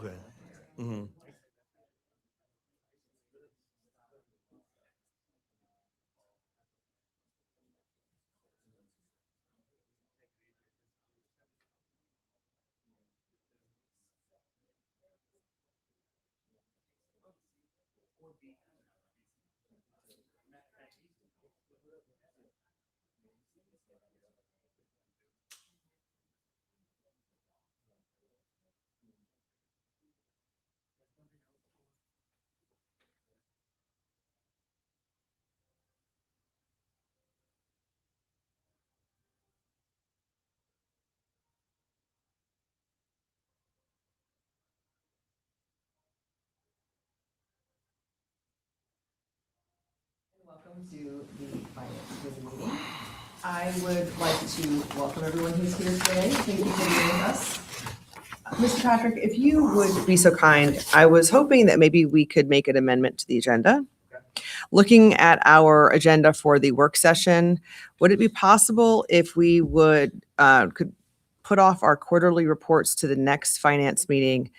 Okay. Mm-hmm. Welcome to the Finance Committee meeting. I would like to welcome everyone who's here today. Thank you for being with us. Mr. Patrick, if you would be so kind, I was hoping that maybe we could make an amendment to the agenda. Looking at our agenda for the work session, would it be possible if we could put off our quarterly reports to the next finance meeting?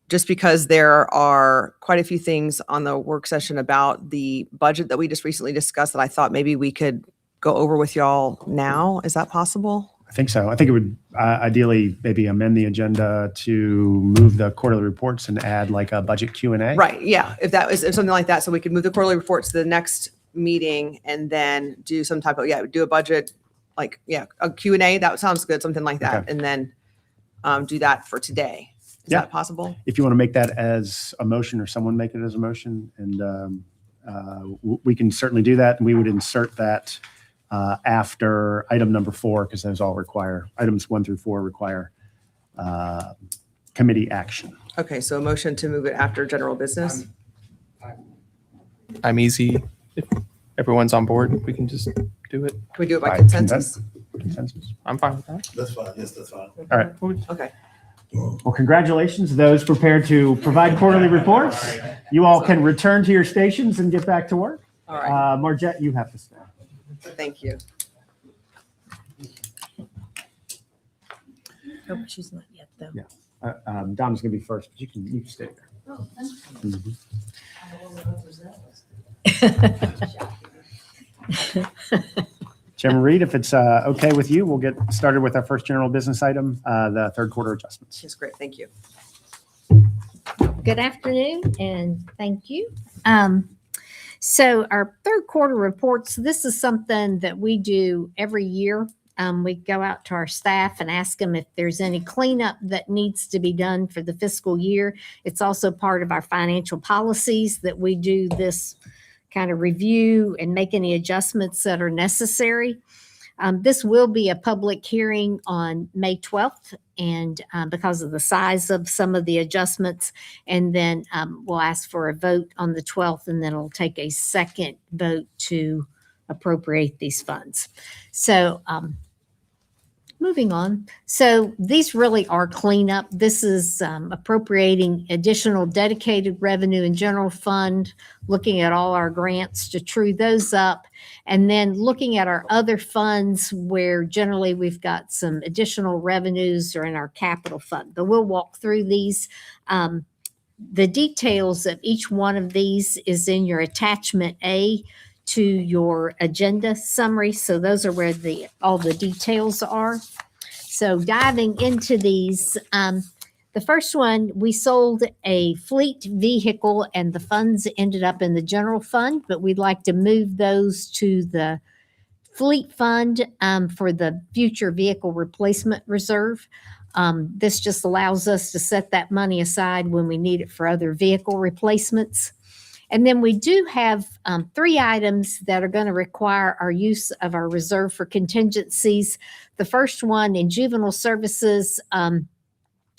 Just because there are quite a few things on the work session about the budget that we just recently discussed that I thought maybe we could go over with y'all now. Is that possible? I think so. I think it would ideally maybe amend the agenda to move the quarterly reports and add like a budget Q&A. Right, yeah, if something like that, so we could move the quarterly reports to the next meeting and then do some type of, do a budget, a Q&A, that sounds good, something like that. Okay. And then do that for today. Is that possible? If you want to make that as a motion or someone make it as a motion, and we can certainly do that. And we would insert that after item number 4, because those all require, items 1 through 4 require committee action. Okay, so a motion to move it after general business? I'm easy. If everyone's on board, we can just do it. Can we do it by By consensus? Consensus. I'm fine with that. That's fine. Yes, that's fine. All right. Okay. Well, congratulations to those prepared to provide quarterly reports. You all can return to your stations and get back to work. All right, Margette, you have to stay. thank you. Oh, she's not yet, though. Yeah. Dom's going to be first, but you can stay there. Chairman Reed, if it's okay with you, we'll get started with our first general business item, the third quarter adjustments. That's great, thank you. Good afternoon, and thank you. So our third quarter reports, this is something that we do every year. We go out to our staff and ask them if there's any cleanup that needs to be done for the fiscal year. It's also part of our financial policies that we do this kind of review and make any adjustments that are necessary. This will be a public hearing on May 12th, and because of the size of some of the adjustments, and then we'll ask for a vote on the 12th, and then it'll take a second vote to appropriate these funds. So moving on. So these really are cleanup. This is appropriating additional dedicated revenue in general fund, looking at all our grants to true those up, and then looking at our other funds where generally we've got some additional revenues or in our capital fund. But we'll walk through these. The details of each one of these is in your attachment A to your agenda summary. So those are where all the details are. So diving into these, The first one, we sold a fleet vehicle and the funds ended up in the general fund, but we'd like to move those to the fleet fund for the future vehicle replacement reserve. This just allows us to set that money aside when we need it for other vehicle replacements. And then we do have 3 items that are going to require our use of our reserve for contingencies. The first one in juvenile services,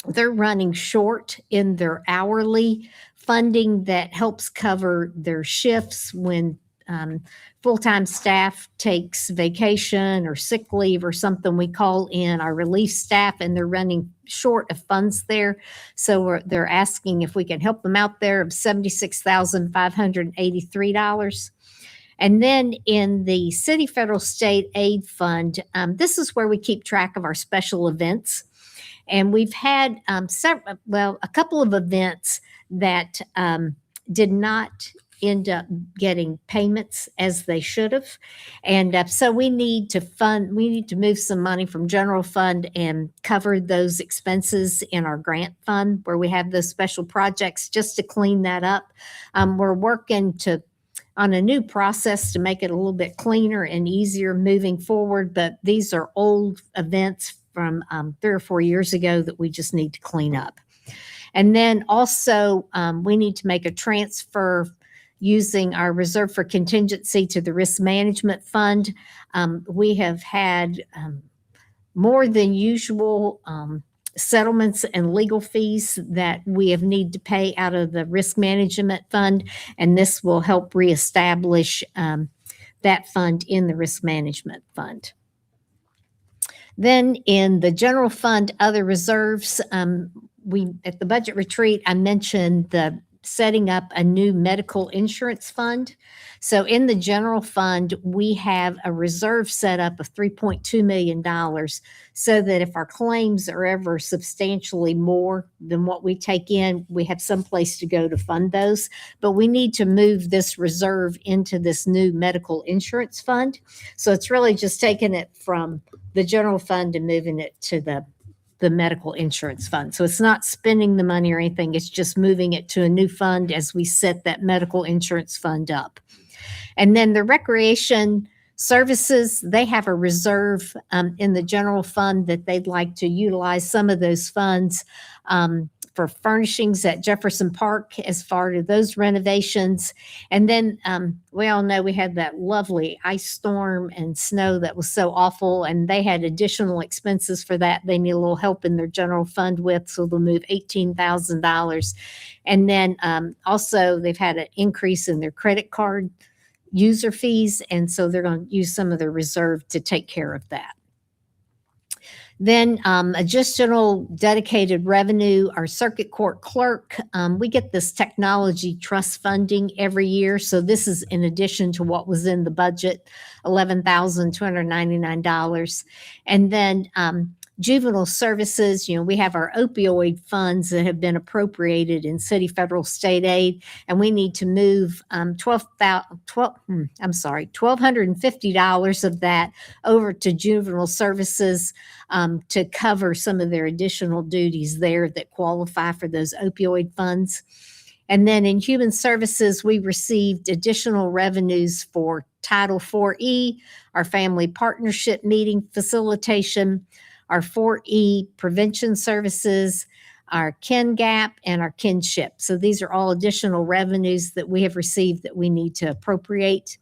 they're running short in their hourly funding that helps cover their shifts when full-time staff takes vacation or sick leave or something. We call in our relief staff and they're running short of funds there. So they're asking if we can help them out there of $76,583. And then in the city, federal, state aid fund, this is where we keep track of our special events. And we've had a couple of events that did not end up getting payments as they should have. And so we need to move some money from general fund and cover those expenses in our grant fund where we have those special projects just to clean that up. We're working on a new process to make it a little bit cleaner and easier moving forward, but these are old events from 3 or 4 years ago that we just need to clean up. And then also we need to make a transfer using our reserve for contingency to the risk management fund. We have had more than usual settlements and legal fees that we have need to pay out of the risk management fund, and this will help reestablish that fund in the risk management fund. Then in the general fund, other reserves, at the budget retreat, I mentioned the setting up a new medical insurance fund. So in the general fund, we have a reserve set up of $3.2 million so that if our claims are ever substantially more than what we take in, we have some place to go to fund those. But we need to move this reserve into this new medical insurance fund. So it's really just taking it from the general fund and moving it to the medical insurance fund. So it's not spending the money or anything. It's just moving it to a new fund as we set that medical insurance fund up. And then the recreation services, they have a reserve in the general fund that they'd like to utilize some of those funds for furnishings at Jefferson Park as far as those renovations. And then we all know we had that lovely ice storm and snow that was so awful, and they had additional expenses for that they need a little help in their general fund with, so they'll move $18,000. And then also they've had an increase in their credit card user fees, and so they're going to use some of their reserve to take care of that. Then additional dedicated revenue, our circuit court clerk, we get this technology trust funding every year. So this is in addition to what was in the budget, $11,299. And then juvenile services, we have our opioid funds that have been appropriated in city, federal, state aid, and we need to move $1,250 of that over to juvenile services to cover some of their additional duties there that qualify for those opioid funds. And then in human services, we received additional revenues for Title 4E, our family partnership meeting facilitation, our 4E prevention services, our kin gap, and our kinship. So these are all additional revenues that we have received that we need to appropriate.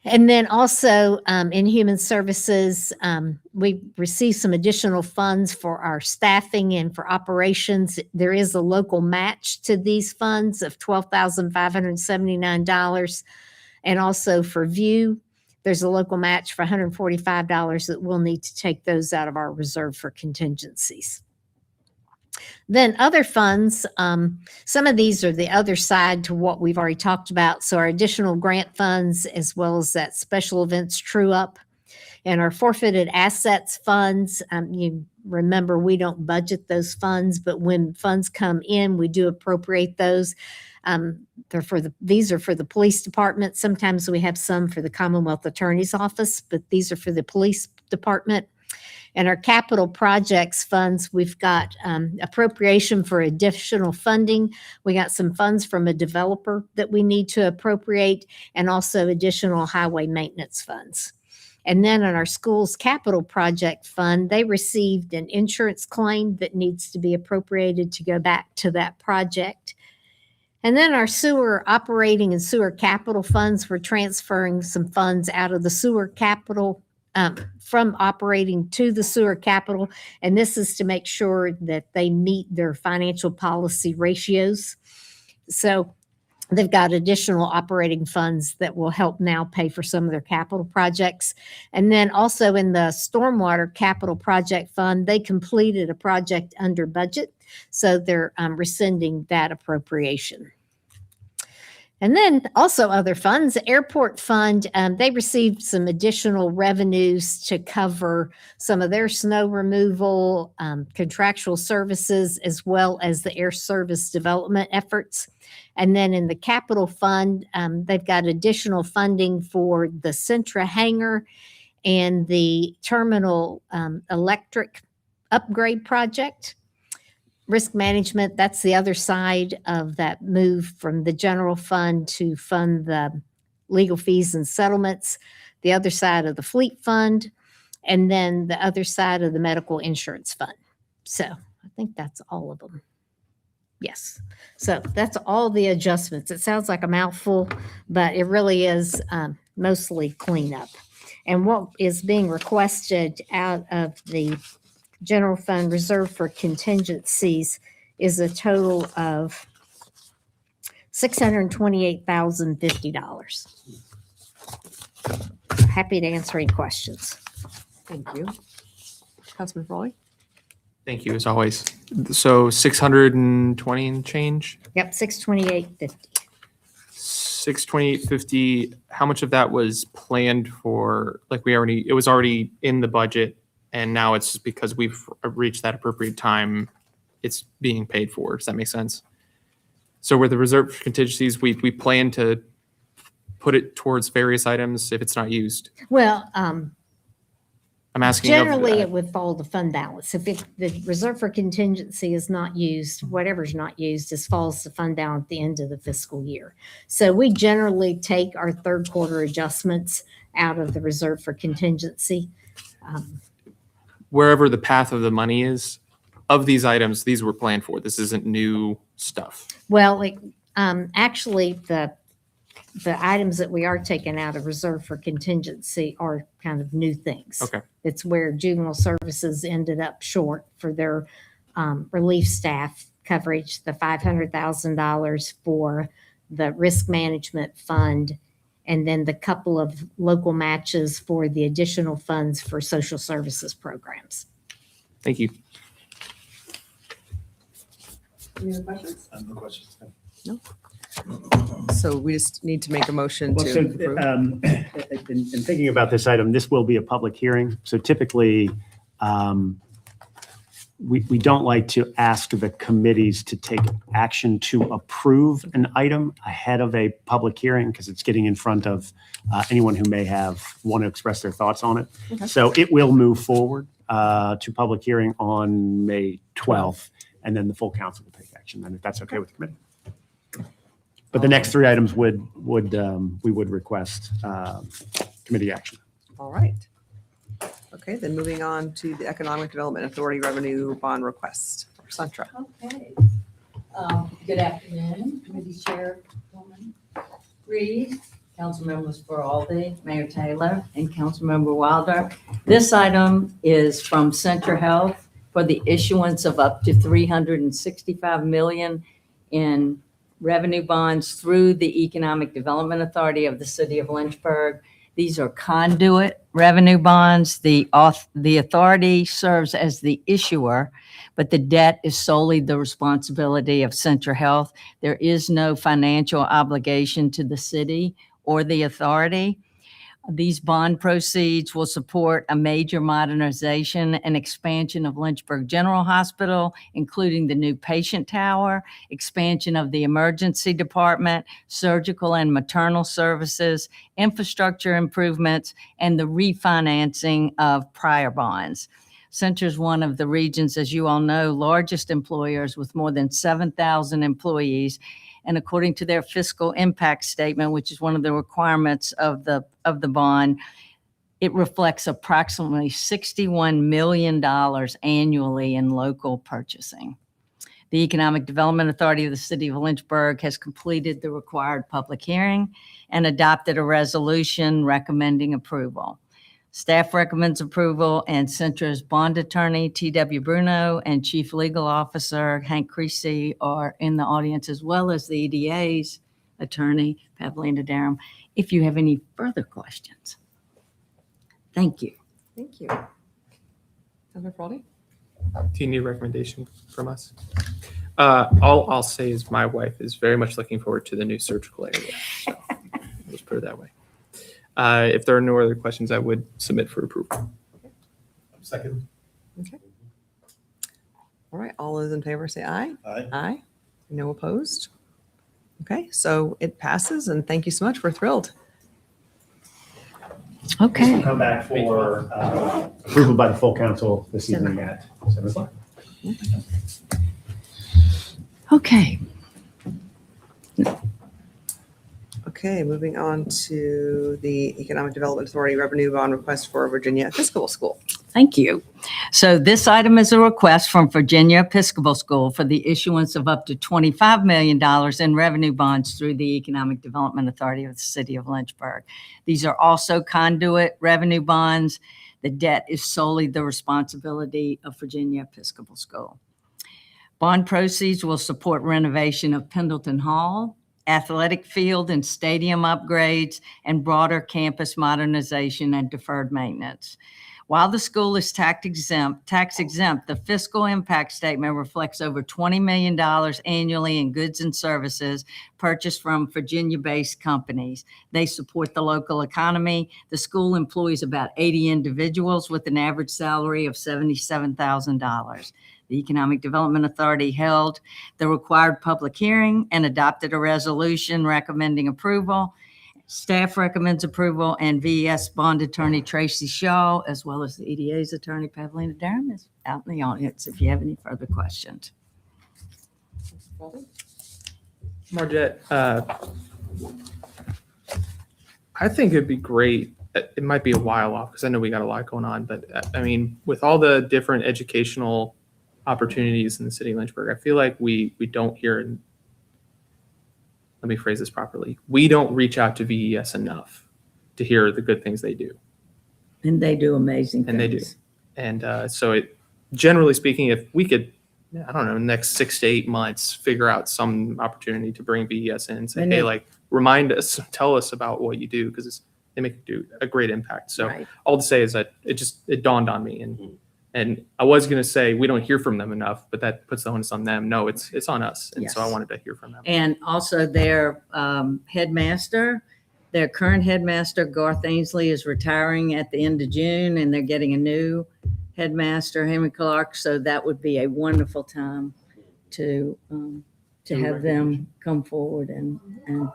And then also in human services, we received some additional funds for our staffing and for operations. There is a local match to these funds of $12,579. And also for VIEW, there's a local match for $145 that we'll need to take those out of our reserve for contingencies. Then other funds, some of these are the other side to what we've already talked about. So our additional grant funds, as well as that special events true up, and our forfeited assets funds. You remember we don't budget those funds, but when funds come in, we do appropriate those. These are for the police department. Sometimes we have some for the Commonwealth Attorney's Office, but these are for the police department. In our capital projects funds, we've got appropriation for additional funding. We got some funds from a developer that we need to appropriate, and also additional highway maintenance funds. And then in our school's capital project fund, they received an insurance claim that needs to be appropriated to go back to that project. And then our sewer operating and sewer capital funds, we're transferring some funds out of the sewer capital from operating to the sewer capital. And this is to make sure that they meet their financial policy ratios. So they've got additional operating funds that will help now pay for some of their capital projects. And then also in the stormwater capital project fund, they completed a project under budget. So they're rescinding that appropriation. And then also other funds, the airport fund, they received some additional revenues to cover some of their snow removal, contractual services, as well as the air service development efforts. And then in the capital fund, they've got additional funding for the Centra hangar and the terminal electric upgrade project. Risk management, that's the other side of that move from the general fund to fund the legal fees and settlements, the other side of the fleet fund, and then the other side of the medical insurance fund. So I think that's all of them. Yes. So that's all the adjustments. It sounds like a mouthful, but it really is mostly cleanup. And what is being requested out of the general fund reserve for contingencies is a total of $628,050. Happy to answer any questions. Thank you. Councilman Frawley? Thank you, as always. So 620 and change? Yep, 628.50. 628.50, how much of that was planned for, like it was already in the budget, and now it's just because we've reached that appropriate time, it's being paid for. Does that make sense? So with the reserve for contingencies, we plan to put it towards various items if it's not used. Well, I'm asking. generally it would follow the fund balance. If the reserve for contingency is not used, whatever's not used falls to fund balance at the end of the fiscal year. So we generally take our third quarter adjustments out of the reserve for contingency. Wherever the path of the money is, of these items, these were planned for. This isn't new stuff. Well, actually, the items that we are taking out of reserve for contingency are kind of new things. Okay. It's where juvenile services ended up short for their relief staff coverage, the $500,000 for the risk management fund, and then the couple of local matches for the additional funds for social services programs. Thank you. Any other questions? No questions. So we just need to make a motion Well, to so, approve. in thinking about this item, this will be a public hearing. So typically, we don't like to ask the committees to take action to approve an item ahead of a public hearing because it's getting in front of anyone who may want to express their thoughts on it. Okay. So it will move forward to public hearing on May 12th, and then the full council will take action then, if that's okay with the committee. But the next three items we would request committee action. All right. Okay, then moving on to the Economic Development Authority revenue bond request for Centra. Okay. Good afternoon, Committee Chairwoman Reed, Council Members for Aldi, Mayor Taylor, and Councilmember Wilder. This item is from Centra Health for the issuance of up to $365 million in revenue bonds through the Economic Development Authority of the City of Lynchburg. These are conduit revenue bonds. The authority serves as the issuer, but the debt is solely the responsibility of Centra Health. There is no financial obligation to the city or the authority. These bond proceeds will support a major modernization and expansion of Lynchburg General Hospital, including the new patient tower, expansion of the emergency department, surgical and maternal services, infrastructure improvements, and the refinancing of prior bonds. Centra is one of the region's, as you all know, largest employers with more than 7,000 employees. And according to their fiscal impact statement, which is one of the requirements of the bond, it reflects approximately $61 million annually in local purchasing. The Economic Development Authority of the City of Lynchburg has completed the required public hearing and adopted a resolution recommending approval. Staff recommends approval, and Centra's bond attorney, T.W. Bruno, and Chief Legal Officer, Hank Creasy, are in the audience, as well as the EDA's attorney, Pavlina Durham, if you have any further questions. Thank you. Thank you. Councilmember Friday? Do you need a recommendation from us? All I'll say is my wife is very much looking forward to the new surgical area. So let's put it that way. If there are no other questions, I would submit for approval. Second. Okay. All right, all those in favor say aye. Aye. Aye. No opposed? Okay, so it passes, and thank you so much. We're thrilled. Okay. Come back for approval by the full council this evening at 7 o'clock. Okay. Okay, moving on to the Economic Development Authority revenue bond request for Virginia Episcopal School. Thank you. So this item is a request from Virginia Episcopal School for the issuance of up to $25 million in revenue bonds through the Economic Development Authority of the City of Lynchburg. These are also conduit revenue bonds. The debt is solely the responsibility of Virginia Episcopal School. Bond proceeds will support renovation of Pendleton Hall, athletic field and stadium upgrades, and broader campus modernization and deferred maintenance. While the school is tax exempt, the fiscal impact statement reflects over $20 million annually in goods and services purchased from Virginia-based companies. They support the local economy. The school employs about 80 individuals with an average salary of $77,000. The Economic Development Authority held the required public hearing and adopted a resolution recommending approval. Staff recommends approval, and VES bond attorney Tracy Shaw, as well as the EDA's attorney Pavlina Durham, is out in the audience if you have any further questions. Margette, I think it'd be great. It might be a while off because I know we got a lot going on, but I mean, with all the different educational opportunities in the city of Lynchburg, I feel like we don't hear, and let me phrase this properly, we don't reach out to VES enough to hear the good things they do. And they do amazing things. And they do. And so it, generally speaking, if we could, I don't know, next 6 to 8 months, figure out some opportunity to bring VES in and say, hey, like, remind us, tell us about what you do, because they make do a great impact. So Right. all to say is that it dawned on me, and I was going to say we don't hear from them enough, but that puts the onus on them. No, it's on us. And so I Yes. wanted to hear from them. And also their headmaster, their current headmaster, Garth Ainsley, is retiring at the end of June, and they're getting a new headmaster, Henry Clark. So that would be a wonderful time to have them come forward and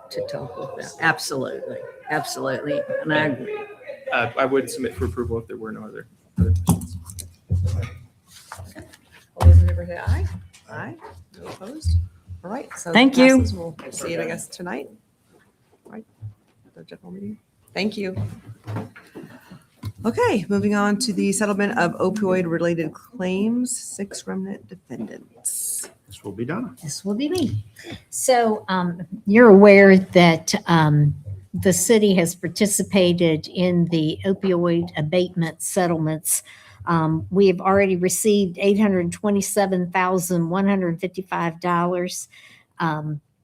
to talk with them. Absolutely, absolutely. And I agree. I would submit for approval if there were no other questions. All those in favor say aye. Aye. No opposed? All right. So Thank that you. passes. We'll see you, I guess, tonight. All right. The general meeting. Thank you. Okay, moving on to the settlement of opioid-related claims, 6 remnant defendants. This will be done. This will be me. So you're aware that the city has participated in the opioid abatement settlements. We have already received $827,155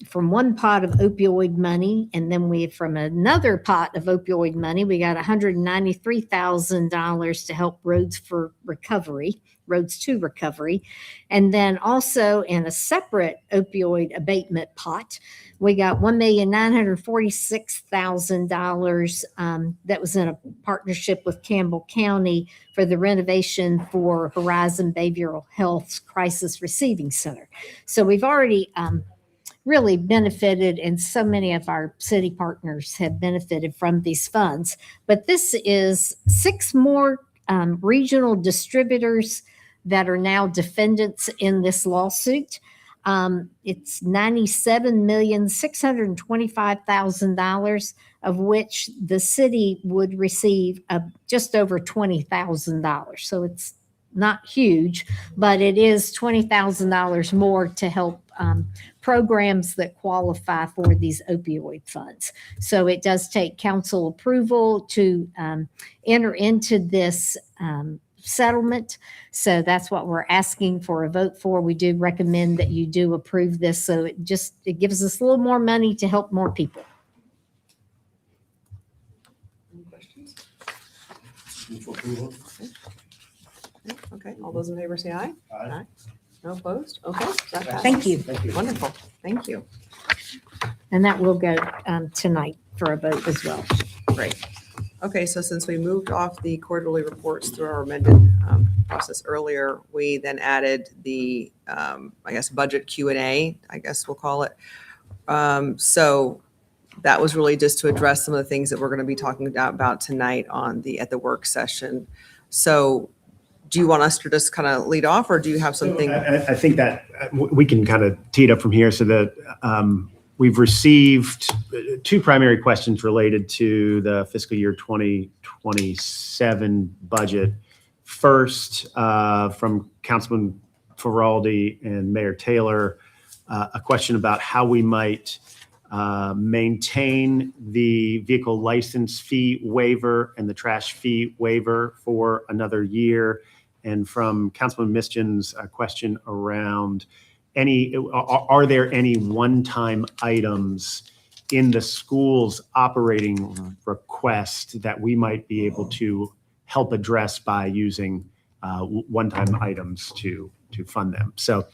from one pot of opioid money, and then from another pot of opioid money, we got $193,000 to help Roads to Recovery. And then also in a separate opioid abatement pot, we got $1,946,000 that was in a partnership with Campbell County for the renovation for Horizon Behavioral Health's Crisis Receiving Center. So we've already really benefited, and so many of our city partners have benefited from these funds. But this is 6 more regional distributors that are now defendants in this lawsuit. It's $97,625,000, of which the city would receive just over $20,000. So it's not huge, but it is $20,000 more to help programs that qualify for these opioid funds. So it does take council approval to enter into this settlement. So that's what we're asking for a vote for. We do recommend that you do approve this. So it gives us a little more money to help more people. Any questions? Move for approval. Okay, all those in favor say aye. Aye. No opposed? Okay. That passes. Thank you. Thank you. Wonderful. Thank you. And that will go tonight for a vote as well. Great. Okay, so since we moved off the quarterly reports through our amended process earlier, we then added the, I guess, budget Q&A, I guess we'll call it. So that was really just to address some of the things that we're going to be talking about tonight at the work session. So do you want us to just kind of lead off, or do you have something? I think that we can kind of tee it up from here so that we've received two primary questions related to the fiscal year 2027 budget. First, from Councilman Feraldi and Mayor Taylor, a question about how we might maintain the vehicle license fee waiver and the trash fee waiver for another year. And from Councilman Mischin's question around are there any one-time items in the school's operating request that we might be able to help address by using one-time items to fund them? So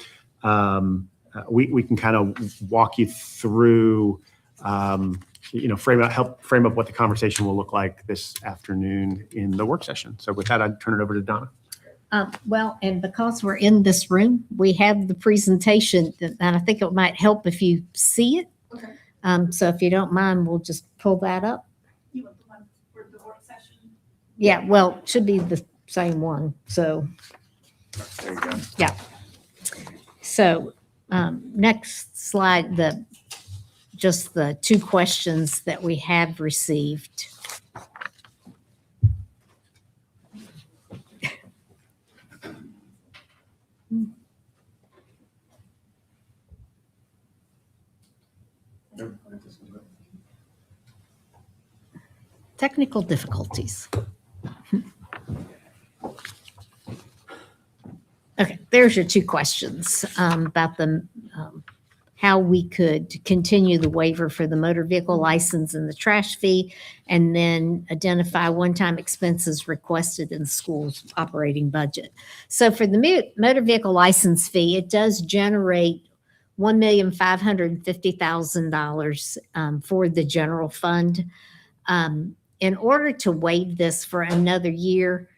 we can kind of walk you through, help frame up what the conversation will look like this afternoon in the work session. So with that, I'd turn it over to Donna. Well, and because we're in this room, we have the presentation, and I think it might help if you see it. Okay. So if you don't mind, we'll just pull that up. You want the one for the work session? Yeah, well, it should be the same one. So, There you go. so next slide, just the two questions that we have received. Technical difficulties. Okay, there's your two questions about how we could continue the waiver for the motor vehicle license and the trash fee, and then identify one-time expenses requested in the school's operating budget. So for the motor vehicle license fee, it does generate $1,550,000 for the general fund. In order to waive this for another year,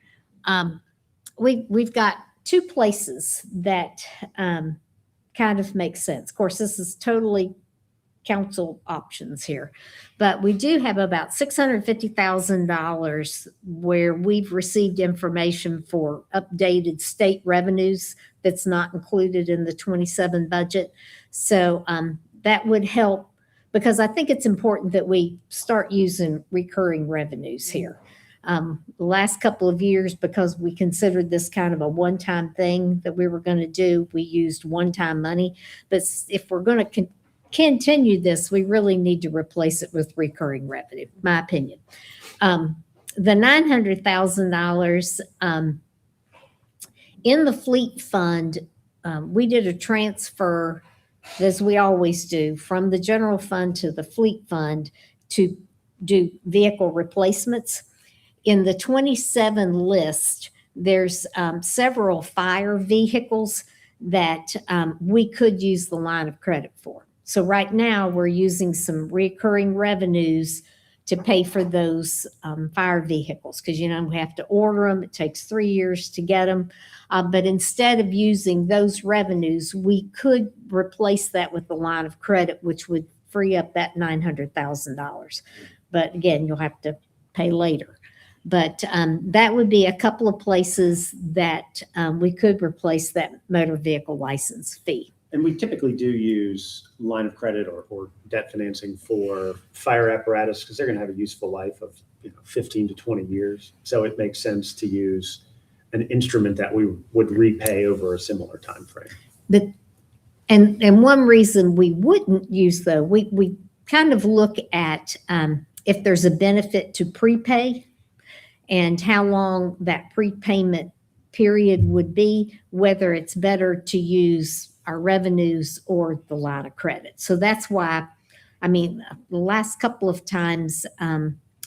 we've got two places that kind of make sense. Of course, this is totally council options here, but we do have about $650,000 where we've received information for updated state revenues that's not included in the 27 budget. So that would help, because I think it's important that we start using recurring revenues here. The last couple of years, because we considered this kind of a one-time thing that we were going to do, we used one-time money. But if we're going to continue this, we really need to replace it with recurring revenue, my opinion. The $900,000 in the fleet fund, we did a transfer, as we always do, from the general fund to the fleet fund to do vehicle replacements. In the 27 list, there's several fire vehicles that we could use the line of credit for. So right now, we're using some recurring revenues to pay for those fire vehicles, because, we have to order them. It takes 3 years to get them. But instead of using those revenues, we could replace that with the line of credit, which would free up that $900,000. But again, you'll have to pay later. But that would be a couple of places that we could replace that motor vehicle license fee. And we typically do use line of credit or debt financing for fire apparatus because they're going to have a useful life of 15 to 20 years. So it makes sense to use an instrument that we would repay over a similar time frame. But and one reason we wouldn't use, though, we kind of look at if there's a benefit to prepay and how long that prepayment period would be, whether it's better to use our revenues or the line of credit. So that's why, I mean, the last couple of times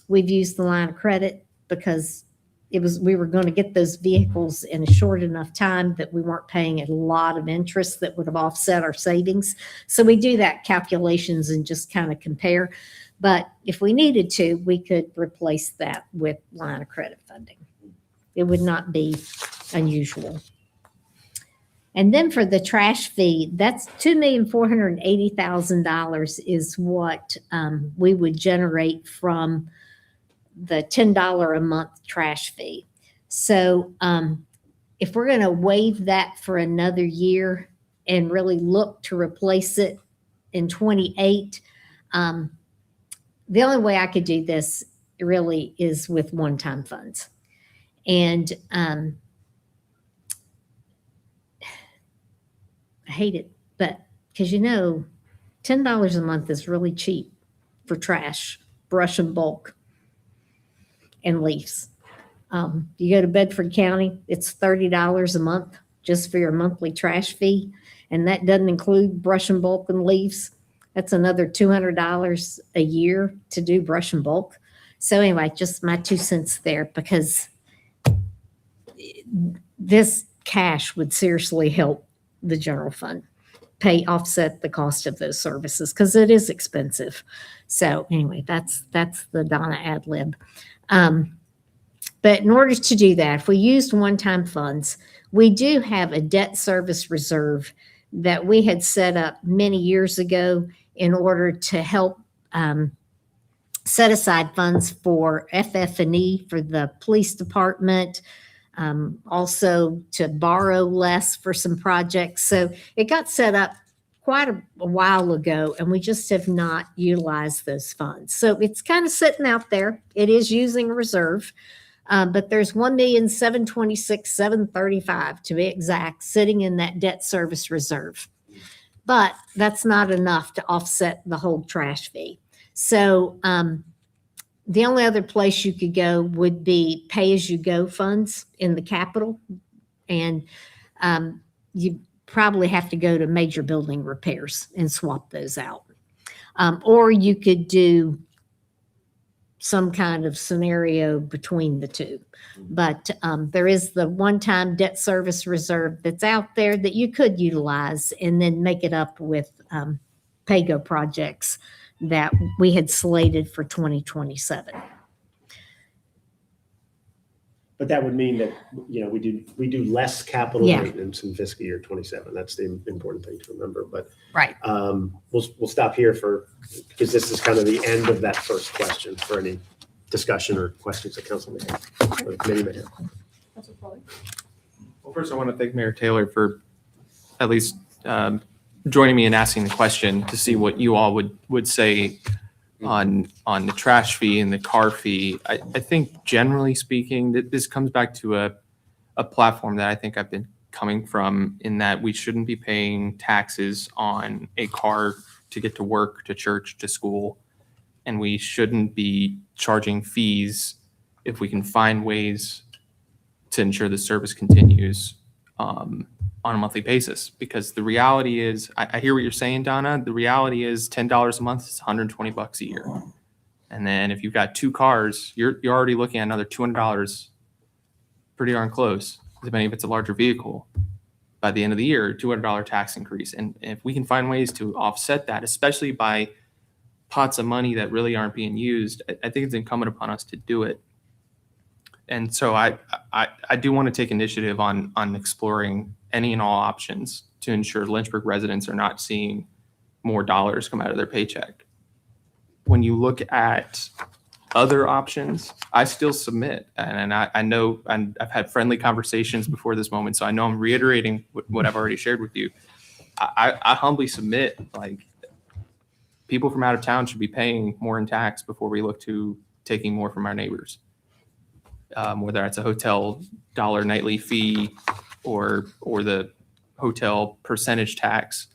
we've used the line of credit because we were going to get those vehicles in a short enough time that we weren't paying a lot of interest that would have offset our savings. So we do that calculations and just kind of compare. But if we needed to, we could replace that with line of credit funding. It would not be unusual. And then for the trash fee, that's $2,480,000 is what we would generate from the $10 a month trash fee. So if we're going to waive that for another year and really look to replace it in 28, the only way I could do this really is with one-time funds. And I hate it, but because $10 a month is really cheap for trash, brush and bulk, and leaves. You go to Bedford County, it's $30 a month just for your monthly trash fee, and that doesn't include brush and bulk and leaves. That's another $200 a year to do brush and bulk. So anyway, just my 2 cents there, because this cash would seriously help the general fund offset the cost of those services because it is expensive. So anyway, that's the Donna ad lib. But in order to do that, if we used one-time funds, we do have a debt service reserve that we had set up many years ago in order to help set aside funds for FF&E for the police department, also to borrow less for some projects. So it got set up quite a while ago, and we just have not utilized those funds. So it's kind of sitting out there. It is using a reserve, but there's $1,726,735 to be exact sitting in that debt service reserve. But that's not enough to offset the whole trash fee. So the only other place you could go would be pay-as-you-go funds in the capital, and you probably have to go to major building repairs and swap those out. Or you could do some kind of scenario between the two. But there is the one-time debt service reserve that's out there that you could utilize and then make it up with pay-go projects that we had slated for 2027. But that would mean that, we do less capital Yeah. maintenance in fiscal year 27. That's the important thing to remember. But Right. We'll stop here because this is kind of the end of that first question for any discussion or questions that council may have, or the committee may have. Well, first, I want to thank Mayor Taylor for at least joining me in asking the question to see what you all would say on the trash fee and the car fee. I think generally speaking, that this comes back to a platform that I think I've been coming from, in that we shouldn't be paying taxes on a car to get to work, to church, to school, and we shouldn't be charging fees if we can find ways to ensure the service continues on a monthly basis. Because the reality is, I hear what you're saying, Donna. The reality is $10 a month is $120 a year. And then if you've got two cars, you're already looking at another $200, pretty darn close, depending if it's a larger vehicle. By the end of the year, $200 tax increase. And if we can find ways to offset that, especially by pots of money that really aren't being used, I think it's incumbent upon us to do it. And so I do want to take initiative on exploring any and all options to ensure Lynchburg residents are not seeing more dollars come out of their paycheck. When you look at other options, I still submit. And I know, and I've had friendly conversations before this moment, so I know I'm reiterating what I've already shared with you. I humbly submit, like, people from out of town should be paying more in tax before we look to taking more from our neighbors. Whether it's a hotel dollar nightly fee or the hotel percentage tax.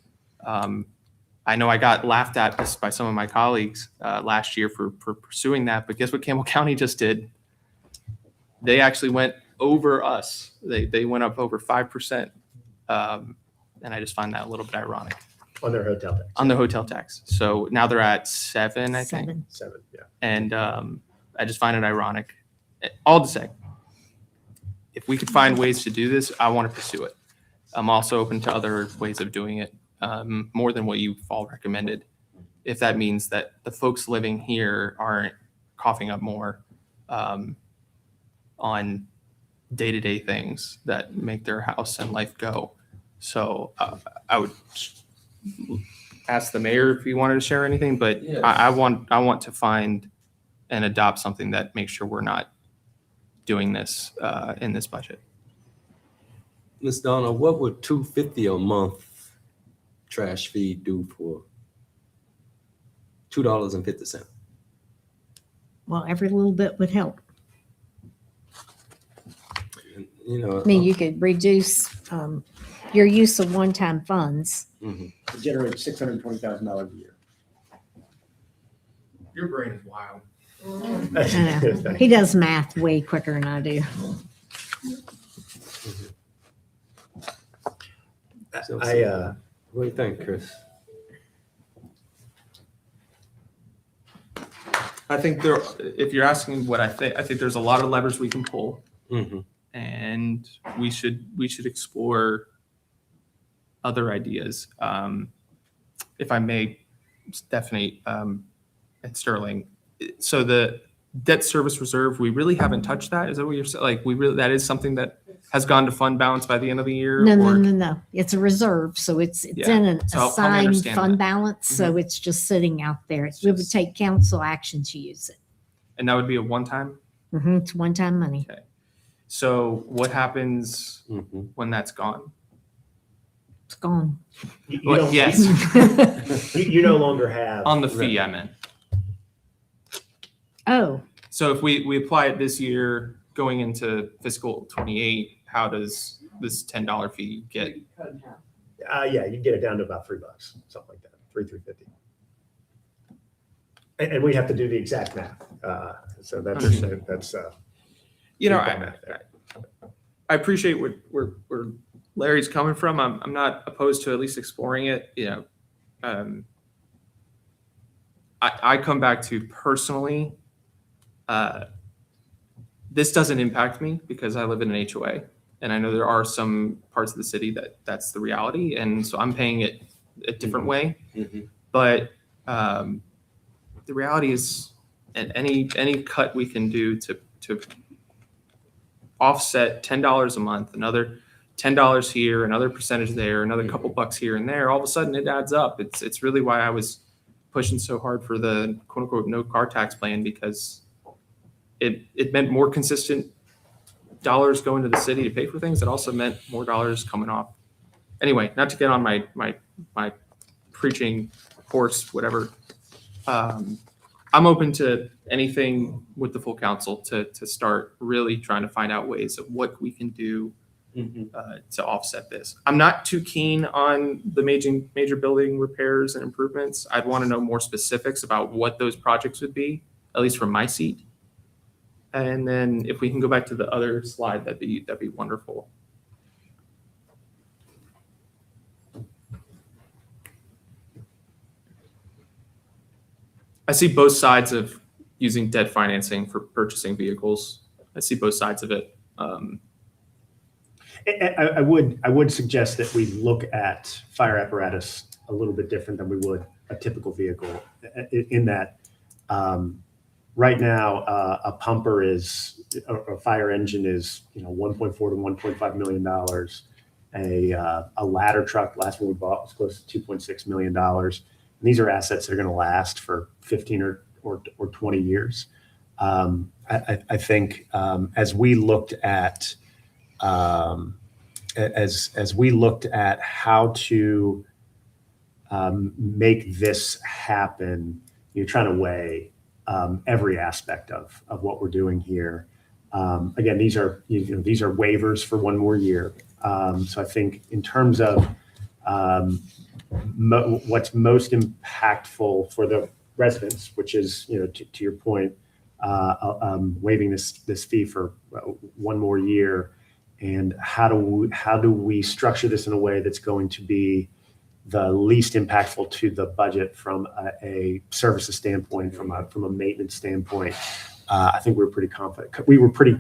I know I got laughed at by some of my colleagues last year for pursuing that, but guess what Campbell County just did? They actually went over us. They went up over 5%. And I just find that a little bit ironic. On their hotel tax. On the hotel tax. So now they're at 7, I think. 7, yeah. And I just find it ironic. All to say, if we could find ways to do this, I want to pursue it. I'm also open to other ways of doing it, more than what you've all recommended. If that means that the folks living here aren't coughing up more on day-to-day things that make their house and life go. So I would ask the mayor if he wanted to share anything, but Yes. I want to find and adopt something that makes sure we're not doing this in this budget. Ms. Donna, what would $2.50 a month trash fee do for $2.50? Well, every little bit would help. You know, I mean, you could reduce your use of one-time funds. mhm. It generates $620,000 a year. Your brain is wild. I know. He does math way quicker than I do. So, What do you think, Chris? I think if you're asking what I think there's a lot of levers we can pull, Mm-hmm. and we should explore other ideas. If I may, Stephanie and Sterling, so the debt service reserve, we really haven't touched that. Is that what you're saying? Like, that is something that has gone to fund balance by the end of the year? No. It's a reserve, so it's Yeah. in an So help me assigned understand fund that. balance, so it's just sitting out there. It's We would just- take council action to use it. And that would be a one-time? It's one-time money. So what happens Mm-hmm. when that's gone? It's gone. You Well, don't- yes, You no longer have. on the fee, I meant. Oh, So if we apply it this year, going into fiscal 28, how does this $10 fee get? Yeah, you get it down to about $3, something like that, $3.50. And we have to do the exact math. So that's Understood. You know, Deep on that there. I appreciate where Larry's coming from. I'm not opposed to at least exploring it. You know, I come back to personally, this doesn't impact me because I live in an HOA, and I know there are some parts of the city that's the reality, and so I'm paying it a different way. Mhm. But the reality is, and any cut we can do to offset $10 a month, another $10 here, another percentage there, another couple bucks here and there, all of a sudden it adds up. It's really why I was pushing so hard for the quote unquote no car tax plan, because it meant more consistent dollars going to the city to pay for things. It also meant more dollars coming off. Anyway, not to get on my preaching horse, whatever. I'm open to anything with the full council to start really trying to find out ways of what we can do to offset this. I'm not too keen on the major building repairs and improvements. I'd want to know more specifics about what those projects would be, at least from my seat. And then if we can go back to the other slide, that'd be wonderful. I see both sides of using debt financing for purchasing vehicles. I see both sides of it. I would suggest that we look at fire apparatus a little bit different than we would a typical vehicle, in that right now a pumper is, a fire engine is, $1.4 to $1.5 million. A ladder truck, last one we bought was close to $2.6 million. And these are assets that are going to last for 15 or 20 years. I think as we looked at as we looked at how to make this happen, you're trying to weigh every aspect of what we're doing here. Again, these are these are waivers for one more year. So I think in terms of what's most impactful for the residents, which is to your point, waiving this fee for one more year, and how do we structure this in a way that's going to be the least impactful to the budget from a services standpoint, from a maintenance standpoint. I think we were pretty confident. We were pretty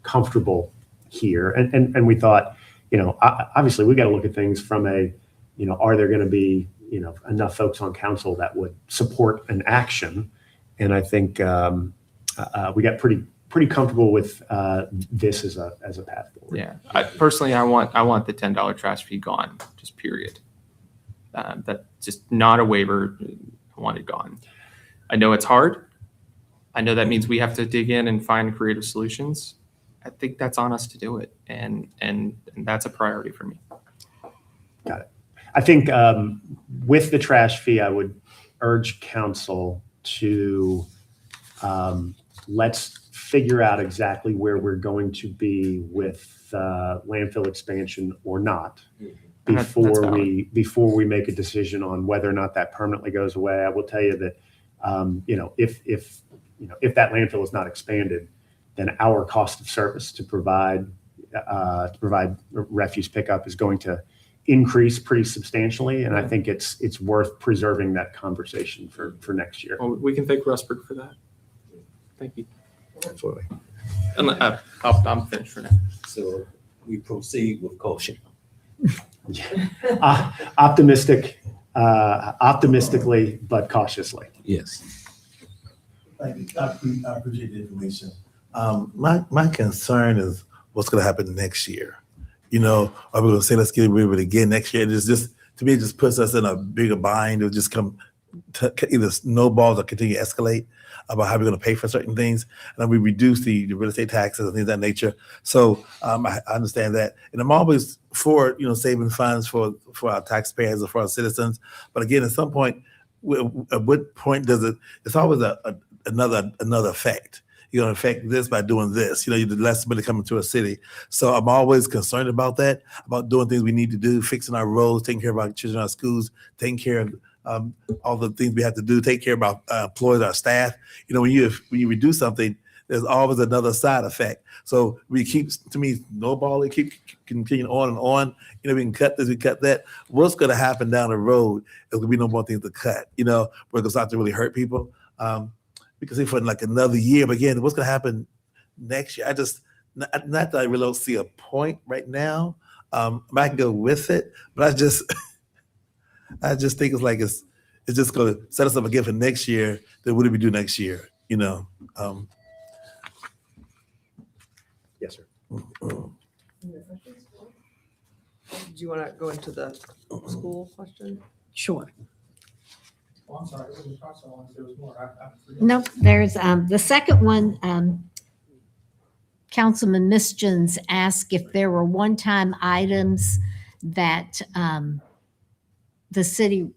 comfortable here, and we thought, obviously we got to look at things from a, are there going to be enough folks on council that would support an action, and I think we got pretty comfortable with this as a path forward. Yeah, I want the $10 trash fee gone, just period. That's just not a waiver. I want it gone. I know it's hard. I know that means we have to dig in and find creative solutions. I think that's on us to do it, and that's a priority for me. Got it. I think with the trash fee, I would urge council to let's figure out exactly where we're going to be with landfill expansion or not before we make a decision on whether or not that permanently goes away. I will tell you that if that landfill is not expanded, then our cost of service to provide refuse pickup is going to increase pretty substantially, and I think it's worth preserving that conversation for next year. Well, we can thank Rustburg for that. Thank you. Absolutely. And I'm finished for now. So we proceed with caution. Optimistically, but cautiously. Yes. Thank you. I appreciate the information. My concern is what's going to happen next year. Are we going to say let's get rid of it again next year? It's just, to me, it just puts us in a bigger bind. It'll just come either snowballs or continue to escalate about how we're going to pay for certain things. And then we reduce the real estate taxes and things of that nature. So I understand that. And I'm always for, saving funds for our taxpayers or for our citizens. But again, at some point, at what point does it's always another effect. You're going to affect this by doing this. The less money coming to a city. So I'm always concerned about that, about doing things we need to do, fixing our roads, taking care of our children, our schools, taking care of all the things we have to do, take care of our employees, our staff. When you reduce something, there's always another side effect. So we keep, to me, snowballing, keep continuing on and on. We can cut this, we cut that. What's going to happen down the road? There's going to be no more things to cut, where it's going to start to really hurt people. We can say for like another year, but again, what's going to happen next year? I just, not that I really don't see a point right now. I can go with it, but I just think it's just going to set us up again for next year. Then what do we do next year? Yes, sir. Do you want to go into the school question? Sure. Oh, I'm sorry. There was more. Nope, there's the second one. Councilman Misjuns asked if there were one-time items that the city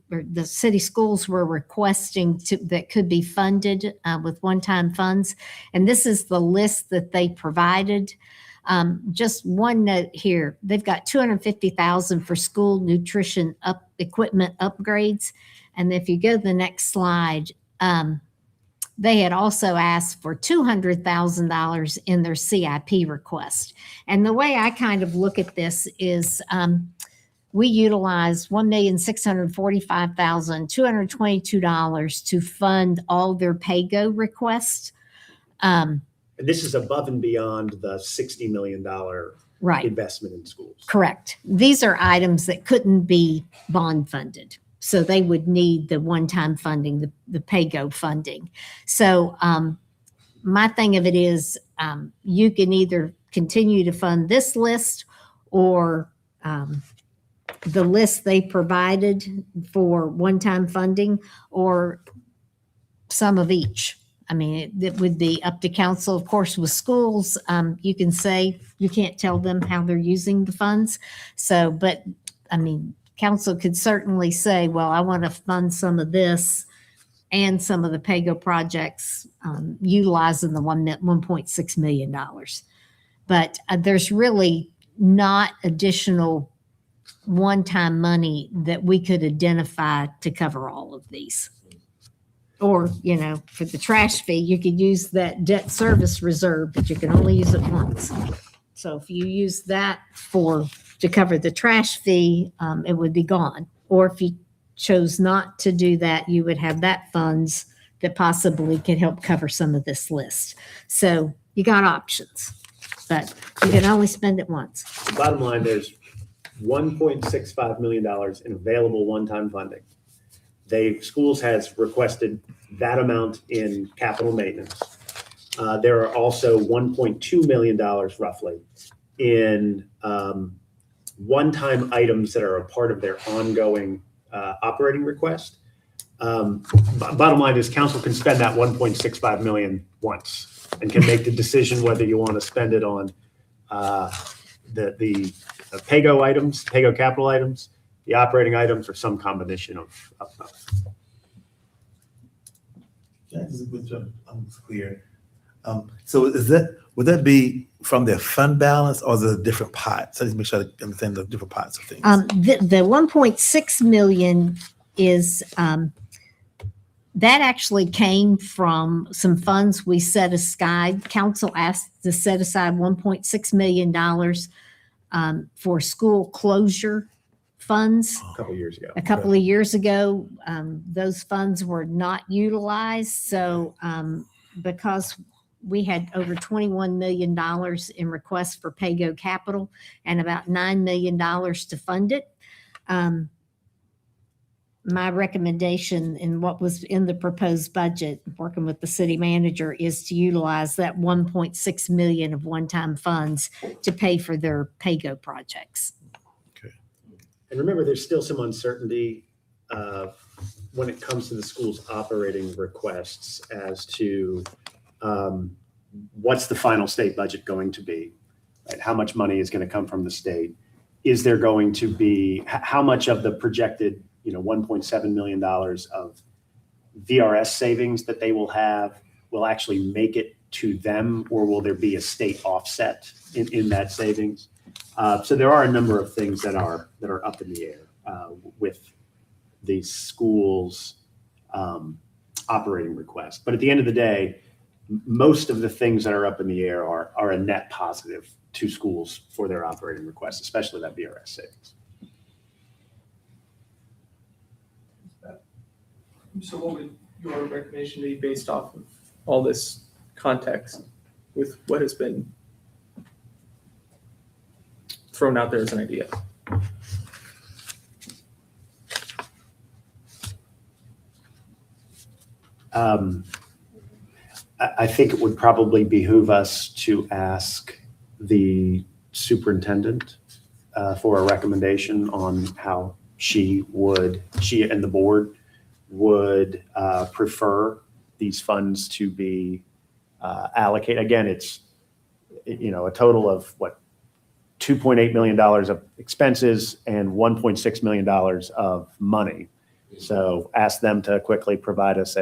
schools were requesting that could be funded with one-time funds. And this is the list that they provided. Just one note here, they've got $250,000 for school nutrition equipment upgrades. And if you go to the next slide, they had also asked for $200,000 in their CIP request. And the way I kind of look at this is we utilized $1,645,222 to fund all their PAYGO requests. And this is above and beyond the $60 million Right. investment in schools. Correct. These are items that couldn't be bond funded. So they would need the one-time funding, the PAYGO funding. So my thing of it is you can either continue to fund this list or the list they provided for one-time funding or some of each. I mean, it would be up to council. Of course, with schools, you can say, you can't tell them how they're using the funds. So, but I mean, council could certainly say, well, I want to fund some of this and some of the PAYGO projects utilizing the $1.6 million. But there's really not additional one-time money that we could identify to cover all of these. Or, you know, for the trash fee, you could use that debt service reserve, but you can only use it once. So if you use that to cover the trash fee, it would be gone. Or if you chose not to do that, you would have that funds that possibly could help cover some of this list. So you got options, but you can only spend it once. Bottom line, there's $1.65 million in available one-time funding. Schools has requested that amount in capital maintenance. There are also $1.2 million roughly in one-time items that are a part of their ongoing operating request. Bottom line is council can spend that 1.65 million once and can make the decision whether you want to spend it on the PAYGO items, PAYGO capital items, the operating items, or some combination of both. Yeah, this is a good job. I'm clear. So would that be from their fund balance or is it a different pot? So let's make sure I understand the different pots of things. The 1.6 million is, that actually came from some funds we set aside. Council asked to set aside $1.6 million for school closure funds. A couple years ago. A couple of years ago, those funds were not utilized. So because we had over $21 million in requests for PAYGO capital and about $9 million to fund it. My recommendation in what was in the proposed budget, working with the city manager, is to utilize that 1.6 million of one-time funds to pay for their PAYGO projects. And remember, there's still some uncertainty when it comes to the school's operating requests as to what's the final state budget going to be, right? How much money is going to come from the state? Is there going to be, how much of the projected, $1.7 million of VRS savings that they will have will actually make it to them, or will there be a state offset in that savings? So there are a number of things that are up in the air with the school's operating request. But at the end of the day, most of the things that are up in the air are a net positive to schools for their operating requests, especially that VRS savings. So what would your recommendation be based off of all this context with what has been thrown out there as an idea? I think it would probably behoove us to ask the superintendent for a recommendation on how she and the board would prefer these funds to be allocated. Again, it's a total of $2.8 million of expenses and $1.6 million of money. So ask them to quickly provide us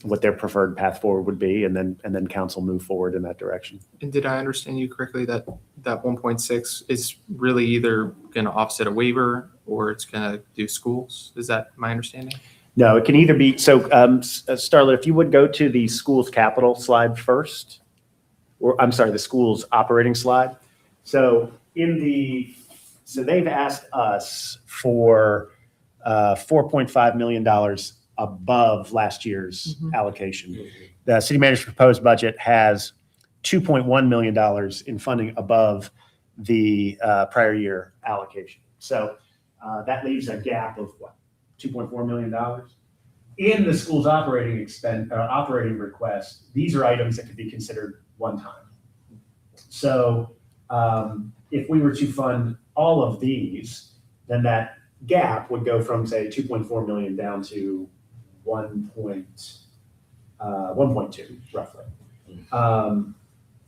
what their preferred path forward would be, and then council move forward in that direction. And did I understand you correctly that 1.6 is really either going to offset a waiver or it's going to do schools? Is that my understanding? No, it can either be. So Starlet, if you would go to the school's capital slide first, or I'm sorry, the school's operating slide. So they've asked us for $4.5 million above last year's allocation. The city manager's proposed budget has $2.1 million in funding above the prior year allocation. So that leaves a gap of $2.4 million. In the school's operating request, these are items that could be considered one time. So if we were to fund all of these, then that gap would go from, say, 2.4 million down to 1.2 1.2 roughly.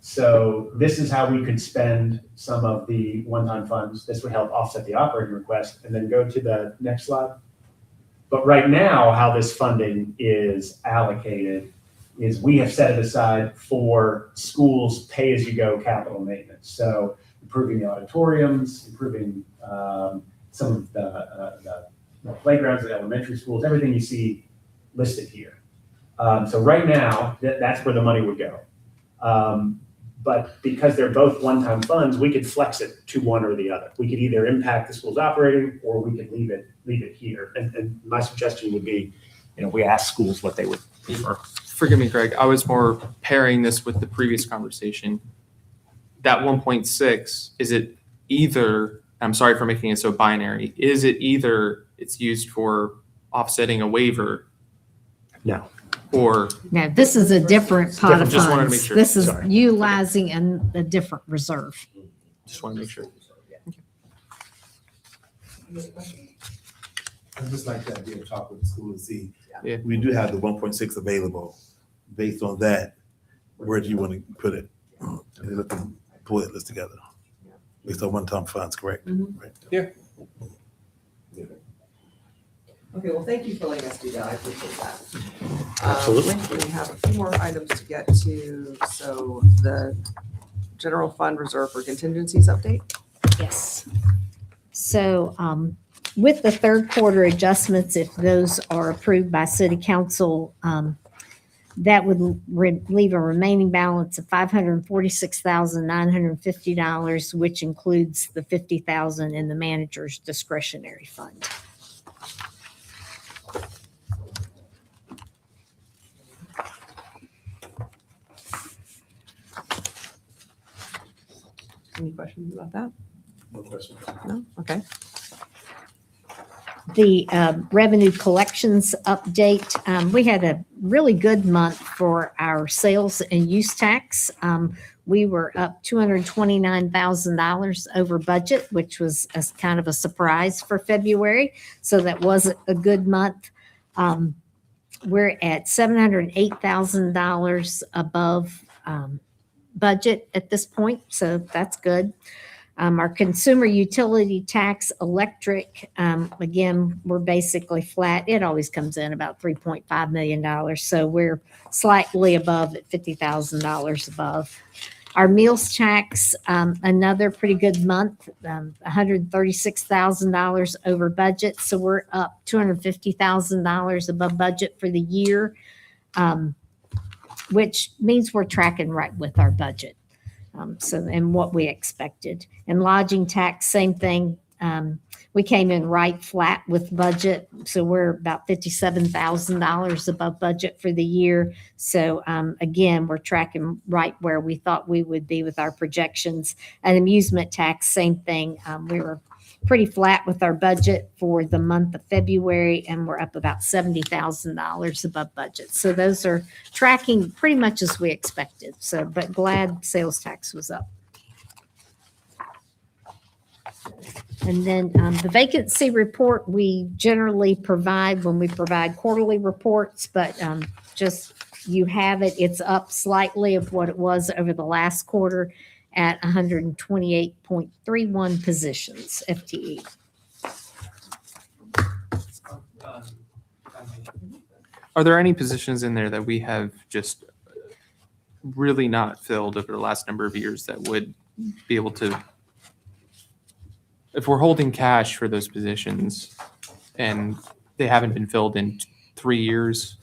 So this is how we could spend some of the one-time funds. This would help offset the operating request, and then go to the next slide. But right now, how this funding is allocated is we have set it aside for schools pay-as-you-go capital maintenance. So improving the auditoriums, improving some of the playgrounds at elementary schools, everything you see listed here. So right now, that's where the money would go. But because they're both one-time funds, we could flex it to one or the other. We could either impact the school's operating, or we could leave it here. And my suggestion would be, we ask schools what they would prefer. Forgive me, Greg. I was more pairing this with the previous conversation. That 1.6, is it either, I'm sorry for making it so binary, is it either it's used for offsetting a waiver? No. Or No, this is a different pot of Just wanted to make funds. sure. This is Sorry. utilizing a different reserve. just want to make sure. I'd just like to be able to talk with the school and see. Yeah. We do have the 1.6 available. Based on that, where do you want to put it? And then let them pull that list together. Based on one-time funds, correct? Right. Okay, well, thank you for letting us do that. I appreciate that. Absolutely. We have a few more items to get to. So the general fund reserve for contingencies update. Yes. So with the third quarter adjustments, if those are approved by city council, that would leave a remaining balance of $546,950, which includes the $50,000 in the manager's discretionary fund. Any questions about that? No question. No? Okay. The revenue collections update, we had a really good month for our sales and use tax. We were up $229,000 over budget, which was kind of a surprise for February. So that was a good month. We're at $708,000 above budget at this point, so that's good. Our consumer utility tax, electric, again, we're basically flat. It always comes in about $3.5 million, so we're slightly above at $50,000 above. Our meals tax, another pretty good month, $136,000 over budget, so we're up $250,000 above budget for the year, which means we're tracking right with our budget. And what we expected. And lodging tax, same thing. We came in right flat with budget, so we're about $57,000 above budget for the year. So again, we're tracking right where we thought we would be with our projections. And amusement tax, same thing. We were pretty flat with our budget for the month of February, and we're up about $70,000 above budget. So those are tracking pretty much as we expected. So, but glad sales tax was up. And then the vacancy report, we generally provide when we provide quarterly reports, but just you have it. It's up slightly of what it was over the last quarter at 128.31 positions, FTE. Are there any positions in there that we have just really not filled over the last number of years that would be able to, if we're holding cash for those positions and they haven't been filled in 3 years,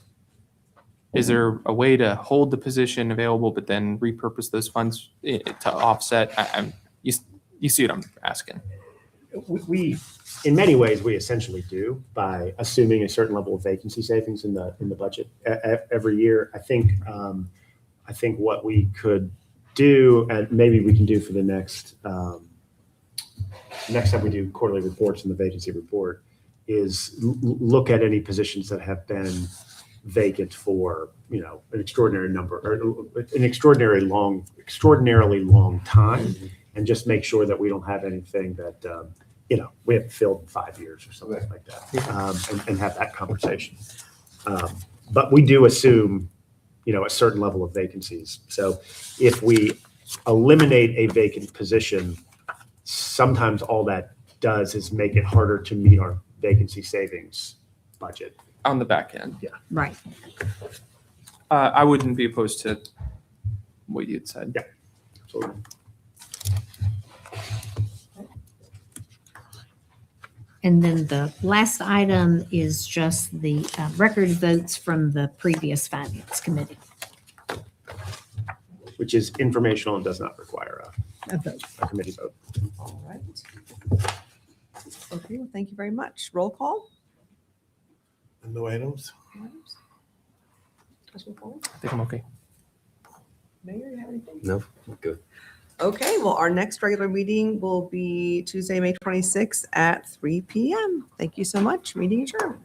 is there a way to hold the position available but then repurpose those funds to offset? You see what I'm asking? We, in many ways, we essentially do by assuming a certain level of vacancy savings in the budget every year. I think what we could do, and maybe we can do for the next time we do quarterly reports in the vacancy report, is look at any positions that have been vacant for an extraordinary number or an extraordinarily long time, and just make sure that we don't have anything that we haven't filled in 5 years or something like that, and have that conversation. But we do assume a certain level of vacancies. So if we eliminate a vacant position, sometimes all that does is make it harder to meet our vacancy savings budget. On the back end. Right. I wouldn't be opposed to what you'd said. Yeah. Absolutely. And then the last item is just the record votes from the previous finance committee. Which is informational and does not require A vote. a committee vote. All right. Okay, well, thank you very much. Roll call. No items? Councilman Foley? I think I'm okay. Mayor, you have anything? No, good. Okay, well, our next regular meeting will be Tuesday, May 26th at 3 p.m. Thank you so much. Meeting adjourned.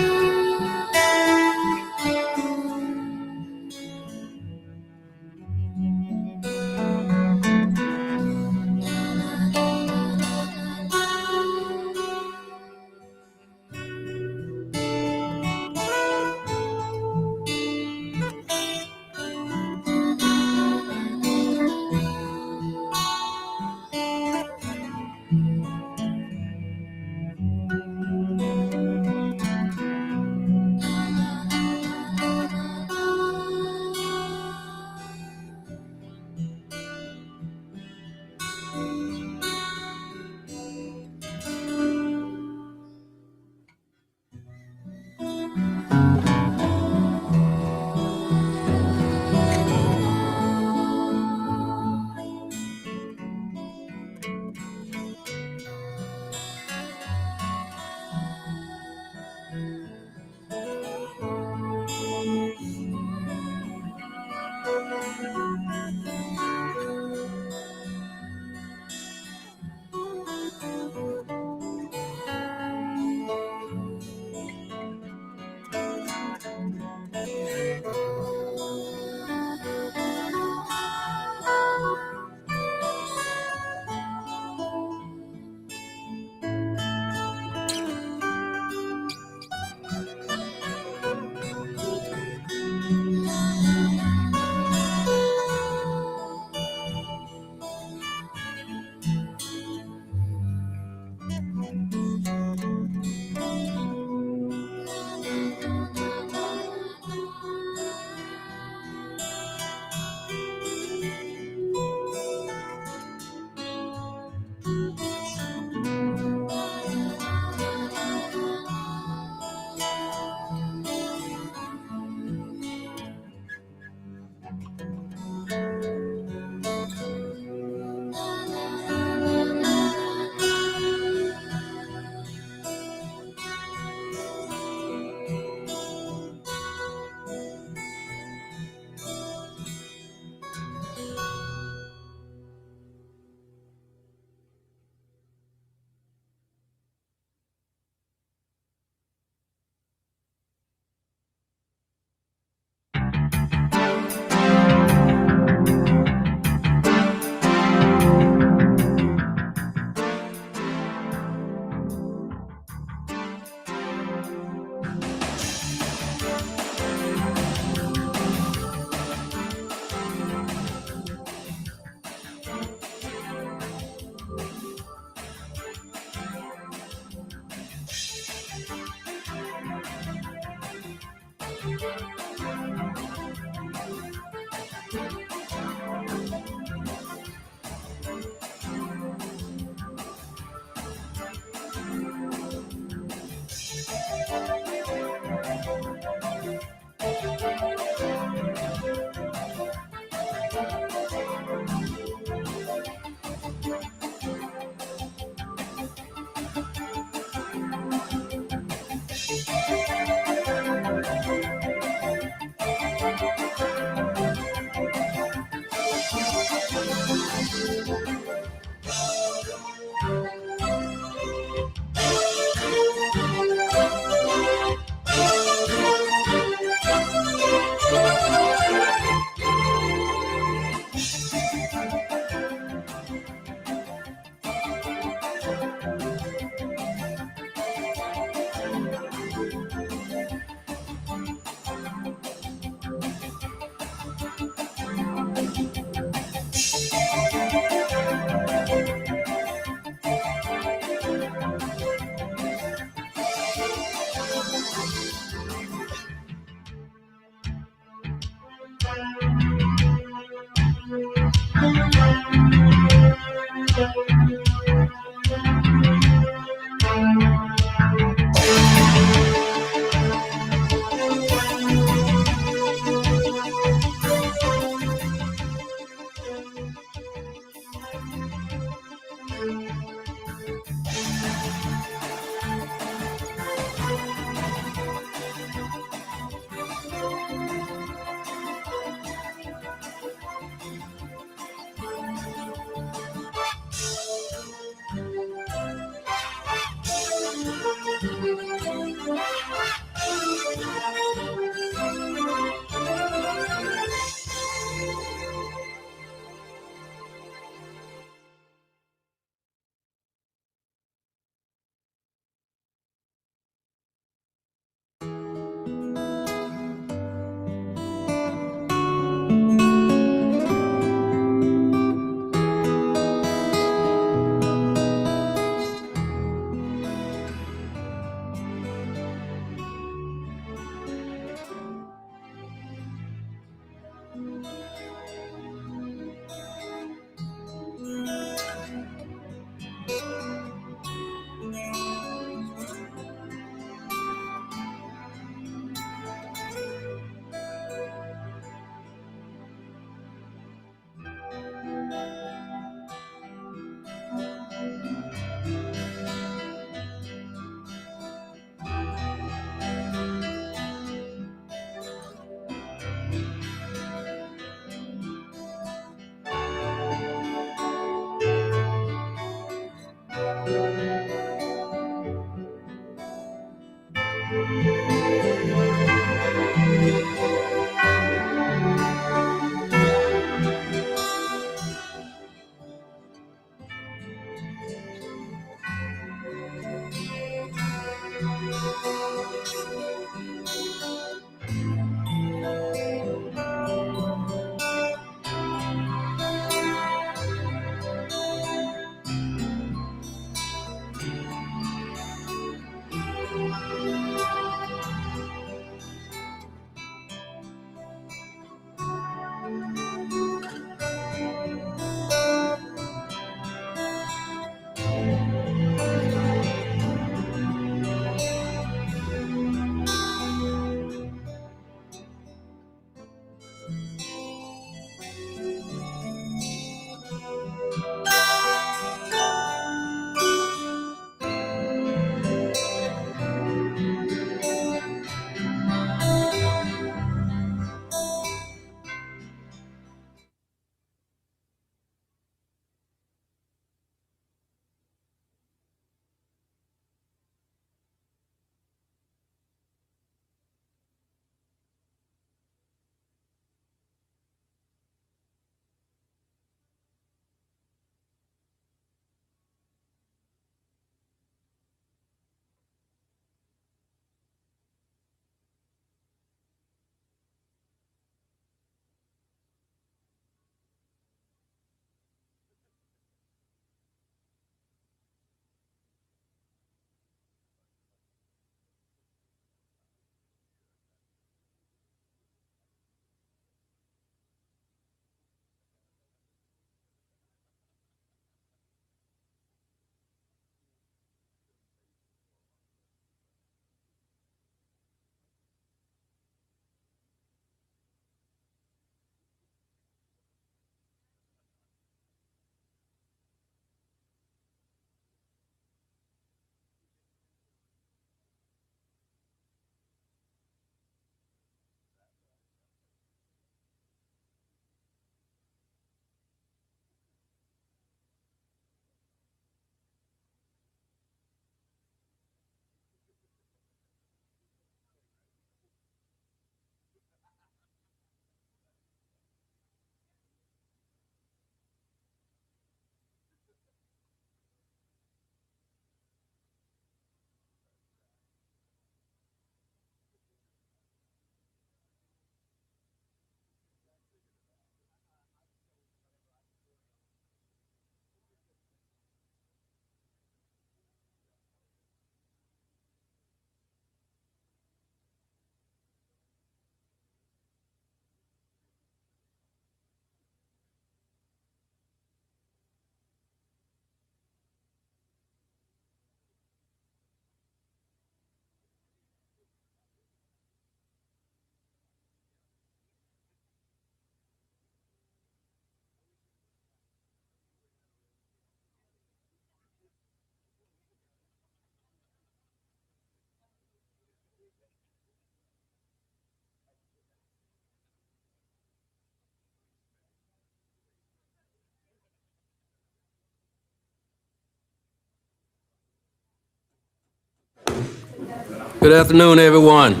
Good afternoon, everyone.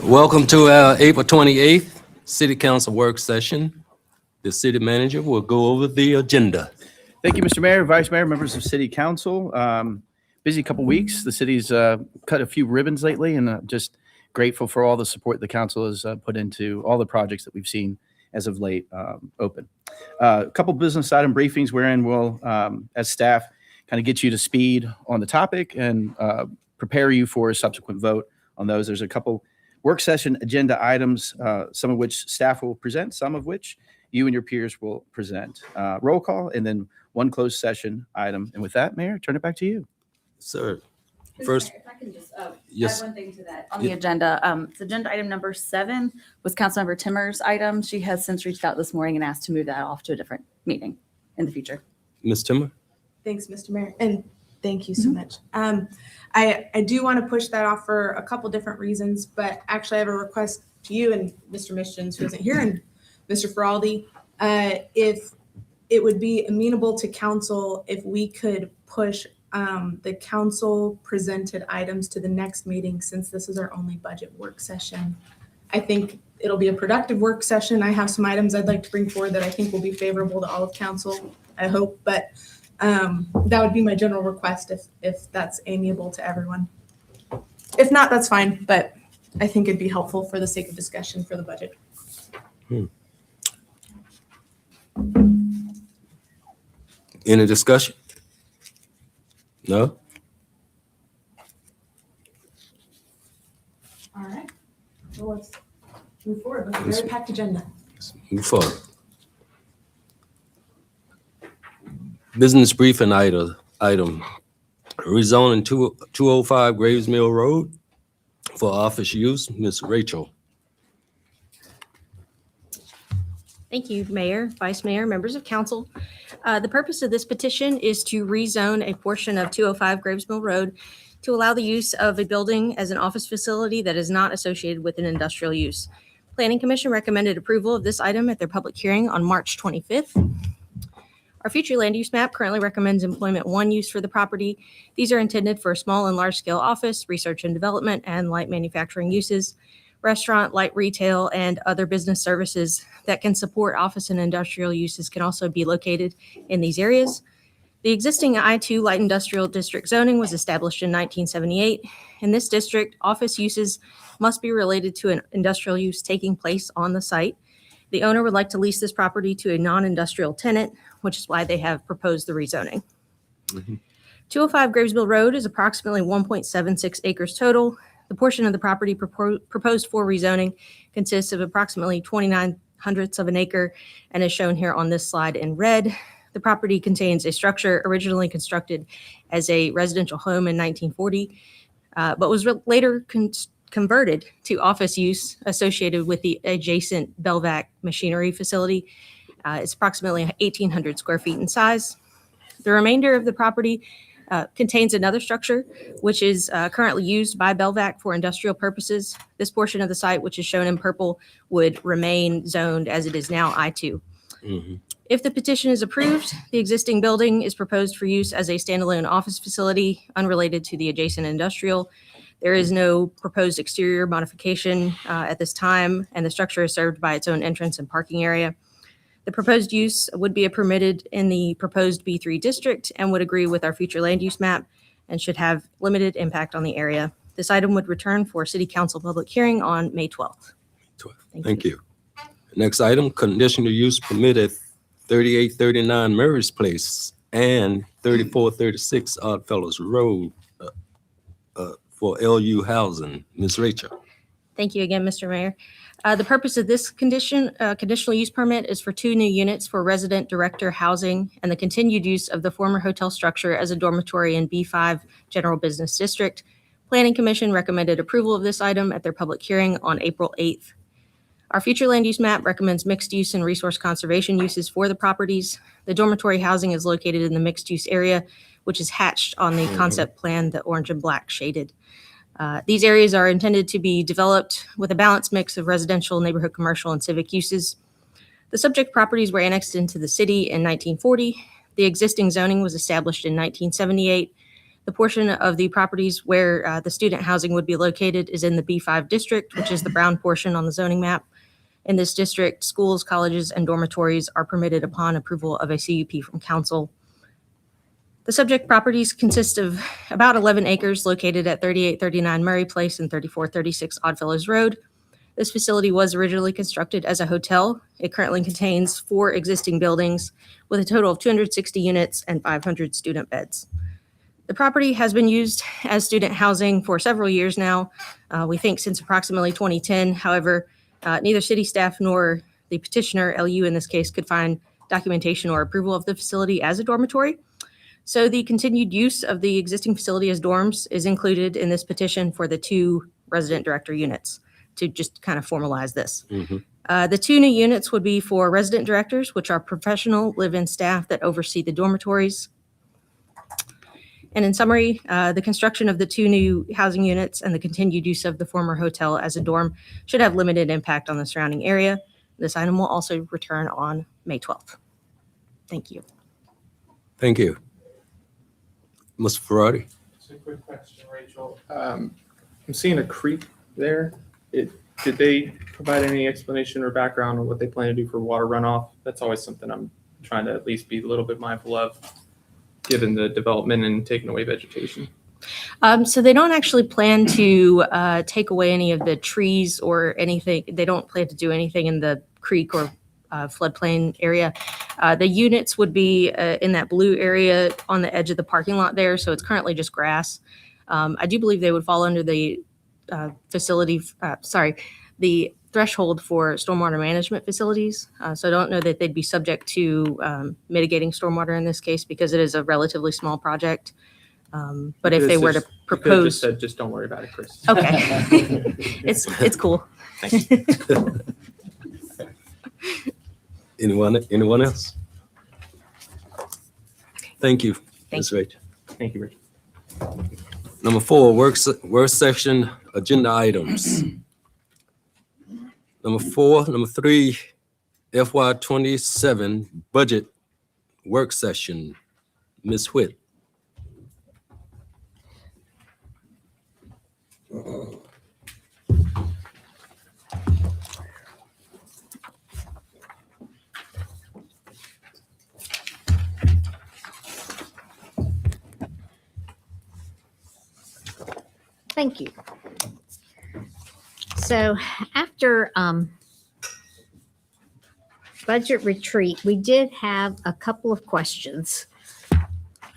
Welcome to our April 28th City Council work session. The city manager will go over the agenda. Thank you, Mr. Mayor, Vice Mayor, members of City Council. Busy couple weeks. The city's cut a few ribbons lately, and just grateful for all the support the council has put into all the projects that we've seen as of late open. A couple business item briefings wherein we'll, as staff, kind of get you to speed on the topic and prepare you for a subsequent vote on those. There's a couple work session agenda items, some of which staff will present, some of which you and your peers will present. Roll call, and then one closed session item. And with that, Mayor, turn it back to you. Sir, Mr. first, Mayor, If I can just yes. add one thing to that. On the agenda, it's agenda item number 7 was Councilmember Timmer's item. She has since reached out this morning and asked to move that off to a different meeting in the future. Ms. Timmer? Thanks, Mr. Mayor, and thank you so much. I do want to push that off for a couple different reasons, but actually I have a request to you and Mr. Mischens, who isn't here, and Mr. Feraldi, if it would be amenable to council if we could push the council presented items to the next meeting, since this is our only budget work session. I think it'll be a productive work session. I have some items I'd like to bring forward that I think will be favorable to all of council, I hope, but that would be my general request if that's amiable to everyone. If not, that's fine, but I think it'd be helpful for the sake of discussion for the budget. Any discussion? No? All right, well, let's move forward with a very packed agenda. Move forward. Business briefing item. Rezoning 205 Graves Mill Road for office use. Ms. Rachel. Thank you, Mayor, Vice Mayor, members of council. The purpose of this petition is to rezone a portion of 205 Graves Mill Road to allow the use of a building as an office facility that is not associated with an industrial use. Planning Commission recommended approval of this item at their public hearing on March 25th. Our future land use map currently recommends employment 1 use for the property. These are intended for small and large scale office, research and development, and light manufacturing uses. Restaurant, light retail, and other business services that can support office and industrial uses can also be located in these areas. The existing I-2 light industrial district zoning was established in 1978. In this district, office uses must be related to an industrial use taking place on the site. The owner would like to lease this property to a non-industrial tenant, which is why they have proposed the rezoning. 205 Graves Mill Road is approximately 1.76 acres total. The portion of the property proposed for rezoning consists of approximately 29/100 of an acre and is shown here on this slide in red. The property contains a structure originally constructed as a residential home in 1940, but was later converted to office use associated with the adjacent Belvac machinery facility. It's approximately 1,800 square feet in size. The remainder of the property contains another structure, which is currently used by Belvac for industrial purposes. This portion of the site, which is shown in purple, would remain zoned as it is now I-2. If the petition is approved, the existing building is proposed for use as a standalone office facility unrelated to the adjacent industrial. There is no proposed exterior modification at this time, and the structure is served by its own entrance and parking area. The proposed use would be permitted in the proposed B3 district and would agree with our future land use map and should have limited impact on the area. This item would return for City Council public hearing on May 12th. Thank you. Next item, conditional use permit at 3839 Murray's Place and 3436 Oddfellows Road for LU housing. Ms. Rachel. Thank you again, Mr. Mayor. The purpose of this conditional use permit is for 2 new units for resident director housing and the continued use of the former hotel structure as a dormitory in B5 General Business District. Planning Commission recommended approval of this item at their public hearing on April 8th. Our future land use map recommends mixed use and resource conservation uses for the properties. The dormitory housing is located in the mixed use area, which is hatched on the concept plan, the orange and black shaded. These areas are intended to be developed with a balanced mix of residential, neighborhood, commercial, and civic uses. The subject properties were annexed into the city in 1940. The existing zoning was established in 1978. The portion of the properties where the student housing would be located is in the B5 district, which is the brown portion on the zoning map. In this district, schools, colleges, and dormitories are permitted upon approval of a CUP from council. The subject properties consist of about 11 acres located at 3839 Murray Place and 3436 Oddfellows Road. This facility was originally constructed as a hotel. It currently contains 4 existing buildings with a total of 260 units and 500 student beds. The property has been used as student housing for several years now, we think since approximately 2010. However, neither city staff nor the petitioner, LU in this case, could find documentation or approval of the facility as a dormitory. So the continued use of the existing facility as dorms is included in this petition for the 2 resident director units to just kind of formalize this. The 2 new units would be for resident directors, which are professional live-in staff that oversee the dormitories. And in summary, the construction of the 2 new housing units and the continued use of the former hotel as a dorm should have limited impact on the surrounding area. This item will also return on May 12th. Thank you. Thank you. Mr. Ferrari? Just a quick question, Rachel. I'm seeing a creek there. Did they provide any explanation or background on what they plan to do for water runoff? That's always something I'm trying to at least be a little bit mindful of, given the development and taking away vegetation. So they don't actually plan to take away any of the trees or anything. They don't plan to do anything in the creek or floodplain area. The units would be in that blue area on the edge of the parking lot there. So it's currently just grass. I do believe they would fall under the the threshold for stormwater management facilities. So I don't know that they'd be subject to mitigating stormwater in this case because it is a relatively small project. But if they were to propose, just don't worry about it, Chris. okay, it's cool. Thank you. Anyone else? Thank you, Ms. Rachel. Thank you, Rich. Number 4, work session agenda items. Number 3, FY27 budget work session. Ms. Whit. Thank you. So after budget retreat, we did have a couple of questions.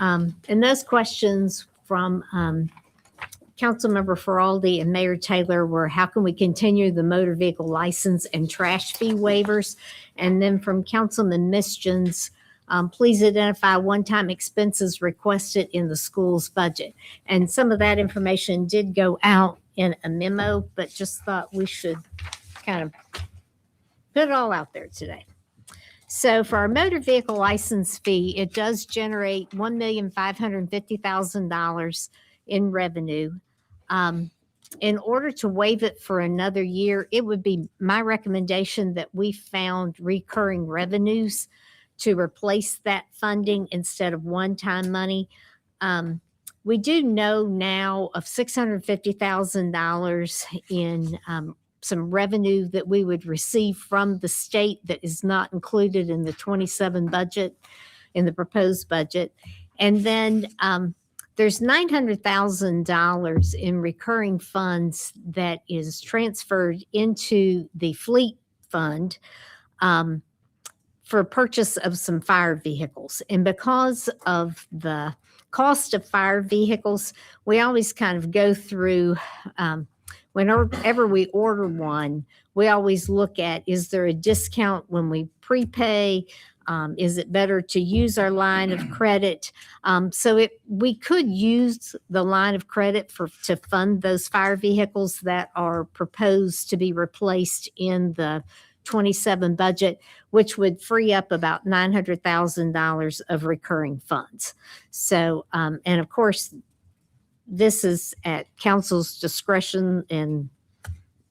And those questions from Councilmember Feraldi and Mayor Taylor were, how can we continue the motor vehicle license and trash fee waivers? And then from Councilman Mischens, please identify one-time expenses requested in the school's budget. And some of that information did go out in a memo, but just thought we should kind of put it all out there today. So for our motor vehicle license fee, it does generate $1,550,000 in revenue. In order to waive it for another year, it would be my recommendation that we found recurring revenues to replace that funding instead of one-time money. We do know now of $650,000 in some revenue that we would receive from the state that is not included in the 27 budget, in the proposed budget. And then there's $900,000 in recurring funds that is transferred into the fleet fund for purchase of some fire vehicles. And because of the cost of fire vehicles, we always kind of go through, whenever we order one, we always look at, is there a discount when we prepay? Is it better to use our line of credit? So we could use the line of credit to fund those fire vehicles that are proposed to be replaced in the 27 budget, which would free up about $900,000 of recurring funds. So, and of course, this is at council's discretion and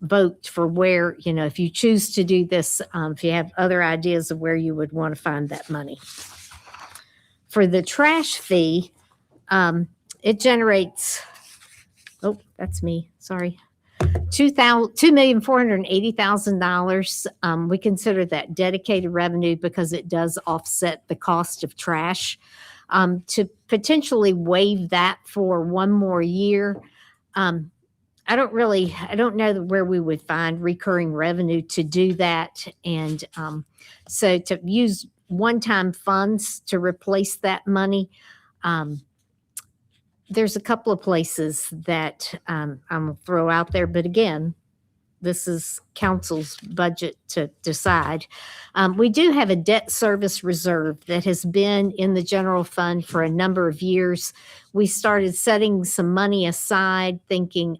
vote for where, if you choose to do this, if you have other ideas of where you would want to find that money. For the trash fee, it generates, oh, that's me, sorry. $2,480,000. We consider that dedicated revenue because it does offset the cost of trash. To potentially waive that for one more year, I don't know where we would find recurring revenue to do that. And so to use one-time funds to replace that money, there's a couple of places that I'm going to throw out there. But again, this is council's budget to decide. We do have a debt service reserve that has been in the general fund for a number of years. We started setting some money aside thinking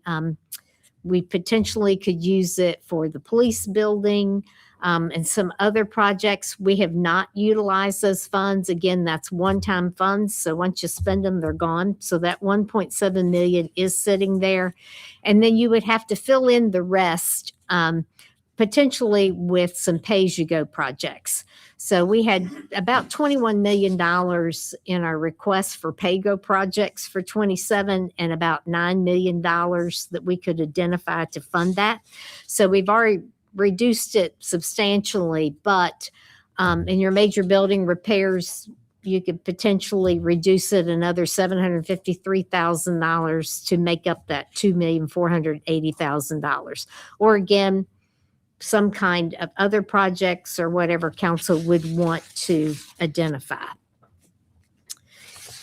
we potentially could use it for the police building and some other projects. We have not utilized those funds. Again, that's one-time funds. So once you spend them, they're gone. So that 1.7 million is sitting there. And then you would have to fill in the rest, potentially with some pay-as-you-go projects. So we had about $21 million in our request for pay-go projects for 27 and about $9 million that we could identify to fund that. So we've already reduced it substantially, but in your major building repairs, you could potentially reduce it another $753,000 to make up that $2,480,000. Or again, some kind of other projects or whatever council would want to identify.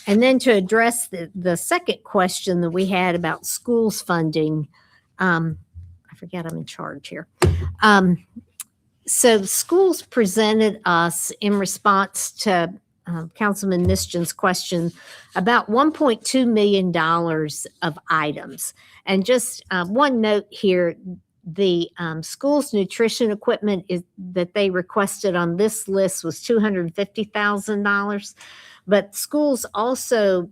And then to address the second question that we had about schools funding, I forget I'm in charge here. So schools presented us in response to Councilman Nisjan's question about $1.2 million of items. And just one note here, the school's nutrition equipment that they requested on this list was $250,000, but schools also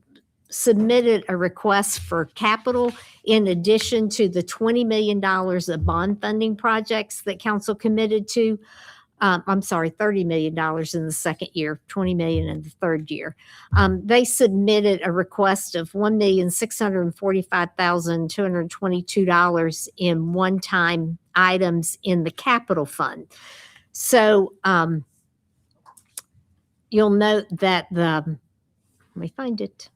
submitted a request for capital in addition to the $20 million of bond funding projects that council committed to. $30 million in the second year, $20 million in the third year. They submitted a request of $1,645,222 in one-time items in the capital fund. So you'll note that let me find it.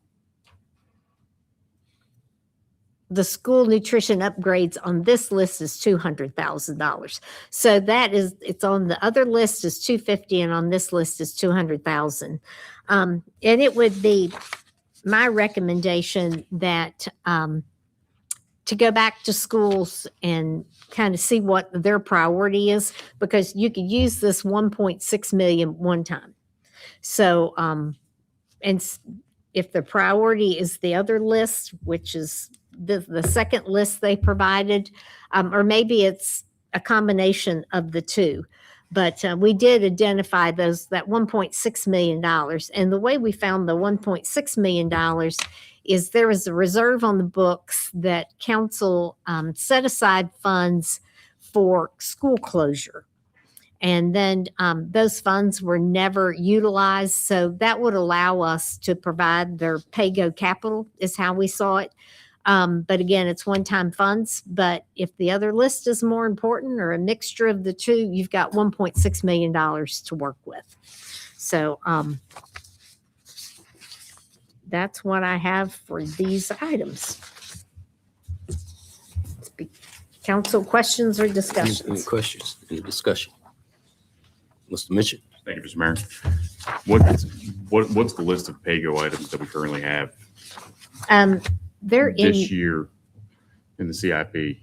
The school nutrition upgrades on this list is $200,000. So it's on the other list is $250,000 and on this list is $200,000. And it would be my recommendation that to go back to schools and kind of see what their priority is, because you could use this 1.6 million one time. So, and if the priority is the other list, which is the second list they provided, or maybe it's a combination of the two. But we did identify that $1.6 million. And the way we found the $1.6 million is there was a reserve on the books that council set aside funds for school closure. And then those funds were never utilized. So that would allow us to provide their pay-go capital is how we saw it. But again, it's one-time funds. But if the other list is more important or a mixture of the two, you've got $1.6 million to work with. So that's what I have for these items. Council questions or discussions? Any questions? Any discussion? Mr. Mitchell? Thank you, Mr. Mayor. What's the list of pay-go items that we currently have They're in this year in the CIP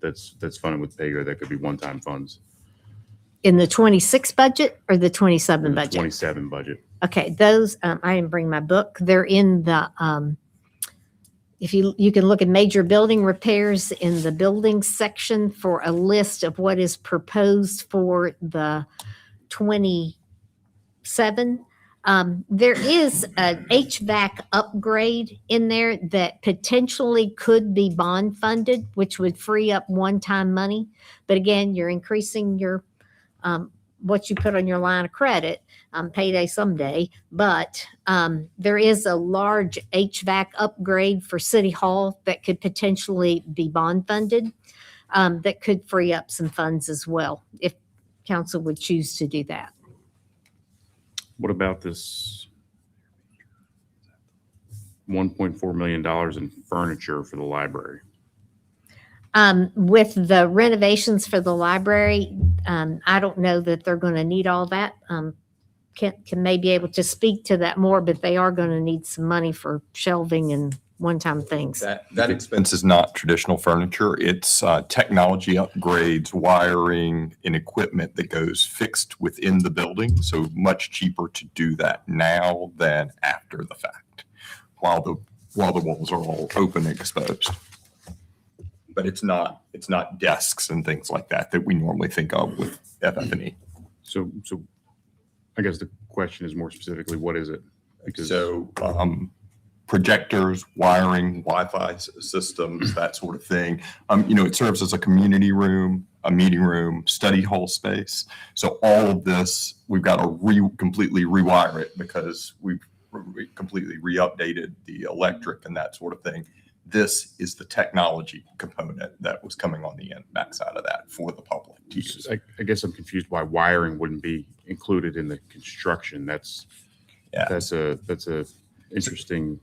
that's funded with pay-go that could be one-time funds? in the 26 budget or the 27 In the budget? 27 budget. Okay, those, I didn't bring my book. They're in the, if you can look at major building repairs in the buildings section for a list of what is proposed for the 27. There is an HVAC upgrade in there that potentially could be bond funded, which would free up one-time money. But again, you're increasing your what you put on your line of credit, payday someday, but there is a large HVAC upgrade for City Hall that could potentially be bond funded, that could free up some funds as well, if council would choose to do that. What about this $1.4 million in furniture for the library? With the renovations for the library, I don't know that they're going to need all that. Can may be able to speak to that more, but they are going to need some money for shelving and one-time things. That expense is not traditional furniture. It's technology upgrades, wiring, and equipment that goes fixed within the building. So much cheaper to do that now than after the fact, while the walls are all open and exposed. But it's not desks and things like that we normally think of with FF&E. So I guess the question is more specifically, what is it? Because So projectors, wiring, Wi-Fi systems, that sort of thing. It serves as a community room, a meeting room, study hall space. So all of this, we've got to completely rewire it because we've completely re-updated the electric and that sort of thing. This is the technology component that was coming on the backside of that for the public to use. I guess I'm confused why wiring wouldn't be included in the construction. That's a interesting.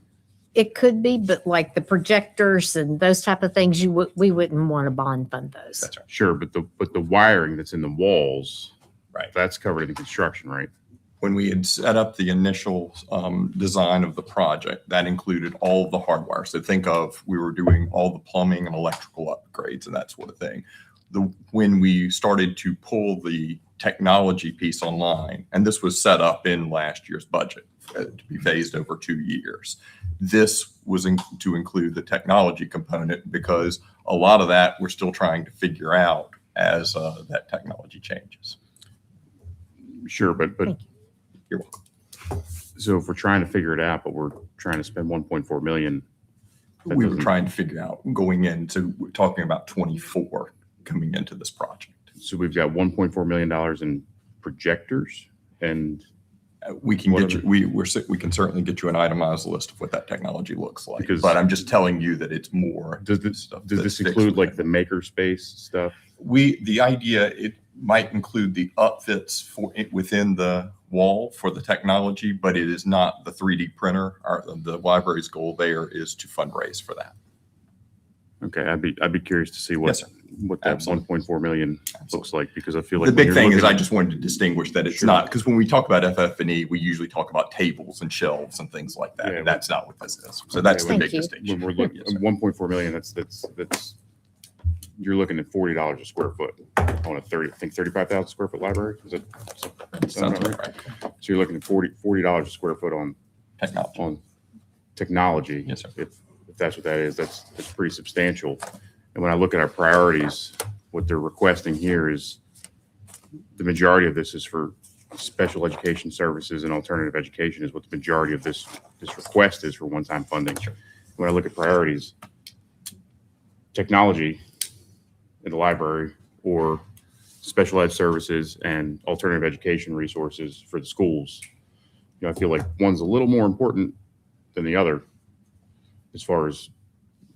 It could be, but like the projectors and those type of things, we wouldn't want to bond fund those. That's right. Sure, but the wiring that's in the walls, Right. That's covered in construction, right? When we had set up the initial design of the project, that included all of the hardware. So think of, we were doing all the plumbing and electrical upgrades and that sort of thing. When we started to pull the technology piece online, and this was set up in last year's budget to be phased over 2 years, this was to include the technology component because a lot of that we're still trying to figure out as that technology changes. Sure, but You're welcome. so if we're trying to figure it out, but we're trying to spend 1.4 million, that We were doesn't- trying to figure out going into, we're talking about 24 coming into this project. So we've got $1.4 million in projectors and We can What get are you, we can certainly get you an itemized list of what that technology looks like. Because- But I'm just telling you that it's more. does this stuff does that's this fixed include like within. the makerspace stuff? The idea, it might include the upfits for it within the wall for the technology, but it is not the 3D printer. The library's goal there is to fundraise for that. Okay, I'd be curious to see Yes, sir. what that Absolutely. 1.4 million looks like, because I feel like The when big you're thing is looking I at- just wanted to distinguish that it's Sure. not, because when we talk about FF&E, we usually talk about tables and shelves and things like that. Yeah, And that's not what this is. So that's the Thank big you. distinction. when we're looking Yes, at sir. 1.4 million, that's you're looking at $40 a square foot on a 35,000 square foot library. Is it? Sounds about right. So you're looking at $40 a square foot on Technology. technology. Yes, sir. If that's what that is, that's pretty substantial. And when I look at our priorities, what they're requesting here is the majority of this is for special education services and alternative education is what the majority of this request is for one-time funding. When I look at priorities, technology in the library or special ed services and alternative education resources for the schools, I feel like one's a little more important than the other as far as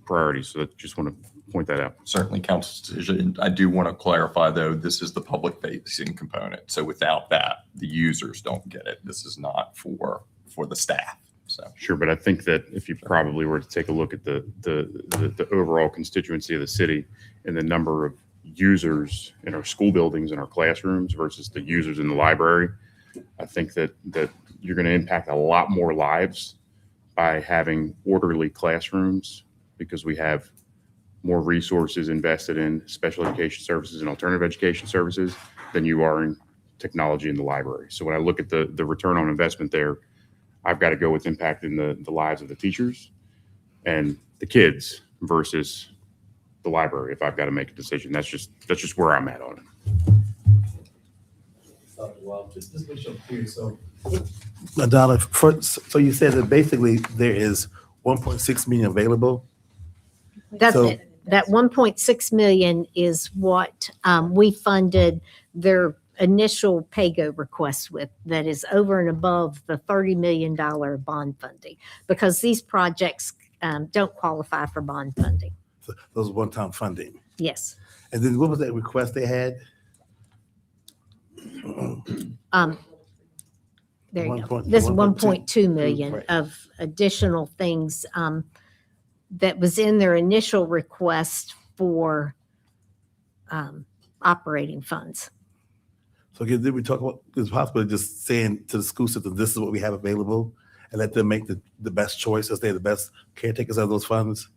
priorities. So I just want to point that out. Certainly council's decision. I do want to clarify, though, this is the public facing component. So without that, the users don't get it. This is not for the staff. So Sure, but I think that if you probably were to take a look at the overall constituency of the city and the number of users in our school buildings and our classrooms versus the users in the library, I think that you're going to impact a lot more lives by having orderly classrooms because we have more resources invested in special education services and alternative education services than you are in technology in the library. So when I look at the return on investment there, I've got to go with impacting the lives of the teachers and the kids versus the library. If I've got to make a decision, that's just where I'm at on it. Well, just make sure I'm clear. So, Donna, so you said that basically there is 1.6 million available. That's So- it. That 1.6 million is what we funded their initial PAYGO request with that is over and above the $30 million bond funding, because these projects don't qualify for bond funding. So those one-time funding. Yes. And then what was that request they had? There you One go. point- This 1.2 1.2 million right. of additional things that was in their initial request for operating funds. So again, did we talk about, is it possible just saying to the school system, this is what we have available, and let them make the best choice as they're the best caretakers of those funds?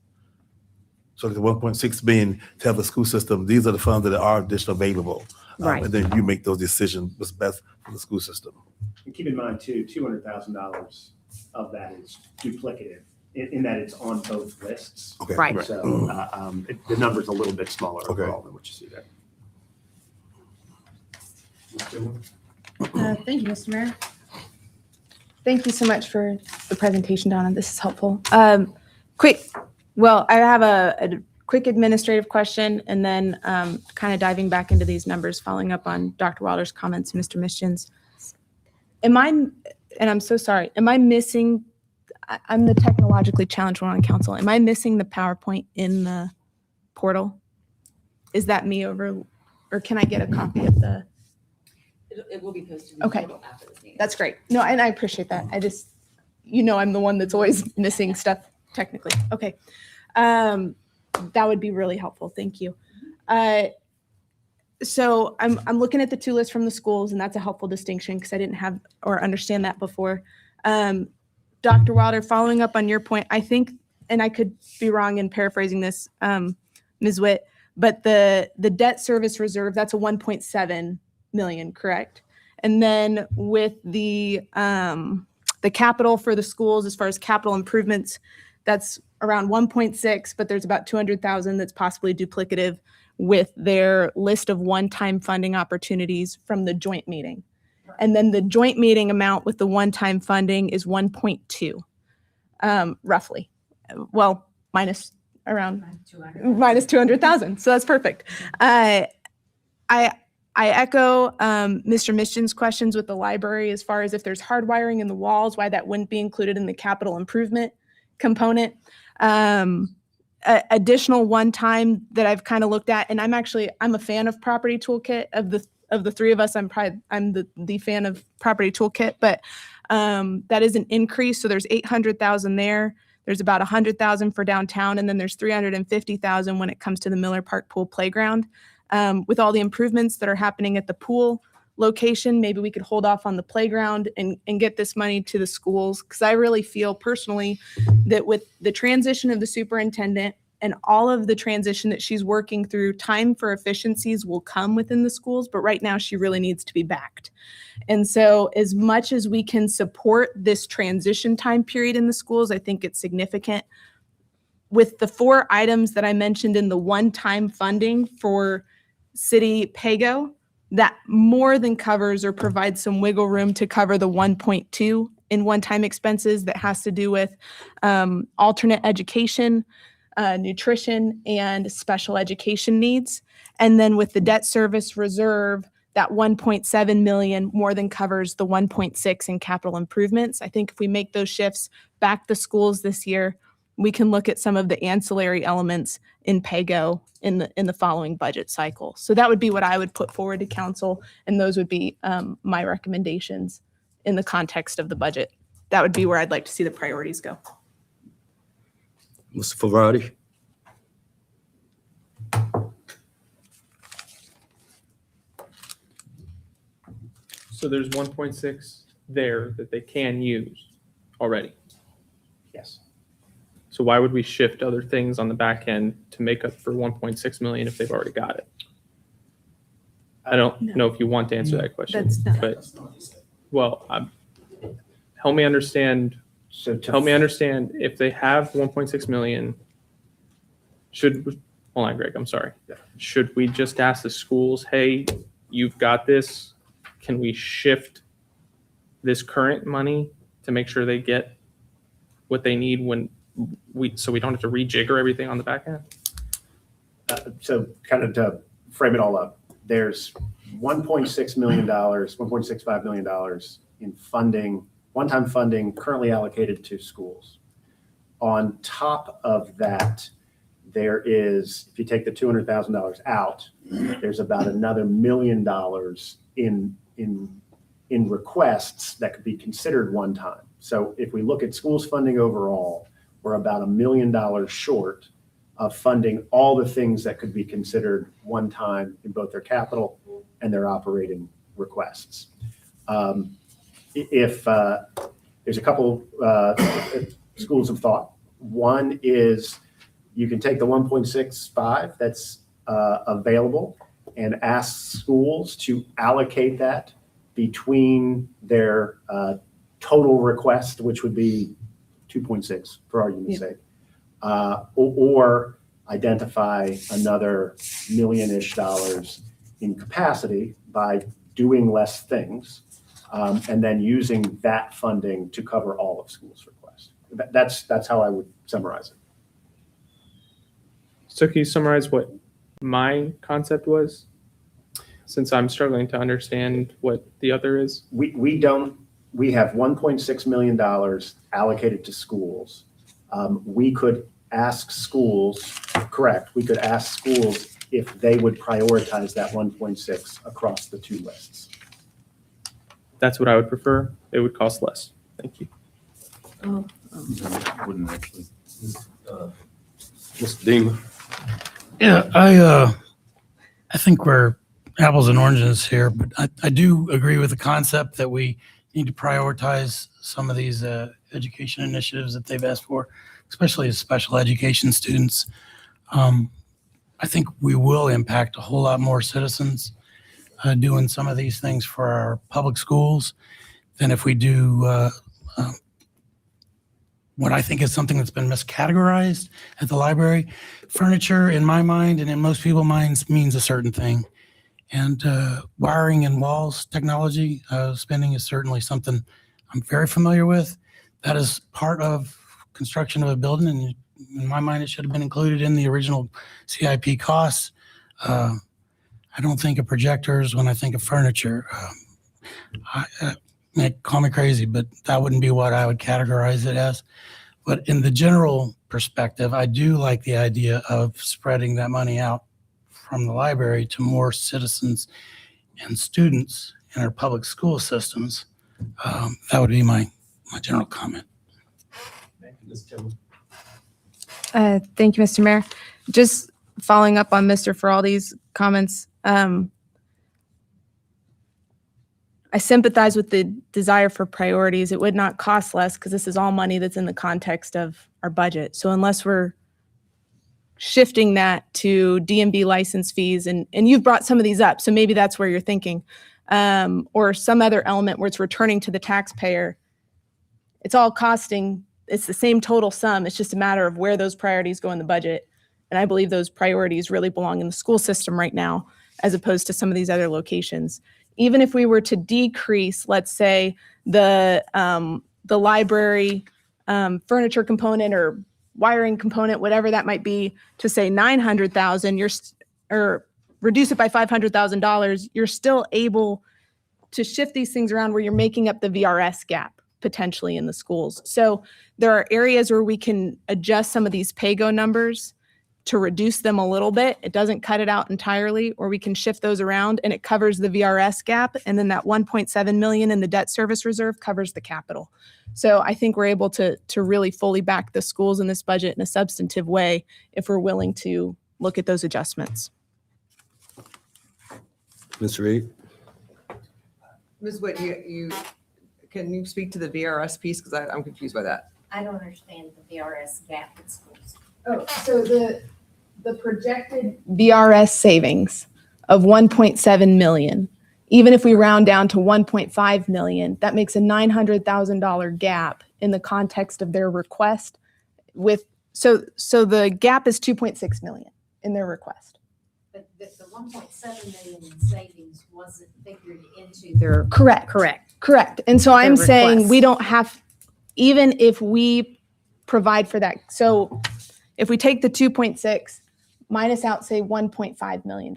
So the 1.6 million, tell the school system, these are the funds that are additional available. Right. And then you make those decisions what's best for the school system. And keep in mind too, $200,000 of that is duplicative in that it's on both lists. Okay. Right. So the number's a little bit smaller Okay. overall than what you see there. Thank you, Mr. Mayor. Thank you so much for the presentation, Donna. This is helpful. I have a quick administrative question, and then kind of diving back into these numbers, following up on Dr. Wilder's comments and Mr. Mischin's. And I'm so sorry, am I missing, I'm the technologically challenged one on council. Am I missing the PowerPoint in the portal? Is that me or can I get a copy of the? It will be posted. Okay. After this meeting. That's great. No, and I appreciate that. I just, I'm the one that's always missing stuff technically. Okay. That would be really helpful. Thank you. So I'm looking at the two lists from the schools, and that's a helpful distinction because I didn't have or understand that before. Dr. Wilder, following up on your point, I think, and I could be wrong in paraphrasing this, Ms. Witt, but the debt service reserve, that's a 1.7 million, correct? And then with the capital for the schools, as far as capital improvements, that's around 1.6, but there's about 200,000 that's possibly duplicative with their list of one-time funding opportunities from the joint meeting. And then the joint meeting amount with the one-time funding is 1.2, roughly. Well, minus 200,000. So that's perfect. I echo Mr. Mischin's questions with the library as far as if there's hardwiring in the walls, why that wouldn't be included in the capital improvement component. Additional one time that I've kind of looked at, and I'm a fan of Property Toolkit. Of the three of us, I'm the fan of Property Toolkit, but that is an increase. So there's 800,000 there. There's about 100,000 for downtown, and then there's 350,000 when it comes to the Miller Park Pool Playground. With all the improvements that are happening at the pool location, maybe we could hold off on the playground and get this money to the schools. Because I really feel personally that with the transition of the superintendent and all of the transition that she's working through, time for efficiencies will come within the schools, but right now she really needs to be backed. And so as much as we can support this transition time period in the schools, I think it's significant. With the 4 items that I mentioned in the one-time funding for city PAYGO, that more than covers or provides some wiggle room to cover the 1.2 in one-time expenses that has to do with alternate education, nutrition, and special education needs. And then with the debt service reserve, that 1.7 million more than covers the 1.6 in capital improvements. I think if we make those shifts back to schools this year, we can look at some of the ancillary elements in PAYGO in the following budget cycle. So that would be what I would put forward to council, and those would be my recommendations in the context of the budget. That would be where I'd like to see the priorities go. Mr. Faradi? So there's 1.6 there that they can use already. Yes. So why would we shift other things on the back end to make up for 1.6 million if they've already got it? I don't know if you want to answer that question, That's not. but well, help me understand. Help me understand if they have 1.6 million. Hold on, Greg. I'm sorry. Yeah. Should we just ask the schools, hey, you've got this? Can we shift this current money to make sure they get what they need so we don't have to rejigger everything on the back end? So kind of to frame it all up, there's $1.6 million, $1.65 million in funding, one-time funding currently allocated to schools. On top of that, there is, if you take the $200,000 out, there's about another $1 million in requests that could be considered one time. So if we look at schools funding overall, we're about $1 million short of funding all the things that could be considered one time in both their capital and their operating requests. If there's a couple schools of thought. One is you can take the 1.65 that's available and ask schools to allocate that between their total request, which would be 2.6 for argument's sake, or identify another $1 million-ish in capacity by doing less things, and then using that funding to cover all of schools' requests. That's how I would summarize it. So can you summarize what my concept was? Since I'm struggling to understand what the other is. We have $1.6 million allocated to schools. We could ask schools, correct, we could ask schools if they would prioritize that 1.6 across the two lists. That's what I would prefer. It would cost less. Thank you. Wouldn't actually. Mr. Deemer? Yeah, I think we're apples and oranges here, but I do agree with the concept that we need to prioritize some of these education initiatives that they've asked for, especially as special education students. I think we will impact a whole lot more citizens doing some of these things for our public schools than if we do what I think is something that's been miscategorized at the library. Furniture, in my mind and in most people's minds, means a certain thing. And wiring and walls technology spending is certainly something I'm very familiar with. That is part of construction of a building, and in my mind, it should have been included in the original CIP costs. I don't think of projectors when I think of furniture. Call me crazy, but that wouldn't be what I would categorize it as. But in the general perspective, I do like the idea of spreading that money out from the library to more citizens and students in our public school systems. That would be my general comment. Thank you, Mr. Mayor. Just following up on Mr. Feraldi's comments, I sympathize with the desire for priorities. It would not cost less because this is all money that's in the context of our budget. So unless we're shifting that to DMV license fees, and you've brought some of these up, so maybe that's where you're thinking, or some other element where it's returning to the taxpayer, it's all costing, it's the same total sum. It's just a matter of where those priorities go in the budget. And I believe those priorities really belong in the school system right now, as opposed to some of these other locations. Even if we were to decrease, let's say, the library furniture component or wiring component, whatever that might be, to say 900,000, or reduce it by $500,000, you're still able to shift these things around where you're making up the VRS gap potentially in the schools. So there are areas where we can adjust some of these PAYGO numbers to reduce them a little bit. It doesn't cut it out entirely, or we can shift those around and it covers the VRS gap. And then that 1.7 million in the debt service reserve covers the capital. So I think we're able to really fully back the schools in this budget in a substantive way if we're willing to look at those adjustments. Ms. Reed? Ms. Witt, can you speak to the VRS piece? Because I'm confused by that. I don't understand the VRS gap in schools. Oh, so the projected VRS savings of 1.7 million, even if we round down to 1.5 million, that makes a $900,000 gap in the context of their request. So the gap is 2.6 million in their request. But the 1.7 million in savings wasn't figured into their. Correct. And so I'm Their saying request. we don't have, even if we provide for that. So if we take the 2.6 minus out, say $1.5 million,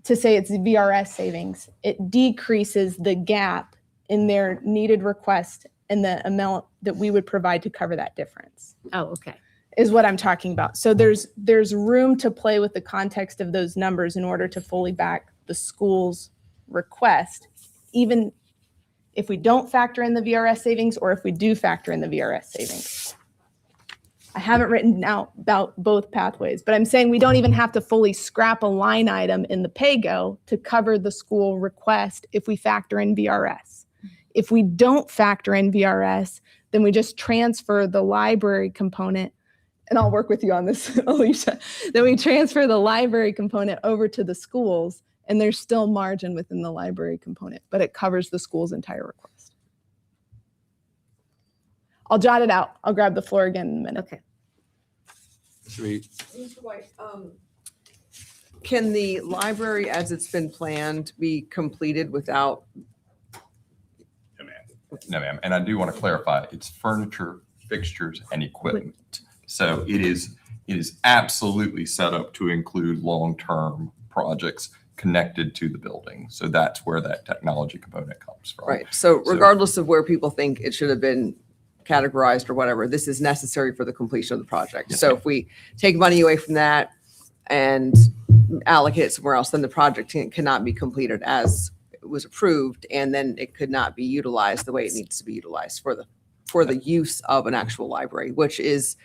to say it's VRS savings, it decreases the gap in their needed request and the amount that we would provide to cover that difference. Oh, okay. Is what I'm talking about. So there's room to play with the context of those numbers in order to fully back the school's request, even if we don't factor in the VRS savings or if we do factor in the VRS savings. I haven't written out about both pathways, but I'm saying we don't even have to fully scrap a line item in the pay-go to cover the school request if we factor in VRS. If we don't factor in VRS, then we just transfer the library component, and I'll work with you on this, Alicia. Then we transfer the library component over to the schools, and there's still margin within the library component, but it covers the school's entire request. I'll jot it out. I'll grab the floor again in a minute. Okay. Ms. Reed. Mr. White, can the library as it's been planned be completed without? No, ma'am. And I do want to clarify, it's furniture, fixtures, and equipment. So it is absolutely set up to include long-term projects connected to the building. So that's where that technology component comes from. Right. So regardless of where people think it should have been categorized or whatever, this is necessary for the completion of the project. Yes, So ma'am. if we take money away from that and allocate it somewhere else, then the project cannot be completed as it was approved, and then it could not be utilized the way it needs to be utilized for the use of an actual library, which is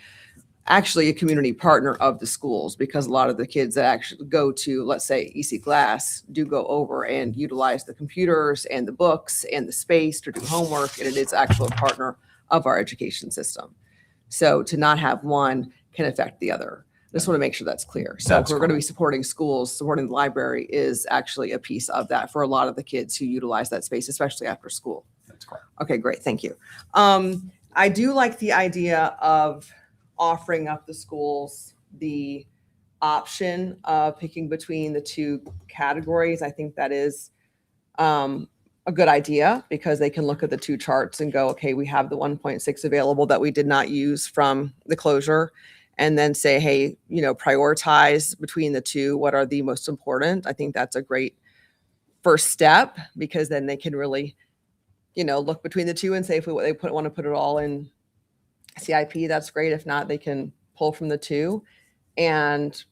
actually a community partner of the schools, because a lot of the kids that actually go to, let's say, EC Glass do go over and utilize the computers and the books and the space to do homework, and it is actually a partner of our education system. So to not have one can affect the other. I just want to make sure that's clear. So if That's we're going to be correct. supporting schools, supporting the library is actually a piece of that for a lot of the kids who utilize that space, especially after school. That's correct. Okay, great. Thank you. I do like the idea of offering up the schools the option of picking between the two categories. I think that is a good idea, because they can look at the two charts and go, okay, we have the 1.6 available that we did not use from the closure, and then say, hey, prioritize between the two. What are the most important? I think that's a great first step, because then they can really, look between the two and say if they want to put it all in CIP, that's great. If not, they can pull from the two. And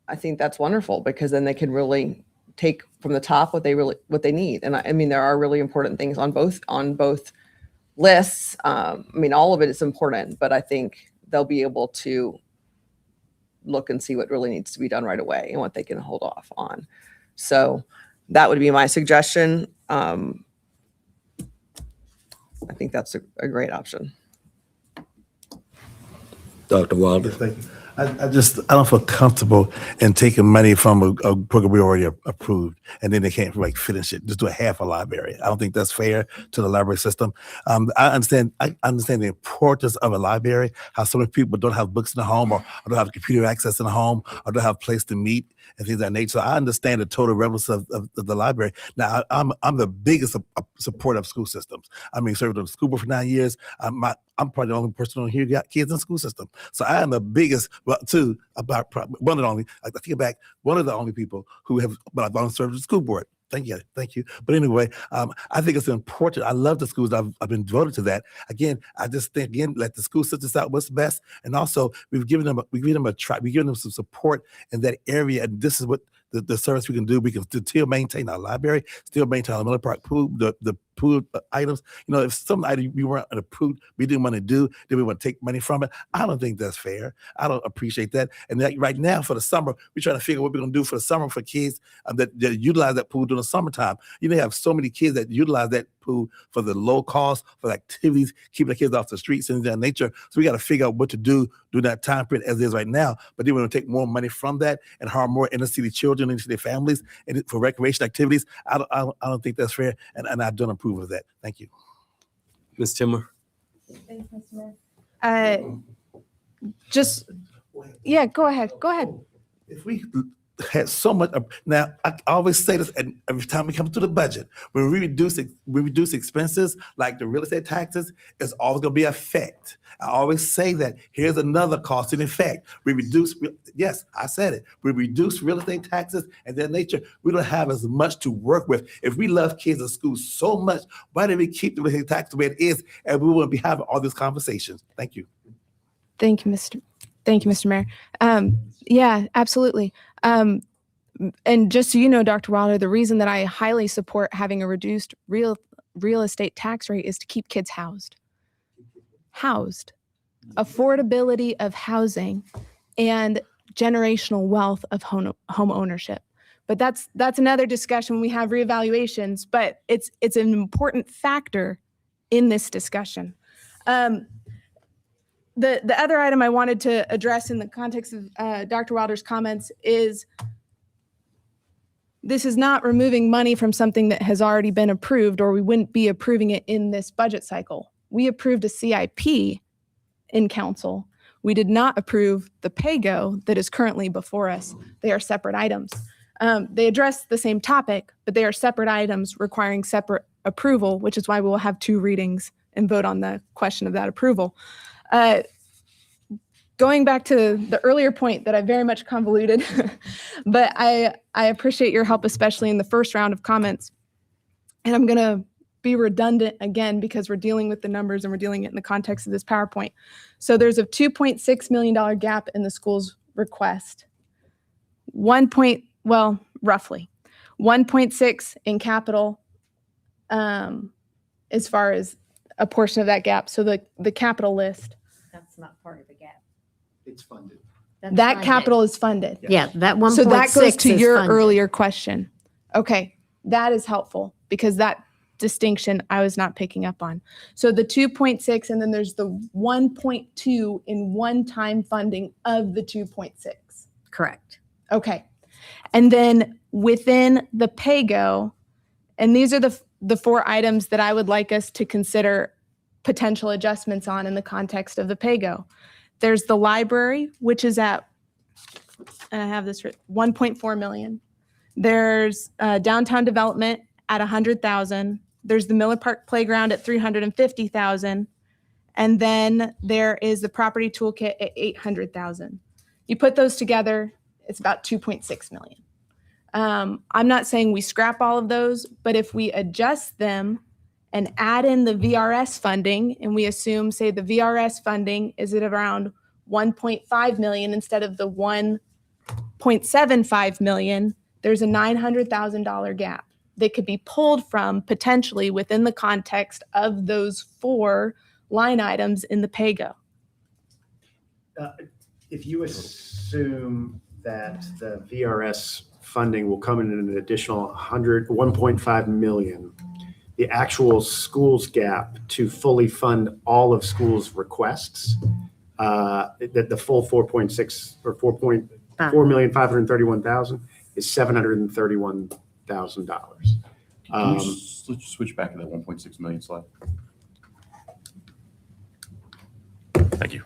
I think that's wonderful, because then they can really take from the top what they need. And I mean, there are really important things on both lists. I mean, all of it is important, but I think they'll be able to look and see what really needs to be done right away and what they can hold off on. So that would be my suggestion. I think that's a great option. Dr. Wilder. Yes, thank you. I don't feel comfortable in taking money from a program we already approved, and then they can't finish it. Just do a half a library. I don't think that's fair to the library system. I understand the importance of a library. How so many people don't have books in the home, or don't have computer access in the home, or don't have a place to meet and things of that nature. So I understand the total relevance of the library. Now I'm the biggest supporter of school systems. I mean, served on the school board for 9 years. I'm probably the only person on here who got kids in the school system. So I am the biggest, one of the only, I take it back, one of the only people who have, but I've served on the school board. Thank you. But anyway, I think it's important. I love the schools. I've been devoted to that. Again, I just think, let the school system decide what's best. And also, we've given them some support in that area. And this is what the service we can do. We can still maintain our library, still maintain our Miller Park pool, the pool items. If some item we weren't approved, we didn't want to do, then we want to take money from it. I don't think that's fair. I don't appreciate that. And right now for the summer, we're trying to figure out what we're going to do for the summer for kids that utilize that pool during the summertime. They have so many kids that utilize that pool for the low cost, for the activities, keeping the kids off the streets and that nature. So we got to figure out what to do during that time period as it is right now. But then we're going to take more money from that and harm more inner city children into their families and for recreation activities. I don't think that's fair, and I don't approve of that. Thank you. Ms. Timmer. Thanks, Mr. Mayor. Go ahead. If we had so much. Now I always say this, and every time we come to the budget, when we reduce expenses like the real estate taxes, it's always going to be an effect. I always say that here's another cost and effect. We reduce, yes, I said it. We reduce real estate taxes and their nature. We don't have as much to work with. If we love kids in school so much, why did we keep the real estate tax the way it is? And we wouldn't be having all these conversations. Thank you. Thank you, Mr. Mayor. Yeah, absolutely. And just so you know, Dr. Wilder, the reason that I highly support having a reduced real estate tax rate is to keep kids housed. Affordability of housing and generational wealth of home ownership. But that's another discussion when we have reevaluations, but it's an important factor in this discussion. The other item I wanted to address in the context of Dr. Wilder's comments is this is not removing money from something that has already been approved, or we wouldn't be approving it in this budget cycle. We approved a CIP in council. We did not approve the PAYGO that is currently before us. They are separate items. They address the same topic, but they are separate items requiring separate approval, which is why we will have 2 readings and vote on the question of that approval. Going back to the earlier point that I very much convoluted, but I appreciate your help, especially in the first round of comments. And I'm going to be redundant again because we're dealing with the numbers and we're dealing it in the context of this PowerPoint. So there's a $2.6 million gap in the school's request. Roughly 1.6 in capital as far as a portion of that gap. So the capital list. That's not part of the gap. It's funded. That capital is funded. Yeah, that 1.6 So that goes to is your funded. earlier question. Okay, that is helpful because that distinction I was not picking up on. So the 2.6 and then there's the 1.2 in one-time funding of the 2.6. Correct. Okay. And then within the PAYGO, and these are the 4 items that I would like us to consider potential adjustments on in the context of the PAYGO. There's the library, which is at, I have this written, 1.4 million. There's downtown development at 100,000. There's the Miller Park Playground at 350,000. And then there is the property toolkit at 800,000. You put those together, it's about 2.6 million. I'm not saying we scrap all of those, but if we adjust them and add in the VRS funding, and we assume, say, the VRS funding is at around 1.5 million instead of the 1.75 million, there's a $900,000 gap that could be pulled from potentially within the context of those 4 line items in the PAYGO. If you assume that the VRS funding will come in at an additional 1.5 million, the actual schools gap to fully fund all of schools' requests, that the full 4.6 or 4,531,000 is $731,000. Can you switch back to that 1.6 million slide? Thank you.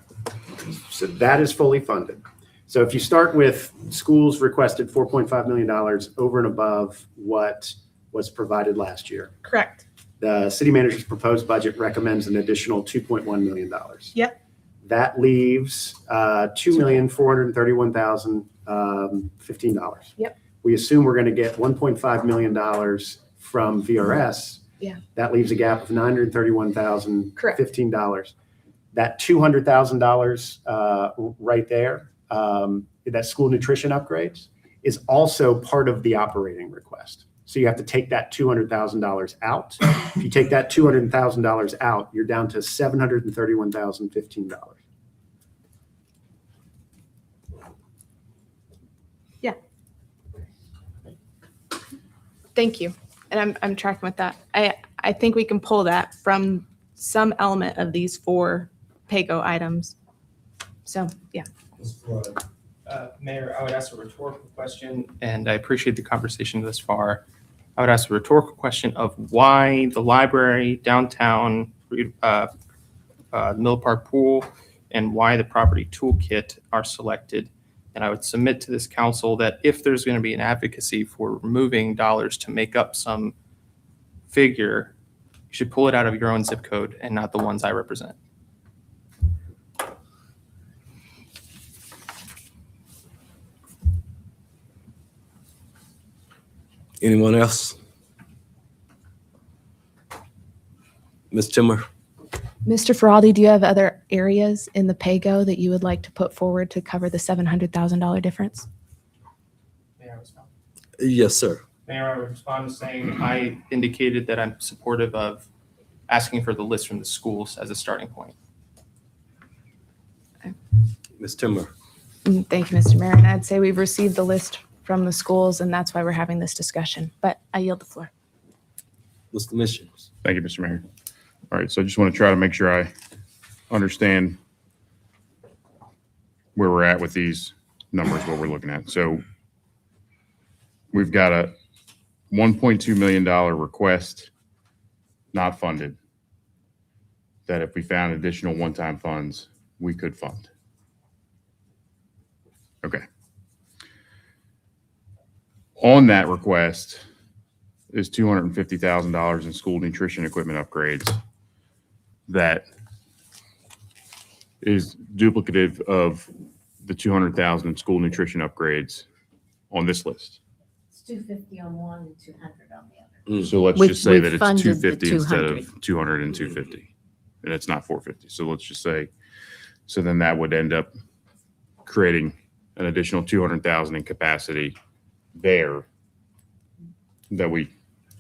So that is fully funded. So if you start with schools requested $4.5 million over and above what was provided last year. Correct. The city manager's proposed budget recommends an additional $2.1 million. Yep. That leaves $2,431,015. Yep. We assume we're going to get $1.5 million from VRS. Yeah. That leaves a gap of $931,015. That $200,000 right there, that school nutrition upgrades, is also part of the operating request. So you have to take that $200,000 out. If you take that $200,000 out, you're down to $731,015. Yeah. Thank you. And I'm tracking with that. I think we can pull that from some element of these 4 PAYGO items. So, yeah. Mayor, I would ask a rhetorical question, and I appreciate the conversation thus far. I would ask a rhetorical question of why the library, downtown, Miller Park Pool, and why the property toolkit are selected, And I would submit to this council that if there's going to be an advocacy for removing dollars to make up some figure, you should pull it out of your own zip code and not the ones I represent. Anyone else? Ms. Timmer? Mr. Feraldi, do you have other areas in the PAYGO that you would like to put forward to cover the $700,000 difference? May I respond? Yes, sir. Mayor, I would respond to saying I indicated that I'm supportive of asking for the list from the schools as a starting point. Ms. Timmer? Thank you, Mr. Mayor. And I'd say we've received the list from the schools, and that's why we're having this discussion. But I yield the floor. Mr. Missions? Thank you, Mr. Mayor. All right, so I just want to try to make sure I understand where we're at with these numbers, what we're looking at. So we've got a $1.2 million request not funded that if we found additional one-time funds, we could fund. Okay. On that request is $250,000 in school nutrition equipment upgrades that is duplicative of the 200,000 in school nutrition upgrades on this list. It's 250 on one and 200 on the other. So let's We've- just say we've that it's funded the 250 instead 200. of 200 and 250, and it's not 450. So let's just say, so then that would end up creating an additional 200,000 in capacity there that we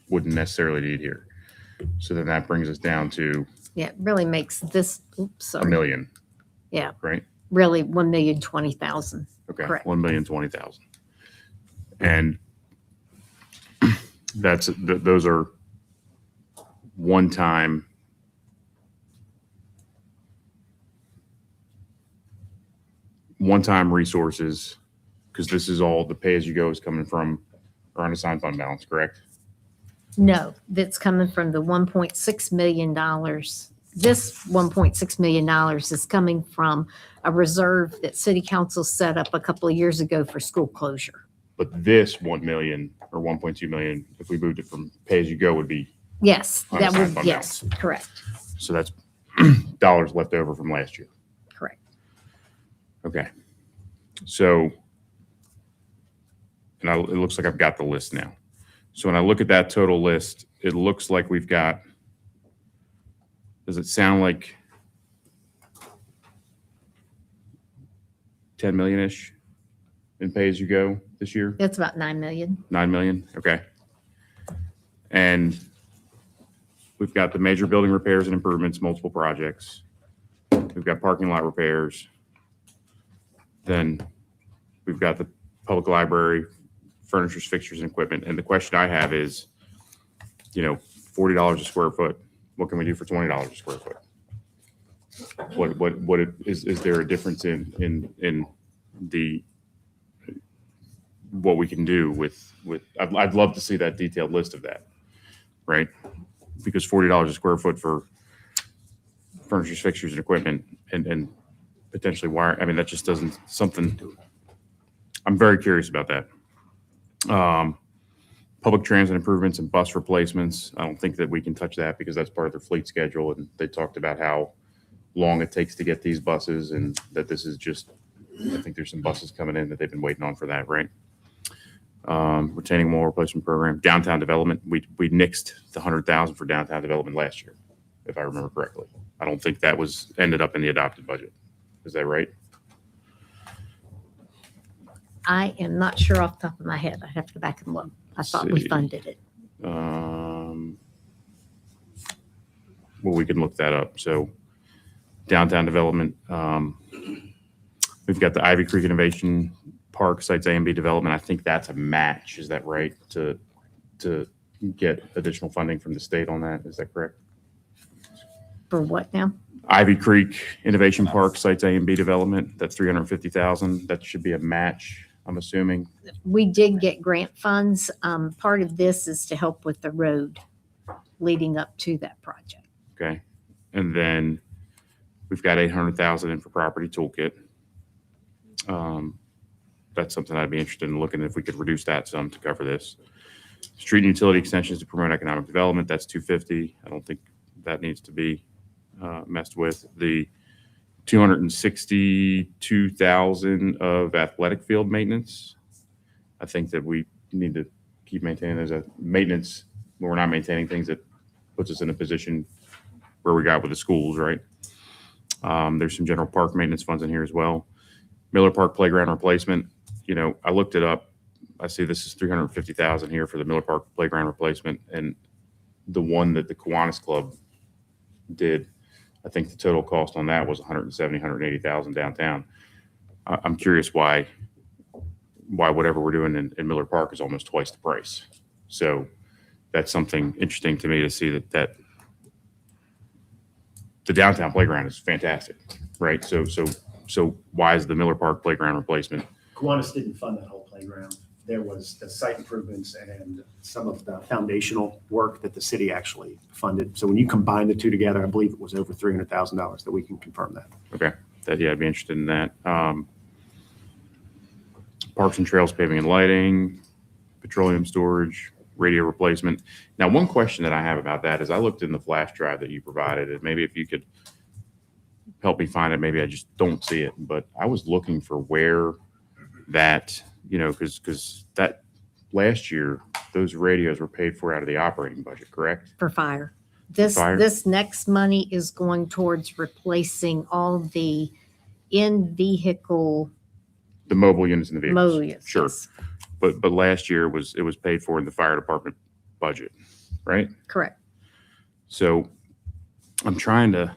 wouldn't necessarily need here. So then that brings us down to Yeah, it really makes this, oops, a sorry. million. Yeah. Right? Really 1,020,000. Okay. Correct. 1,020,000. And those are one-time resources, because this is all the pay-as-you-go is coming from our unassigned fund balance, correct? No, that's coming from the $1.6 million. This $1.6 million is coming from a reserve that city council set up a couple of years ago for school closure. But this 1 million or 1.2 million, if we moved it from pay-as-you-go, would be, Yes, that Unassigned would, fund yes, correct, so that's dollars left over from last year. correct. Okay. So, and it looks like I've got the list now. So when I look at that total list, it looks like we've got, does it sound like 10 million-ish in pay-as-you-go this year? That's about 9 million. 9 million, okay. And we've got the major building repairs and improvements, multiple projects. We've got parking lot repairs. Then we've got the public library, furnitures, fixtures, and equipment. And the question I have is, $40 a square foot, what can we do for $20 a square foot? Is there a difference in the what we can do with I'd love to see that detailed list of that, right? Because $40 a square foot for furnitures, fixtures, and equipment and potentially wire, I mean, that just doesn't something. I'm very curious about that. Public transit improvements and bus replacements. I don't think that we can touch that because that's part of their fleet schedule. And they talked about how long it takes to get these buses and that this is just, I think there's some buses coming in that they've been waiting on for that, right? Retaining wall replacement program, downtown development. We nixed the 100,000 for downtown development last year, if I remember correctly. I don't think that ended up in the adopted budget. Is that right? I am not sure off the top of my head. I'd have to go back and look. I thought we See. funded it. Well, we can look that up. So downtown development, we've got the Ivy Creek Innovation Park Sites A and B development. I think that's a match. Is that right? To get additional funding from the state on that. Is that correct? For what now? Ivy Creek Innovation Park Sites A and B development, that's 350,000. That should be a match, I'm assuming. We did get grant funds. Part of this is to help with the road leading up to that project. Okay. And then we've got 800,000 in for property toolkit. that's something I'd be interested in looking if we could reduce that some to cover this. Street and utility extensions to promote economic development, that's 250. I don't think that needs to be messed with. The 262,000 of athletic field maintenance, I think that we need to keep maintaining those maintenance where we're not maintaining things that puts us in a position where we got with the schools, right? There's some general park maintenance funds in here as well. Miller Park playground replacement, you know, I looked it up. I see this is 350,000 here for the Miller Park playground replacement, and the one that the Kiwanis Club did, I think the total cost on that was 180,000 downtown. I'm curious why whatever we're doing in Miller Park is almost twice the price. So that's something interesting to me to see that the downtown playground is fantastic, right? So why is the Miller Park playground replacement? Kiwanis didn't fund that whole playground. There was the site improvements and some of the foundational work that the city actually funded. So when you combine the two together, I believe it was over $300,000 that we can confirm that. Okay, yeah, I'd be interested in that. Parks and trails, paving and lighting, petroleum storage, radio replacement. Now, one question that I have about that is I looked in the flash drive that you provided, and maybe if you could help me find it, maybe I just don't see it, but I was looking for where that, you know, because that last year, those radios were paid for out of the operating budget, correct? For fire. This next money is going towards replacing all the in-vehicle The mobile units in the vehicles. mobile units. Sure. Yes, But last year it was paid for in the fire department budget, right? correct. So I'm trying to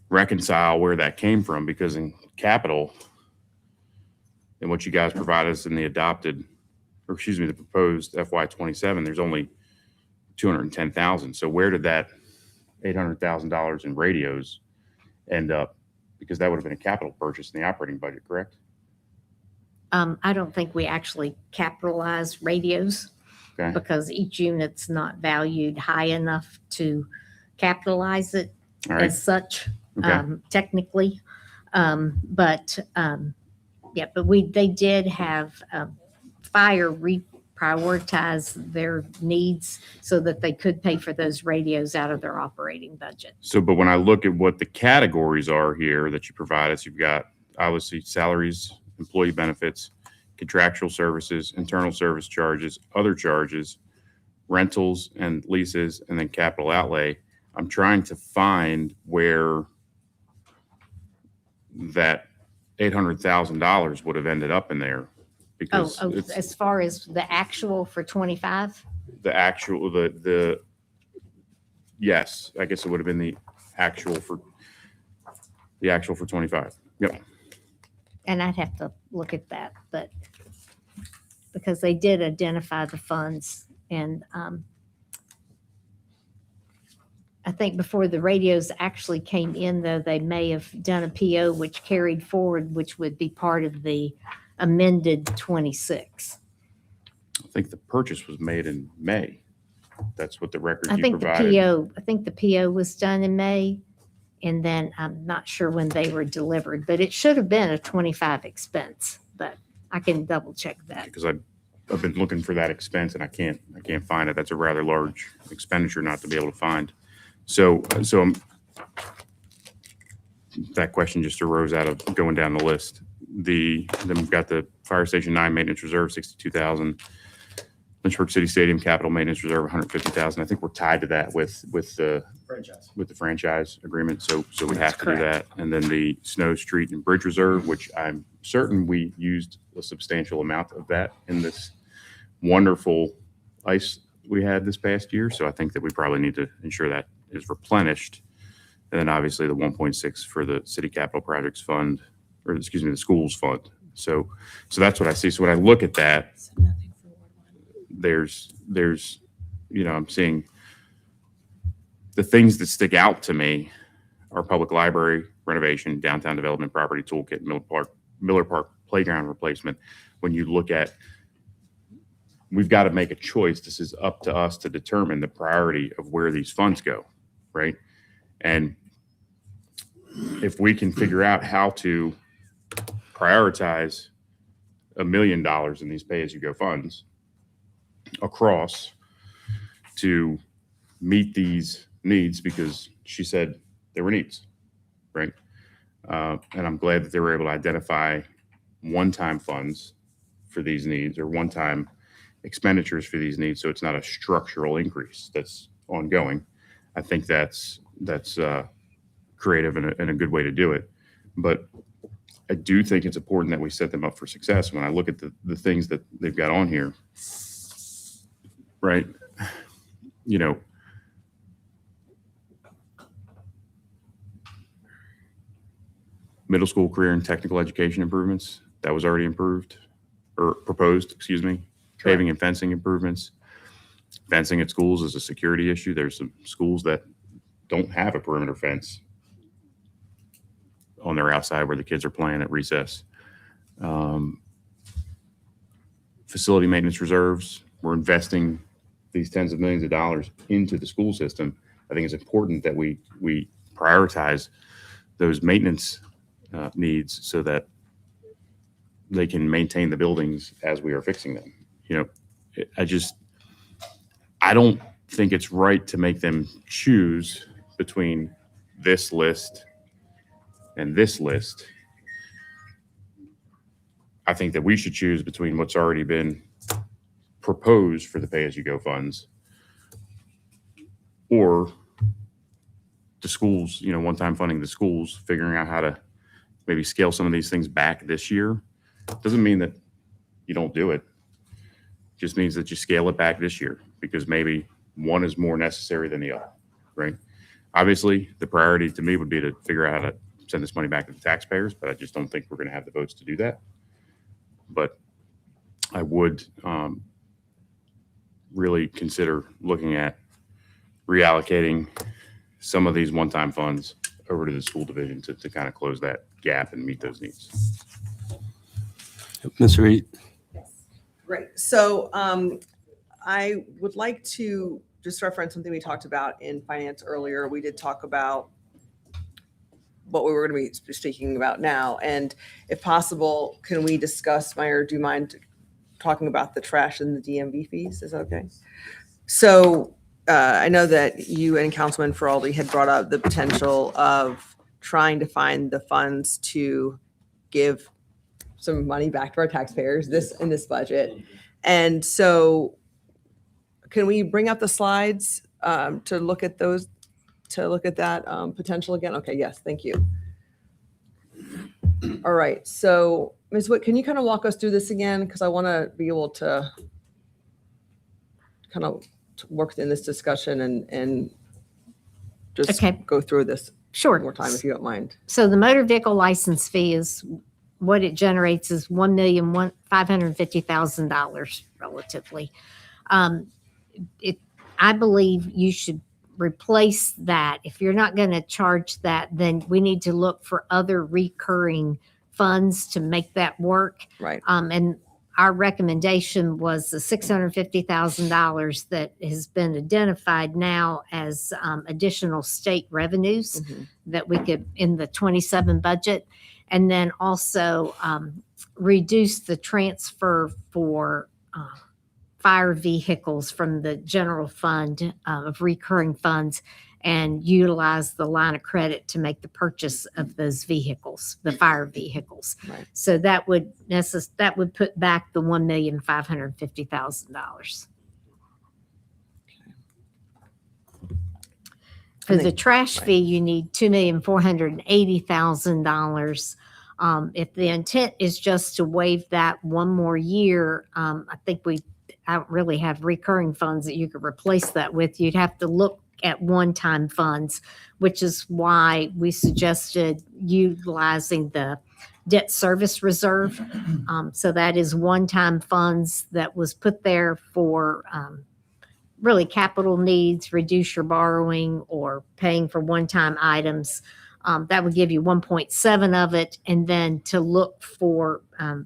reconcile where that came from, because in capital and what you guys provide us in the the proposed FY27, there's only 210,000. So where did that $800,000 in radios end up? Because that would have been a capital purchase in the operating budget, correct? I don't think we actually capitalize radios Okay. because each unit's not valued high enough to capitalize it All right. as such, Okay. technically. But they did have fire reprioritize their needs so that they could pay for those radios out of their operating budget. So, but when I look at what the categories are here that you provide us, you've got obviously salaries, employee benefits, contractual services, internal service charges, other charges, rentals and leases, and then capital outlay. I'm trying to find where that $800,000 would have ended up in there, because it's As far as the actual for 25? the actual, yes, I guess it would have been the actual for 25. Yep. And I'd have to look at that, but because they did identify the funds, and I think before the radios actually came in, though, they may have done a PO which carried forward, which would be part of the amended 26. I think the purchase was made in May. That's what the record I you think provided. the PO was done in May, and then I'm not sure when they were delivered, but it should have been a 25 expense, but I can double check that. Because I've been looking for that expense and I can't find it. That's a rather large expenditure not to be able to find. So that question just arose out of going down the list. Then we've got the Fire Station 9 maintenance reserve, 62,000. Lynchburg City Stadium capital maintenance reserve, 150,000. I think we're tied to that with the franchise agreement. So we have to do that. And then the Snow, Street, and Bridge Reserve, which I'm certain we used a substantial amount of that in this wonderful ice we had this past year. So I think that we probably need to ensure that is replenished. And then obviously the 1.6 for the city capital projects fund, or excuse me, the schools fund. So that's what I see. So when I look at that, there's, I'm seeing the things that stick out to me are public library renovation, downtown development property toolkit, Miller Park playground replacement. When you look at, we've got to make a choice. This is up to us to determine the priority of where these funds go, right? And if we can figure out how to prioritize $1 million in these pay-as-you-go funds across to meet these needs because she said there were needs, right? And I'm glad that they were able to identify one-time funds for these needs or one-time expenditures for these needs, so it's not a structural increase that's ongoing. I think that's creative and a good way to do it. But I do think it's important that we set them up for success. When I look at the things that they've got on here, right? You know, middle school career and technical education improvements, that was already improved or proposed, excuse me. Paving and fencing improvements. Fencing at schools is a security issue. There's some schools that don't have a perimeter fence on their outside where the kids are playing at recess. Facility maintenance reserves. We're investing these tens of millions of dollars into the school system. I think it's important that we prioritize those maintenance needs so that they can maintain the buildings as we are fixing them. You know, I don't think it's right to make them choose between this list and this list. I think that we should choose between what's already been proposed for the pay-as-you-go funds or the schools, you know, one-time funding the schools, figuring out how to maybe scale some of these things back this year. Doesn't mean that you don't do it. Just means that you scale it back this year because maybe one is more necessary than the other, right? Obviously, the priority to me would be to figure out how to send this money back to the taxpayers, but I just don't think we're going to have the votes to do that. But I would really consider looking at reallocating some of these one-time funds over to the school division to kind of close that gap and meet those needs. Ms. Reed? Great. So I would like to just reference something we talked about in finance earlier. We did talk about what we were going to be speaking about now. And if possible, can we discuss, Meyer, do you mind talking about the trash and the DMV fees? Is that okay? So I know that you and Councilman Feraldi had brought up the potential of trying to find the funds to give some money back to our taxpayers in this budget. And so can we bring up the slides to look at those, to look at that potential again? Okay, yes, thank you. All right, so Ms. Witt, can you kind of walk us through this again? Because I want to be able to kind of work in this discussion and just Okay. go through this Sure. one more time if you don't mind. So the motor vehicle license fee is what it generates is $1,550,000 relatively. I believe you should replace that. If you're not going to charge that, then we need to look for other recurring funds to make that work. Right. And our recommendation was the $650,000 that has been identified now as additional state revenues that we could in the 27 budget. And then also reduce the transfer for fire vehicles from the general fund of recurring funds and utilize the line of credit to make the purchase of those vehicles, the fire vehicles. Right. So that would put back the $1,550,000. For the trash fee, you need $2,480,000. If the intent is just to waive that one more year, I think I don't really have recurring funds that you could replace that with. You'd have to look at one-time funds, which is why we suggested utilizing the debt service reserve. So that is one-time funds that was put there for really capital needs, reduce your borrowing or paying for one-time items. That would give you 1.7 of it. And then to look for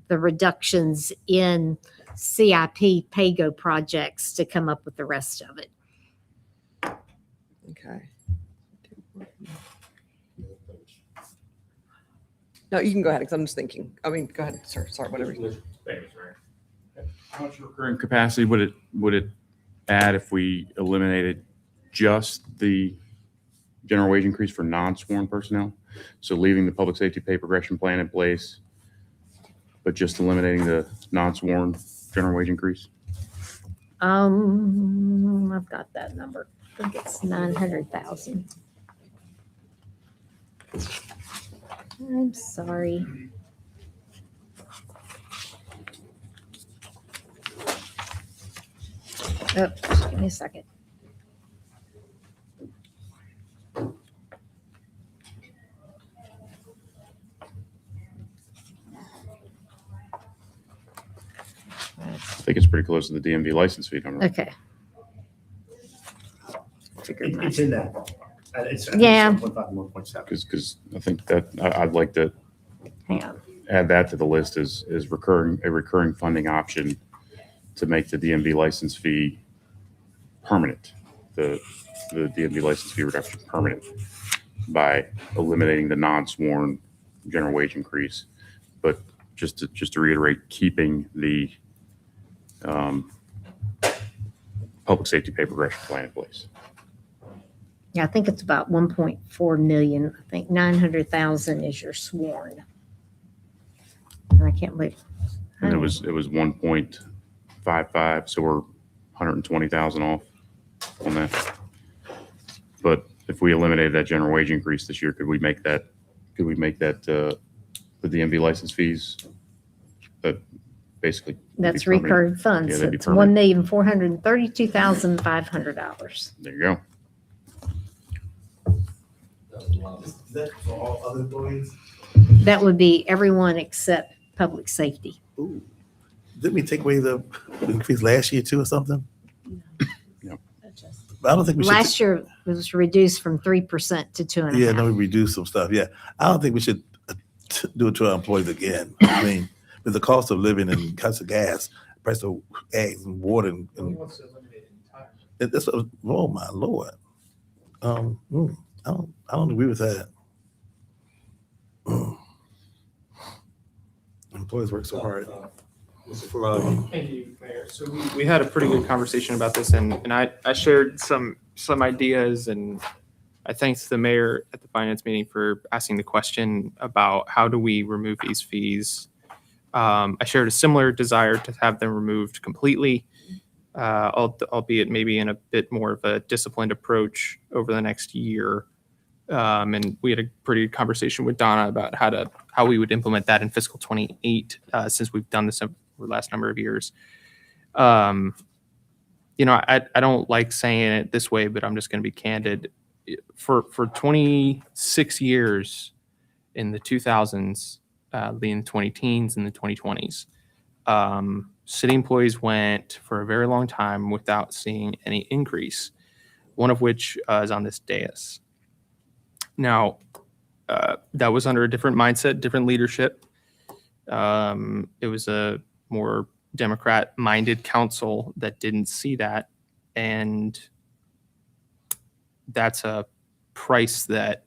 the reductions in CIP PAYGO projects to come up with the rest of it. Okay. No, you can go ahead because I'm just thinking. I mean, go ahead, sir. Sorry, whatever. How much recurring capacity would it add if we eliminated just the general wage increase for non-sworn personnel? So leaving the public safety pay progression plan in place, but just eliminating the non-sworn general wage increase? I've got that number. I think it's 900,000. I'm sorry. Oh, just give me a second. I think it's pretty close to the DMV license fee number. Okay. Figured my- It's in that. It's Yeah. 1.5 and 1.7. Because I think that I'd like to Hang on. add that to the list as a recurring funding option to make the DMV license fee permanent, the DMV license fee reduction permanent by eliminating the non-sworn general wage increase. But just to reiterate, keeping the public safety pay progression plan in place. Yeah, I think it's about 1.4 million. I think 900,000 is your sworn. And I can't believe. And it was 1.55, so we're 120,000 off on that. But if we eliminated that general wage increase this year, could we make that the DMV license fees that basically would be That's permanent? recurring funds. Yeah, that'd be It's permanent. $1,432,500. There you go. Is that for all other employees? That would be everyone except public safety. Ooh. Didn't we take away the increase last year too or something? Yep. But I don't think we should. Last year it was reduced from 3% to 2.5%. Yeah, no, we reduced some stuff. Yeah. I don't think we should do it to our employees again. I mean, with the cost of living and cost of gas, price of eggs and water and that's oh my Lord. I don't agree with that. Employees work so hard. Thank you, Mayor. So we had a pretty good conversation about this, and I shared some ideas, and I thanked the mayor at the finance meeting for asking the question about how do we remove these fees. I shared a similar desire to have them removed completely, albeit maybe in a bit more of a disciplined approach over the next year. And we had a pretty good conversation with Donna about how we would implement that in fiscal 28, since we've done this over the last number of years. I don't like saying it this way, but I'm just going to be candid. For 26 years in the 2000s, being the 20 teens and the 2020s, city employees went for a very long time without seeing any increase, one of which is on this dais. Now, that was under a different mindset, different leadership. It was a more Democrat-minded council that didn't see that, and that's a price that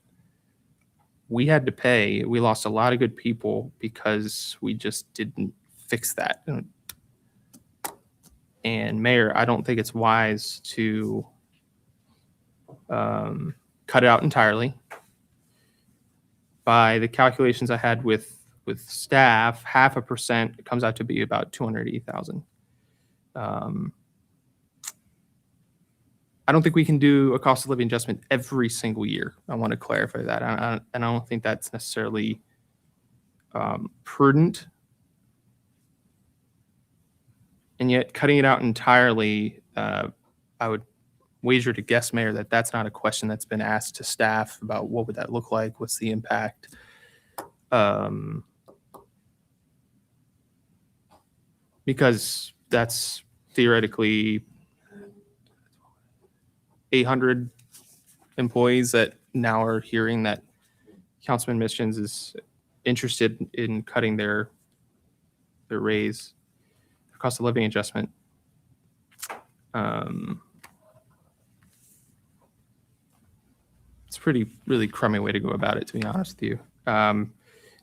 we had to pay. We lost a lot of good people because we just didn't fix that. And Mayor, I don't think it's wise to cut it out entirely. By the calculations I had with staff, 0.5% it comes out to be about 280,000. I don't think we can do a cost of living adjustment every single year. I want to clarify that. And I don't think that's necessarily prudent. And yet cutting it out entirely, I would wager to guess, Mayor, that that's not a question that's been asked to staff about what would that look like? What's the impact? Because that's theoretically 800 employees that now are hearing that Councilman Mischens is interested in cutting their raise, their cost of living adjustment. It's a really crummy way to go about it, to be honest with you.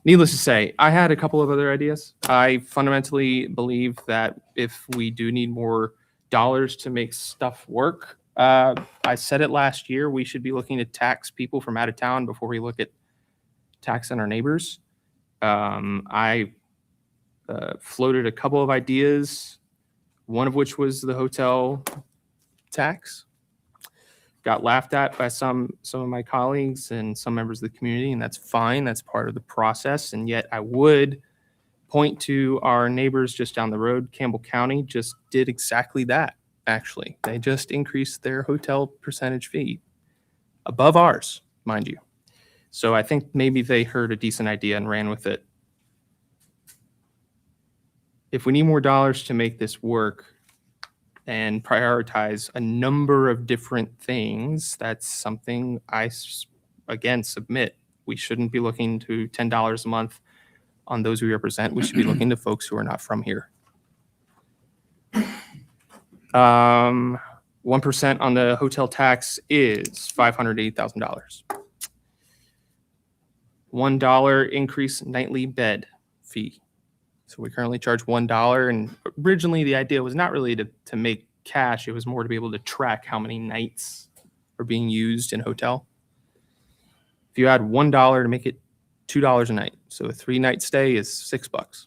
Needless to say, I had a couple of other ideas. I fundamentally believe that if we do need more dollars to make stuff work, I said it last year, we should be looking to tax people from out of town before we look at taxing our neighbors. I floated a couple of ideas, one of which was the hotel tax. Got laughed at by some of my colleagues and some members of the community, and that's fine. That's part of the process. And yet I would point to our neighbors just down the road. Campbell County just did exactly that, actually. They just increased their hotel percentage fee above ours, mind you. So I think maybe they heard a decent idea and ran with it. If we need more dollars to make this work, and prioritize a number of different things, that's something I, again, submit. We shouldn't be looking to $10 a month on those we represent. We should be looking to folks who are not from here. 1% on the hotel tax is $580,000. $1 increase nightly bed fee. So we currently charge $1, and originally the idea was not really to make cash. It was more to be able to track how many nights are being used in hotel. If you add $1 to make it $2 a night, so a 3-night stay is $6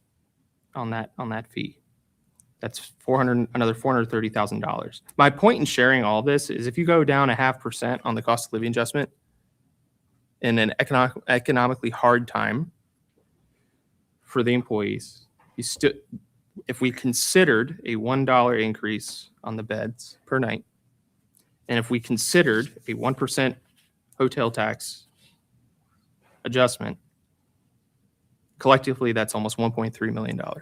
on that fee. That's another $430,000. My point in sharing all this is if you go down 0.5% on the cost of living adjustment in an economically hard time for the employees, if we considered a $1 increase on the beds per night, and if we considered a 1% hotel tax adjustment, collectively, that's almost $1.3 million. I'm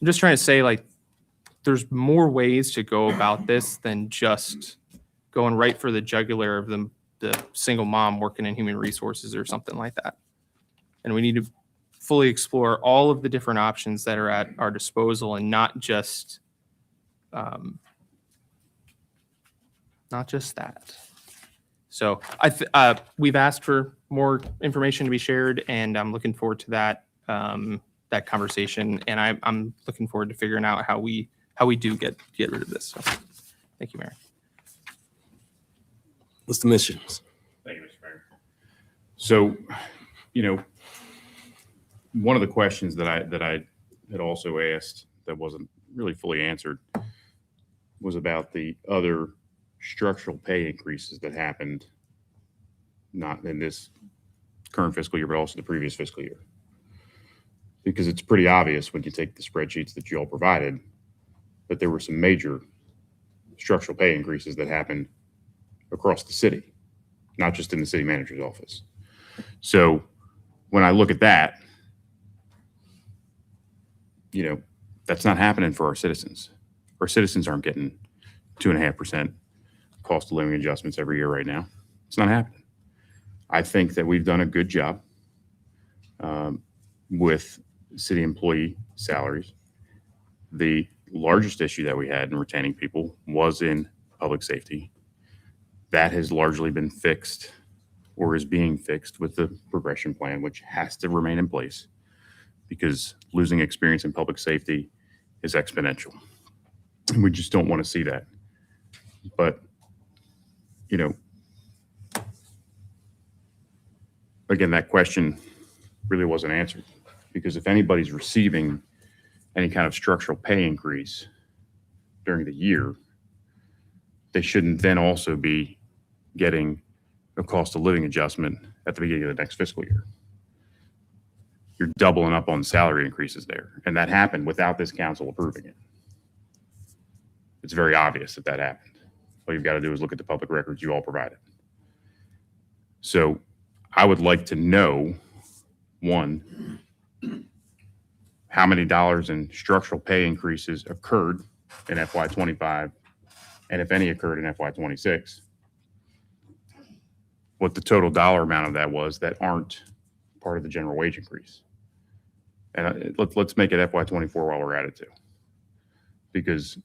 just trying to say, like, there's more ways to go about this than just going right for the jugular of the single mom working in human resources or something like that. And we need to fully explore all of the different options that are at our disposal and not just that. So we've asked for more information to be shared, and I'm looking forward to that conversation. And I'm looking forward to figuring out how we do get rid of this. So, thank you, Mayor. Mr. Missions. Thank you, Mr. Mayor. So, one of the questions that I had also asked that wasn't really fully answered was about the other structural pay increases that happened not in this current fiscal year, but also the previous fiscal year. Because it's pretty obvious when you take the spreadsheets that you all provided that there were some major structural pay increases that happened across the city, not just in the city manager's office. So when I look at that, that's not happening for our citizens. Our citizens aren't getting 2.5% cost of living adjustments every year right now. It's not happening. I think that we've done a good job with city employee salaries. The largest issue that we had in retaining people was in public safety. That has largely been fixed or is being fixed with the progression plan, which has to remain in place because losing experience in public safety is exponential. And we just don't want to see that. But, again, that question really wasn't answered because if anybody's receiving any kind of structural pay increase during the year, they shouldn't then also be getting a cost of living adjustment at the beginning of the next fiscal year. You're doubling up on salary increases there. And that happened without this council approving it. It's very obvious that happened. All you've got to do is look at the public records you all provided. So I would like to know, one, how many dollars in structural pay increases occurred in FY25, and if any occurred in FY26, what the total dollar amount of that was that aren't part of the general wage increase. And let's make it FY24 while we're at it too, because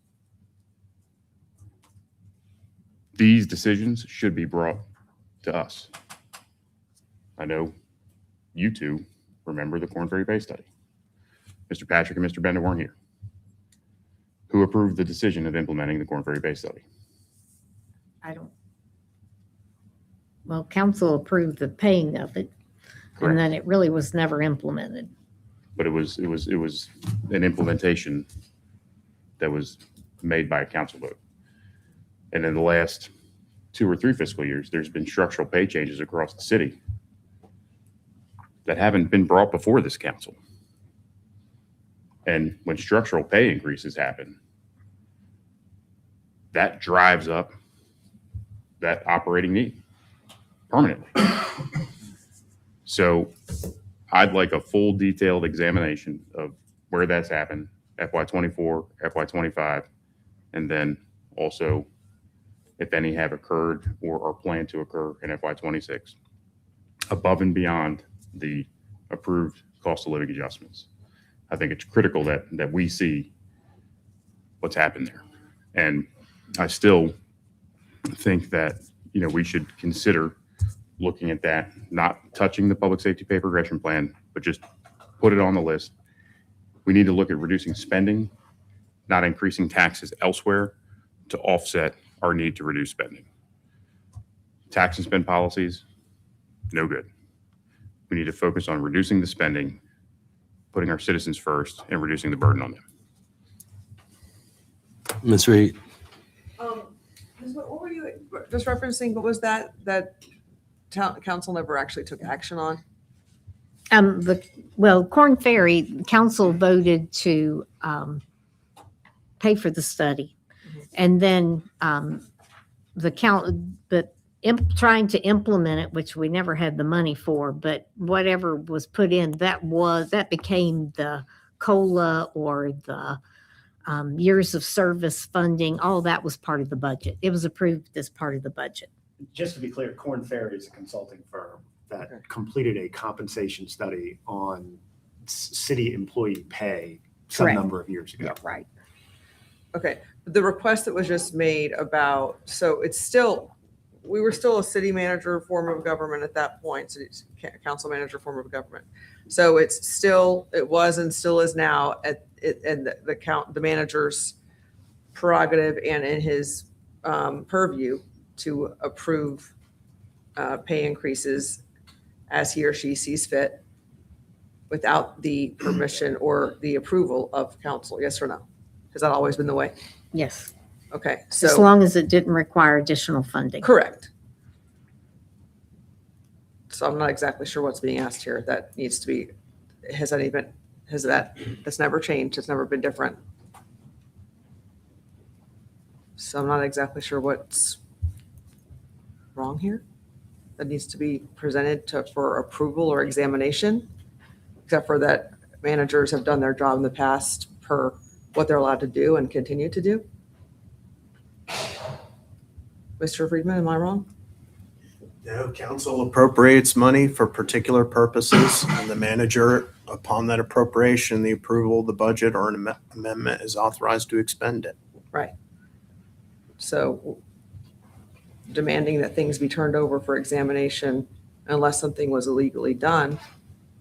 these decisions should be brought to us. I know you two remember the Corn Ferry Bay study. Mr. Patrick and Mr. Bender weren't here. Who approved the decision of implementing the Corn Ferry Bay study? I don't. Well, council approved the paying of it, Correct. and then it really was never implemented. But it was an implementation that was made by a council vote. And in the last 2 or 3 fiscal years, there's been structural pay changes across the city that haven't been brought before this council. And when structural pay increases happen, that drives up that operating need permanently. So I'd like a full detailed examination of where that's happened, FY24, FY25, and then also if any have occurred or are planned to occur in FY26, above and beyond the approved cost of living adjustments. I think it's critical that we see what's happened there. And I still think that, we should consider looking at that, not touching the public safety pay progression plan, but just put it on the list. We need to look at reducing spending, not increasing taxes elsewhere to offset our need to reduce spending. Tax and spend policies, no good. We need to focus on reducing the spending, putting our citizens first, and reducing the burden on them. Ms. Reed? What were you just referencing? What was that town council never actually took action on? Corn Ferry Council voted to pay for the study, and then trying to implement it, which we never had the money for, but whatever was put in, that became the COLA or the years of service funding. All that was part of the budget. It was approved as part of the budget. Just to be clear, Corn Ferry is a consulting firm that completed a compensation study on city employee pay some Correct. number of years ago. Right. Okay, the request that was just made about, so we were still a city manager form of government at that point, so it's council manager form of government. So it was and still is now the manager's prerogative and in his purview to approve pay increases as he or she sees fit without the permission or the approval of council, yes or no? Has that always been the way? Yes. Okay, As so, long as it didn't require additional funding. correct. So I'm not exactly sure what's being asked here. That needs to be, that's never changed. It's never been different. So I'm not exactly sure what's wrong here. That needs to be presented for approval or examination, except for that managers have done their job in the past per what they're allowed to do and continue to do. Mr. Friedman, am I wrong? No, council appropriates money for particular purposes, and the manager, upon that appropriation, the approval of the budget or an amendment is authorized to expend it. Right. So demanding that things be turned over for examination unless something was illegally done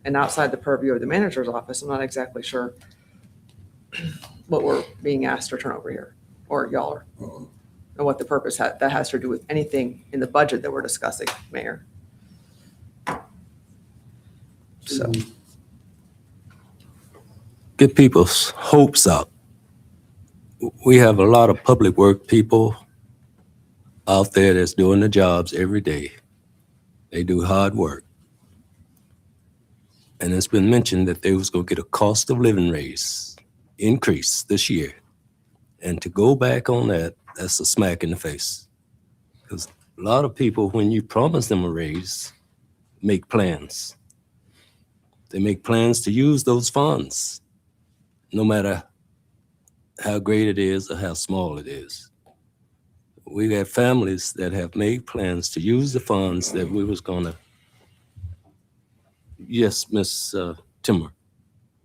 and outside the purview of the manager's office, I'm not exactly sure what we're being asked to turn over here, or y'all are, and what the purpose that has to do with anything in the budget that we're discussing, Mayor. So, Get people's hopes up. We have a lot of public work people out there that's doing the jobs every day. They do hard work. And it's been mentioned that they was going to get a cost of living increase this year. And to go back on that, that's a smack in the face. Because a lot of people, when you promise them a raise, make plans. They make plans to use those funds, no matter how great it is or how small it is. We have families that have made plans to use the funds that we was gonna. Yes, Ms. Timmer.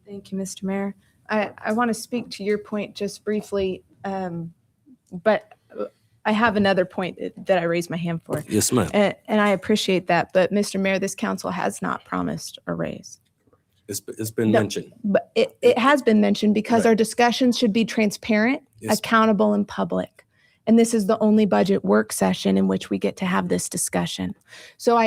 Thank you, Mr. Mayor. I want to speak to your point just briefly, but I have another point that I raised my hand for. Yes, ma'am. And I appreciate that. But Mr. Mayor, this council has not promised a raise. It's been No, mentioned. But it has been mentioned because Right. our discussions should be transparent, Yes. accountable, and public. And this is the only budget work session in which we get to have this discussion. So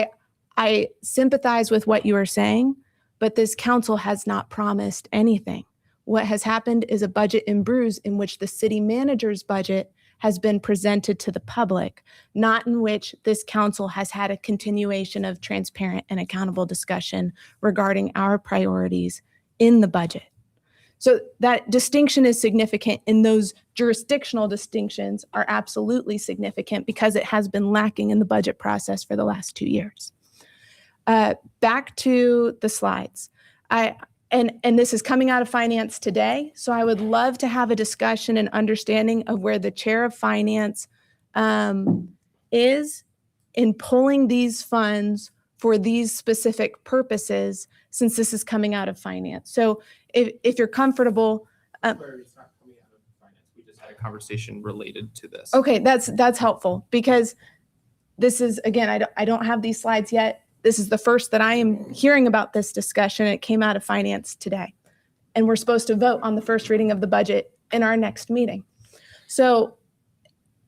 I sympathize with what you are saying, but this council has not promised anything. What has happened is a budget in bruise in which the city manager's budget has been presented to the public, not in which this council has had a continuation of transparent and accountable discussion regarding our priorities in the budget. So that distinction is significant, and those jurisdictional distinctions are absolutely significant because it has been lacking in the budget process for the last 2 years. Back to the slides. And this is coming out of finance today, so I would love to have a discussion and understanding of where the chair of finance is in pulling these funds for these specific purposes, since this is coming out of finance. So if you're comfortable, Where it's not coming out of finance. We just had a conversation related to this. okay, that's helpful because this is, again, I don't have these slides yet. This is the first that I am hearing about this discussion. It came out of finance today. And we're supposed to vote on the first reading of the budget in our next meeting. So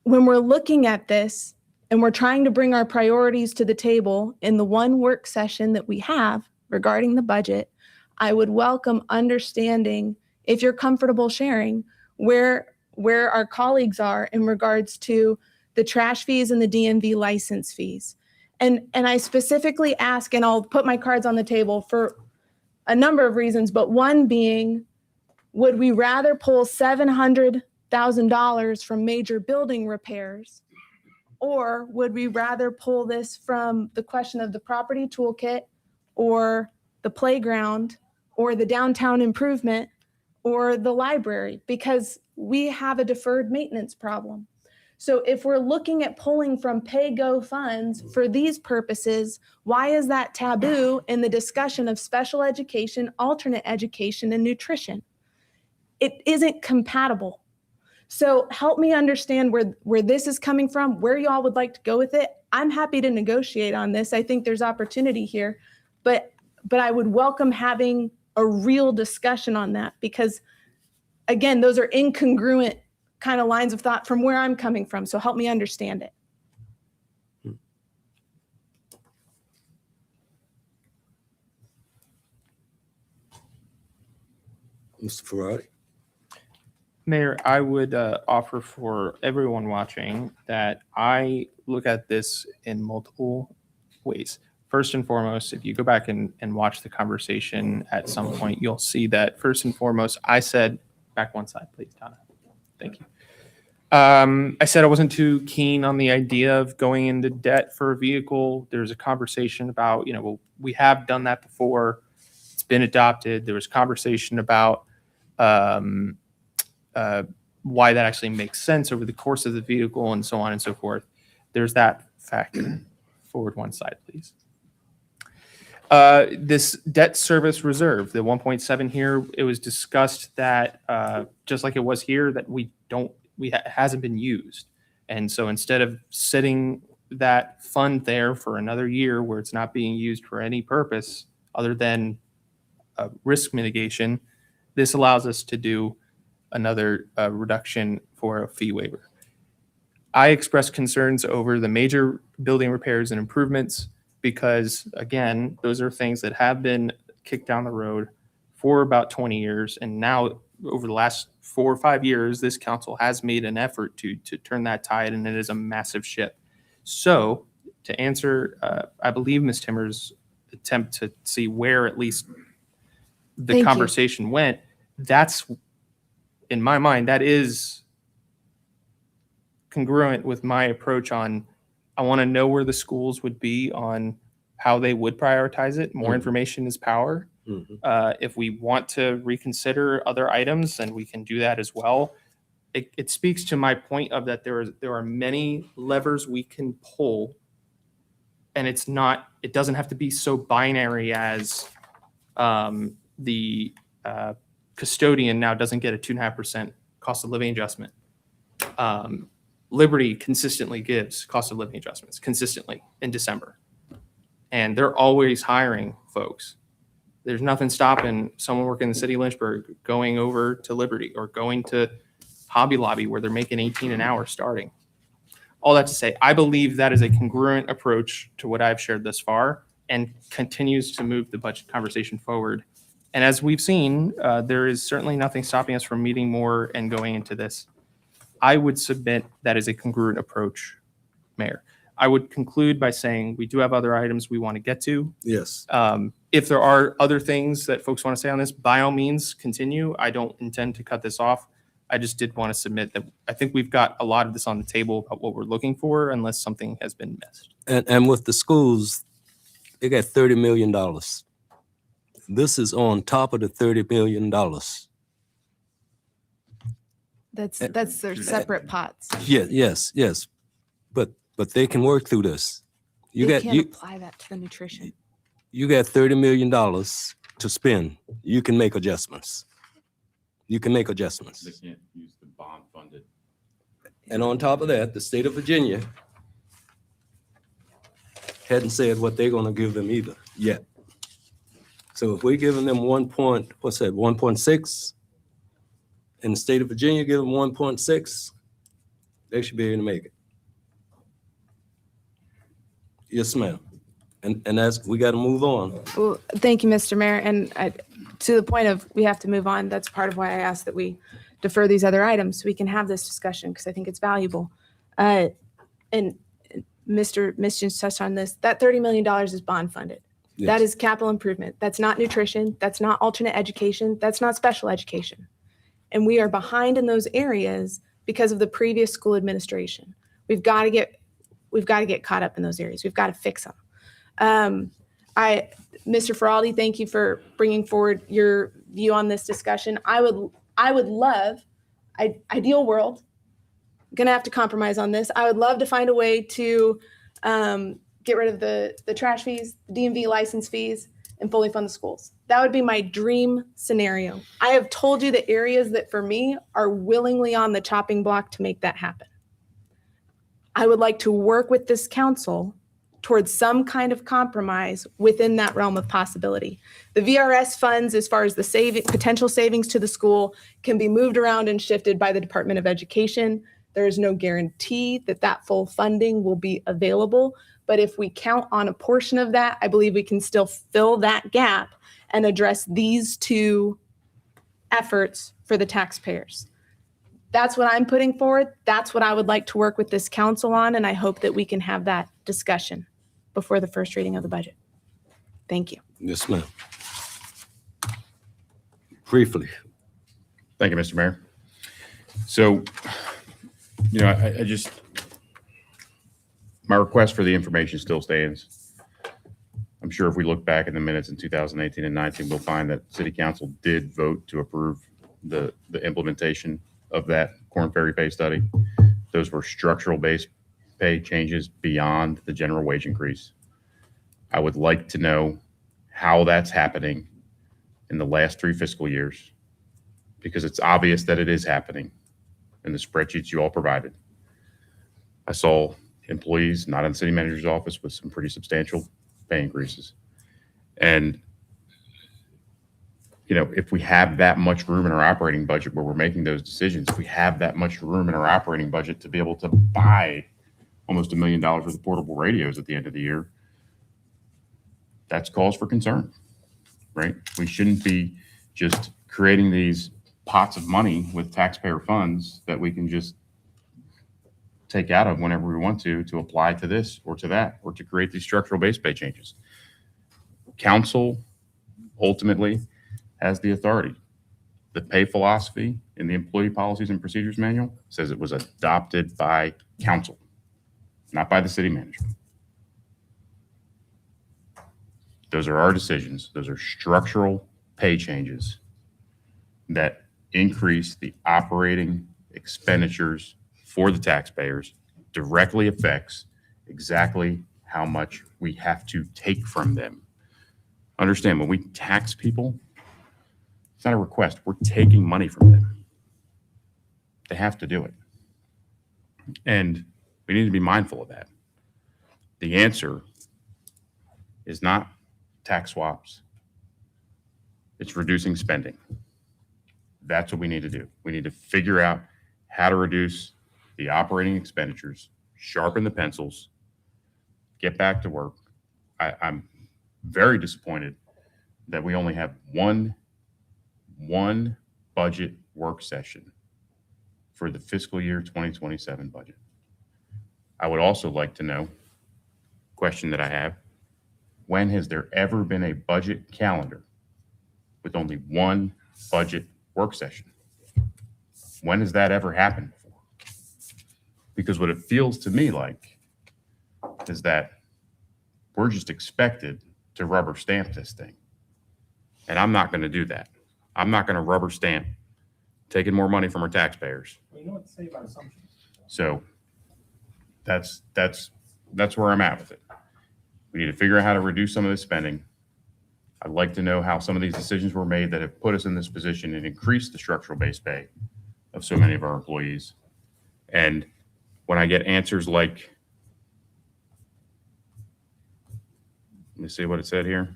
when we're looking at this and we're trying to bring our priorities to the table in the one work session that we have regarding the budget, I would welcome understanding, if you're comfortable sharing, where our colleagues are in regards to the trash fees and the DMV license fees. And I specifically ask, and I'll put my cards on the table for a number of reasons, but one being, would we rather pull $700,000 from major building repairs, or would we rather pull this from the question of the property toolkit, or the playground, or the downtown improvement, or the library? Because we have a deferred maintenance problem. So if we're looking at pulling from pay-go funds for these purposes, why is that taboo in the discussion of special education, alternate education, and nutrition? It isn't compatible. So help me understand where this is coming from, where y'all would like to go with it. I'm happy to negotiate on this. I think there's opportunity here, but I would welcome having a real discussion on that because, again, those are incongruent kind of lines of thought from where I'm coming from. So help me understand it. Mr. Ferrari? Mayor, I would offer for everyone watching that I look at this in multiple ways. First and foremost, if you go back and watch the conversation at some point, you'll see that first and foremost, I said, back one side, please, Donna. Thank you. I said I wasn't too keen on the idea of going into debt for a vehicle. There's a conversation about, well, we have done that before. It's been adopted. There was conversation about why that actually makes sense over the course of the vehicle and so on and so forth. There's that factor. Forward one slide, please. This debt service reserve, the 1.7 here, it was discussed that just like it was here, that it hasn't been used. And so instead of sitting that fund there for another year where it's not being used for any purpose other than risk mitigation, this allows us to do another reduction for a fee waiver. I expressed concerns over the major building repairs and improvements because, again, those are things that have been kicked down the road for about 20 years. And now, over the last 4 or 5 years, this council has made an effort to turn that tide, and it is a massive ship. So, to answer, I believe Ms. Timmer's attempt to see where at least the Thank you. conversation went, that's, in my mind, that is congruent with my approach on, I want to know where the schools would be on how they would prioritize it. More information is power. If we want to reconsider other items, then we can do that as well. It speaks to my point of that there are many levers we can pull, and it doesn't have to be so binary as the custodian now doesn't get a 2.5% cost of living adjustment. Liberty consistently gives cost of living adjustments consistently in December. And they're always hiring folks. There's nothing stopping someone working in the city of Lynchburg going over to Liberty or going to Hobby Lobby where they're making 18 an hour starting. All that to say, I believe that is a congruent approach to what I've shared thus far and continues to move the budget conversation forward. And as we've seen, there is certainly nothing stopping us from meeting more and going into this. I would submit that is a congruent approach, Mayor. I would conclude by saying we do have other items we want to get to. Yes. If there are other things that folks want to say on this, by all means, continue. I don't intend to cut this off. I just did want to submit that I think we've got a lot of this on the table about what we're looking for, unless something has been missed. And with the schools, they got $30 million. This is on top of the $30 million. That's their separate pots. Yes. But they can work through this. They can't apply that to the nutrition. You got $30 million to spend. You can make adjustments. They can't use the bond funded. And on top of that, the state of Virginia hadn't said what they're gonna give them either yet. So if we're giving them 1.6, and the state of Virginia give them 1.6, they should be able to make it. Yes, ma'am. And that's, we gotta move on. Well, thank you, Mr. Mayor. And to the point of we have to move on, that's part of why I asked that we defer these other items so we can have this discussion because I think it's valuable. And Mr. Missions touched on this. That $30 million is bond funded. Yes. That is capital improvement. That's not nutrition. That's not alternate education. That's not special education. And we are behind in those areas because of the previous school administration. We've got to get caught up in those areas. We've got to fix them. Mr. Feraldi, thank you for bringing forward your view on this discussion. I would love, ideal world, gonna have to compromise on this. I would love to find a way to get rid of the trash fees, the DMV license fees, and fully fund the schools. That would be my dream scenario. I have told you the areas that for me are willingly on the chopping block to make that happen. I would like to work with this council towards some kind of compromise within that realm of possibility. The VRS funds, as far as the potential savings to the school, can be moved around and shifted by the Department of Education. There is no guarantee that that full funding will be available, but if we count on a portion of that, I believe we can still fill that gap and address these two efforts for the taxpayers. That's what I'm putting forward. That's what I would like to work with this council on, and I hope that we can have that discussion before the first reading of the budget. Thank you. Yes, ma'am. Briefly. Thank you, Mr. Mayor. So, I just, my request for the information still stands. I'm sure if we look back in the minutes in 2018 and 19, we'll find that City Council did vote to approve the implementation of that Corn Ferry pay study. Those were structural based pay changes beyond the general wage increase. I would like to know how that's happening in the last 3 fiscal years, because it's obvious that it is happening in the spreadsheets you all provided. I saw employees not in the city manager's office with some pretty substantial pay increases. And, if we have that much room in our operating budget where we're making those decisions, if we have that much room in our operating budget to be able to buy almost $1 million worth of portable radios at the end of the year, that's cause for concern, right? We shouldn't be just creating these pots of money with taxpayer funds that we can just take out of whenever we want to apply to this or to that, or to create these structural base pay changes. Council ultimately has the authority. The pay philosophy in the Employee Policies and Procedures Manual says it was adopted by council, not by the city manager. Those are our decisions. Those are structural pay changes that increase the operating expenditures for the taxpayers, directly affects exactly how much we have to take from them. Understand, when we tax people, it's not a request. We're taking money from them. They have to do it. And we need to be mindful of that. The answer is not tax swaps. It's reducing spending. That's what we need to do. We need to figure out how to reduce the operating expenditures, sharpen the pencils, get back to work. I'm very disappointed that we only have one budget work session for the fiscal year 2027 budget. I would also like to know, question that I have, when has there ever been a budget calendar with only one budget work session? When has that ever happened before? Because what it feels to me like is that we're just expected to rubber stamp this thing. And I'm not going to do that. I'm not going to rubber stamp taking more money from our taxpayers. Well, you know what to say about assumptions. So that's where I'm at with it. We need to figure out how to reduce some of this spending. I'd like to know how some of these decisions were made that have put us in this position and increased the structural base pay of so many of our employees. And when I get answers like, let me see what it said here.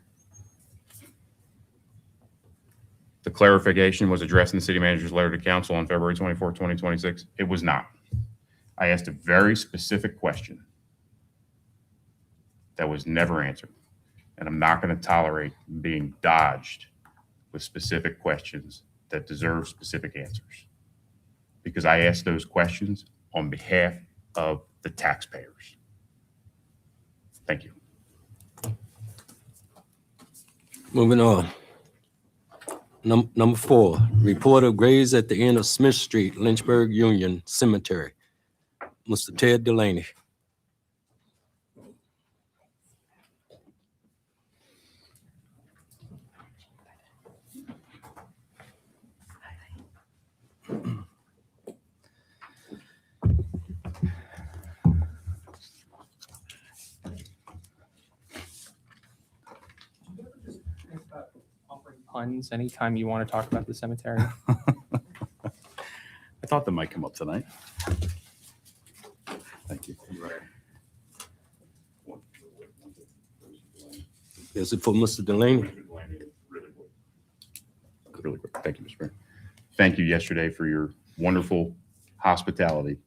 The clarification was addressed in the city manager's letter to council on February 24, 2026. It was not. I asked a very specific question that was never answered. And I'm not going to tolerate being dodged with specific questions that deserve specific answers, because I asked those questions on behalf of the taxpayers. Thank you. Moving on. Number 4, report of graves at the end of Smith Street, Lynchburg Union Cemetery. Mr. Ted Delaney. Puns anytime you want to talk about the cemetery. I thought that might come up tonight. Thank you. Is it for Mr. Delaney? Really quick. Thank you, Mr. Mayor. Thank you yesterday for your wonderful hospitality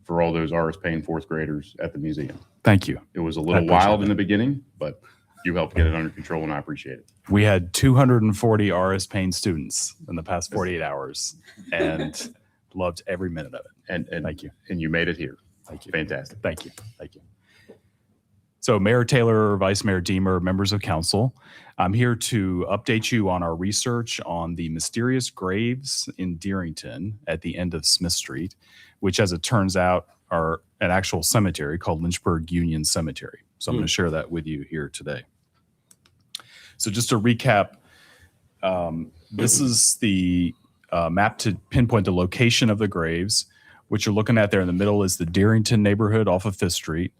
for all those RS paying fourth graders at the museum. Thank you. It was a little appreciate wild in that. the beginning, but you helped get it under control, and I appreciate it. We had 240 RS Payne students in the past 48 hours and loved every minute of it. And Thank you. And you made it here. Thank you. Fantastic. Thank you. Thank you. So Mayor Taylor, Vice Mayor Deemer, members of council, I'm here to update you on our research on the mysterious graves in Deerington at the end of Smith Street, which, as it turns out, are an actual cemetery called Lynchburg Union Cemetery. So I'm going to share that with you here today. So just to recap, this is the map to pinpoint the location of the graves. What you're looking at there in the middle is the Deerington neighborhood off of 5th Street.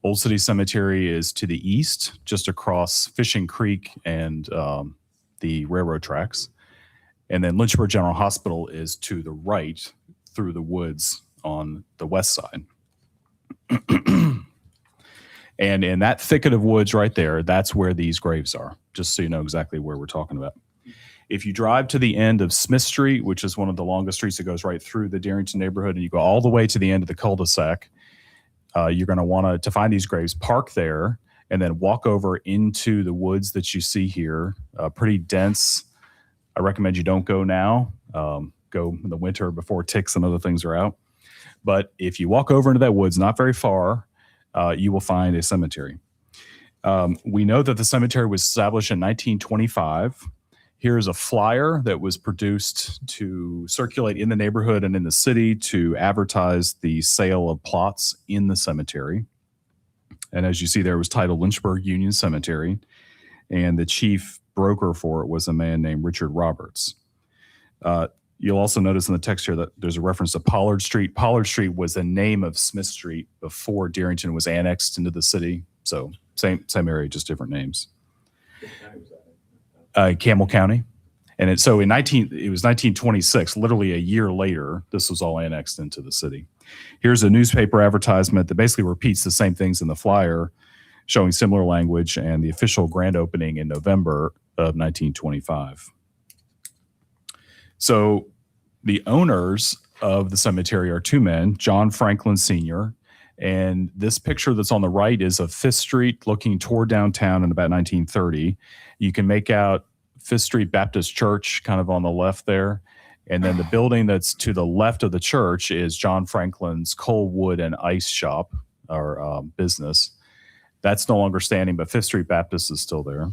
Old City Cemetery is to the east, just across Fishing Creek and the railroad tracks. And then Lynchburg General Hospital is to the right through the woods on the west side. And in that thicket of woods right there, that's where these graves are, just so you know exactly where we're talking about. If you drive to the end of Smith Street, which is one of the longest streets that goes right through the Deerington neighborhood, and you go all the way to the end of the cul-de-sac, you're going to want to find these graves, park there, and then walk over into the woods that you see here. Pretty dense. I recommend you don't go now. Go in the winter before ticks and other things are out. But if you walk over into that woods, not very far, you will find a cemetery. We know that the cemetery was established in 1925. Here's a flyer that was produced to circulate in the neighborhood and in the city to advertise the sale of plots in the cemetery. And as you see there, it was titled Lynchburg Union Cemetery. And the chief broker for it was a man named Richard Roberts. You'll also notice in the text here that there's a reference to Pollard Street. Pollard Street was the name of Smith Street before Deerington was annexed into the city. So same area, just different names. Campbell County. And it was 1926, literally a year later, this was all annexed into the city. Here's a newspaper advertisement that basically repeats the same things in the flyer, showing similar language, and the official grand opening in November of 1925. So the owners of the cemetery are two men, John Franklin Sr., and this picture that's on the right is of Fifth Street looking toward downtown in about 1930. You can make out Fifth Street Baptist Church kind of on the left there. And then the building that's to the left of the church is John Franklin's coal, wood, and ice shop or business. That's no longer standing, but Fifth Street Baptist is still there.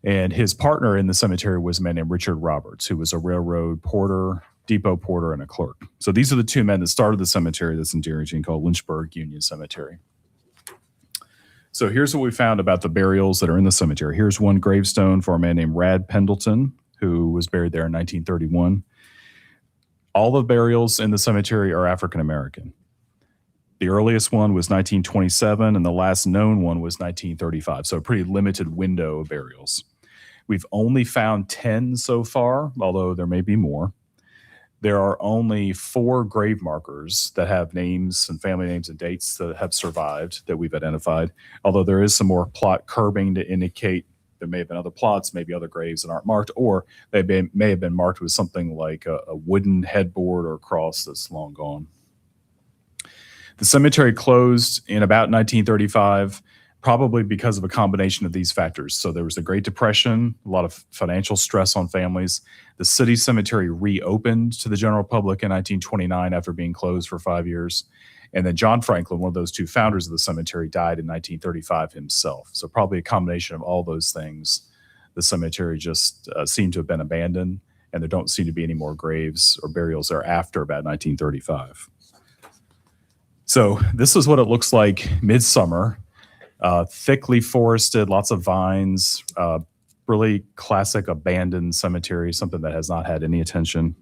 And his partner in the cemetery was a man named Richard Roberts, who was a railroad porter, depot porter, and a clerk. So these are the two men that started the cemetery that's in Darrington called Lynchburg Union Cemetery. So here's what we found about the burials that are in the cemetery. Here's one gravestone for a man named Rad Pendleton, who was buried there in 1931. All the burials in the cemetery are African American. The earliest one was 1927, and the last known one was 1935. So a pretty limited window of burials. We've only found 10 so far, although there may be more. There are only 4 grave markers that have names and family names and dates that have survived that we've identified, although there is some more plot curbing to indicate there may have been other plots, maybe other graves that aren't marked, or they may have been marked with something like a wooden headboard or cross that's long gone. The cemetery closed in about 1935, probably because of a combination of these factors. So there was the Great Depression, a lot of financial stress on families. The city cemetery reopened to the general public in 1929 after being closed for 5 years. And then John Franklin, one of those two founders of the cemetery, died in 1935 himself. So probably a combination of all those things. The cemetery just seemed to have been abandoned, and there don't seem to be any more graves or burials there after about 1935. So this is what it looks like midsummer. Thickly forested, lots of vines, really classic abandoned cemetery, something that has not had any attention.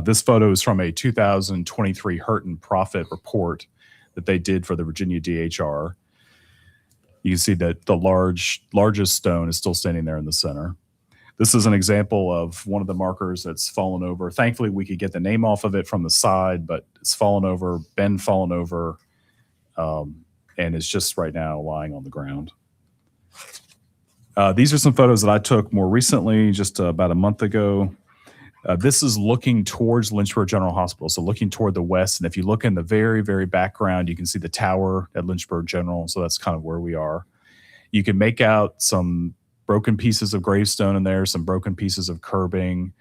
This photo is from a 2023 Hurt and Profit report that they did for the Virginia DHR. You can see that the largest stone is still standing there in the center. This is an example of one of the markers that's fallen over. Thankfully, we could get the name off of it from the side, but it's fallen over, been fallen over, and is just right now lying on the ground. These are some photos that I took more recently, just about a month ago. This is looking towards Lynchburg General Hospital, so looking toward the west. And if you look in the very, very background, you can see the tower at Lynchburg General, so that's kind of where we are. You can make out some broken pieces of gravestone in there, some broken pieces of curbing,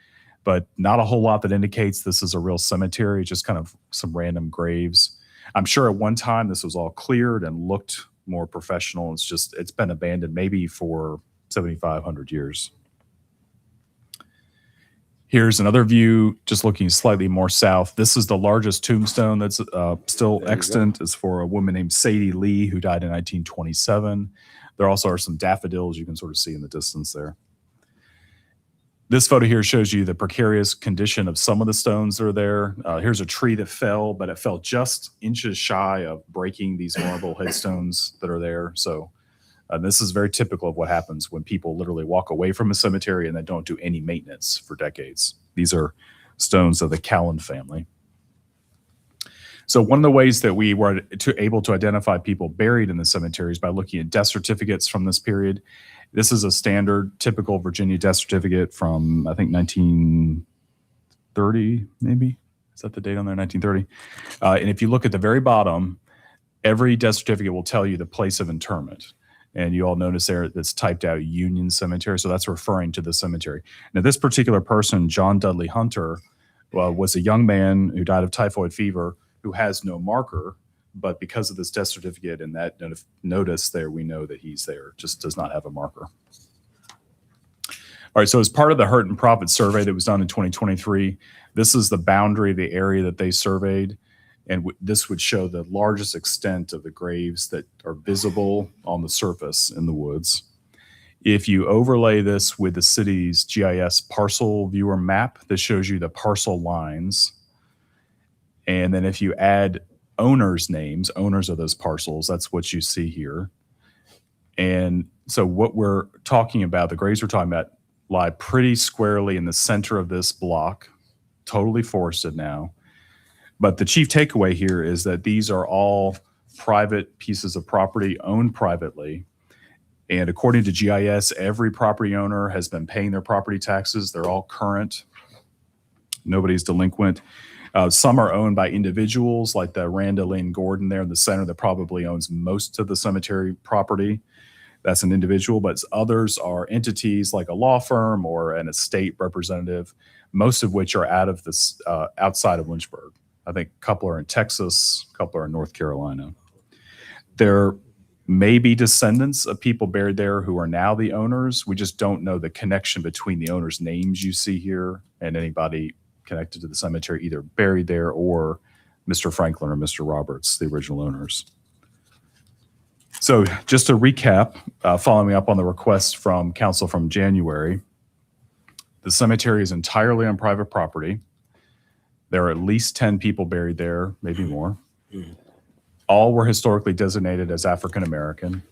but not a whole lot that indicates this is a real cemetery, just kind of some random graves. I'm sure at one time this was all cleared and looked more professional. It's been abandoned maybe for 7,500 years. Here's another view, just looking slightly more south. This is the largest tombstone that's still extant. It's for a woman named Sadie Lee, who died in 1927. There also are some daffodils you can sort of see in the distance there. This photo here shows you the precarious condition of some of the stones that are there. Here's a tree that fell, but it fell just inches shy of breaking these marble headstones that are there. So this is very typical of what happens when people literally walk away from a cemetery and they don't do any maintenance for decades. These are stones of the Callan family. So one of the ways that we were able to identify people buried in the cemetery is by looking at death certificates from this period. This is a standard, typical Virginia death certificate from, I think, 1930, maybe? Is that the date on there, 1930? And if you look at the very bottom, every death certificate will tell you the place of interment. And you all notice there that's typed out Union Cemetery, so that's referring to the cemetery. Now, this particular person, John Dudley Hunter, was a young man who died of typhoid fever who has no marker, but because of this death certificate and that notice there, we know that he's there, just does not have a marker. All right, so as part of the Hurt and Profit survey that was done in 2023, this is the boundary of the area that they surveyed, and this would show the largest extent of the graves that are visible on the surface in the woods. If you overlay this with the city's GIS parcel viewer map, this shows you the parcel lines. And then if you add owners' names, owners of those parcels, that's what you see here. And so what we're talking about, the graves we're talking about, lie pretty squarely in the center of this block, totally forested now. But the chief takeaway here is that these are all private pieces of property owned privately. And according to GIS, every property owner has been paying their property taxes. They're all current. Nobody's delinquent. Some are owned by individuals, like the Randa Lynn Gordon there in the center that probably owns most of the cemetery property. That's an individual, but others are entities like a law firm or an estate representative, most of which are out of this outside of Lynchburg. I think a couple are in Texas, a couple are in North Carolina. There may be descendants of people buried there who are now the owners. We just don't know the connection between the owners' names you see here and anybody connected to the cemetery, either buried there or Mr. Franklin or Mr. Roberts, the original owners. So just to recap, following up on the request from council from January, the cemetery is entirely on private property. There are at least 10 people buried there, maybe more. All were historically designated as African American,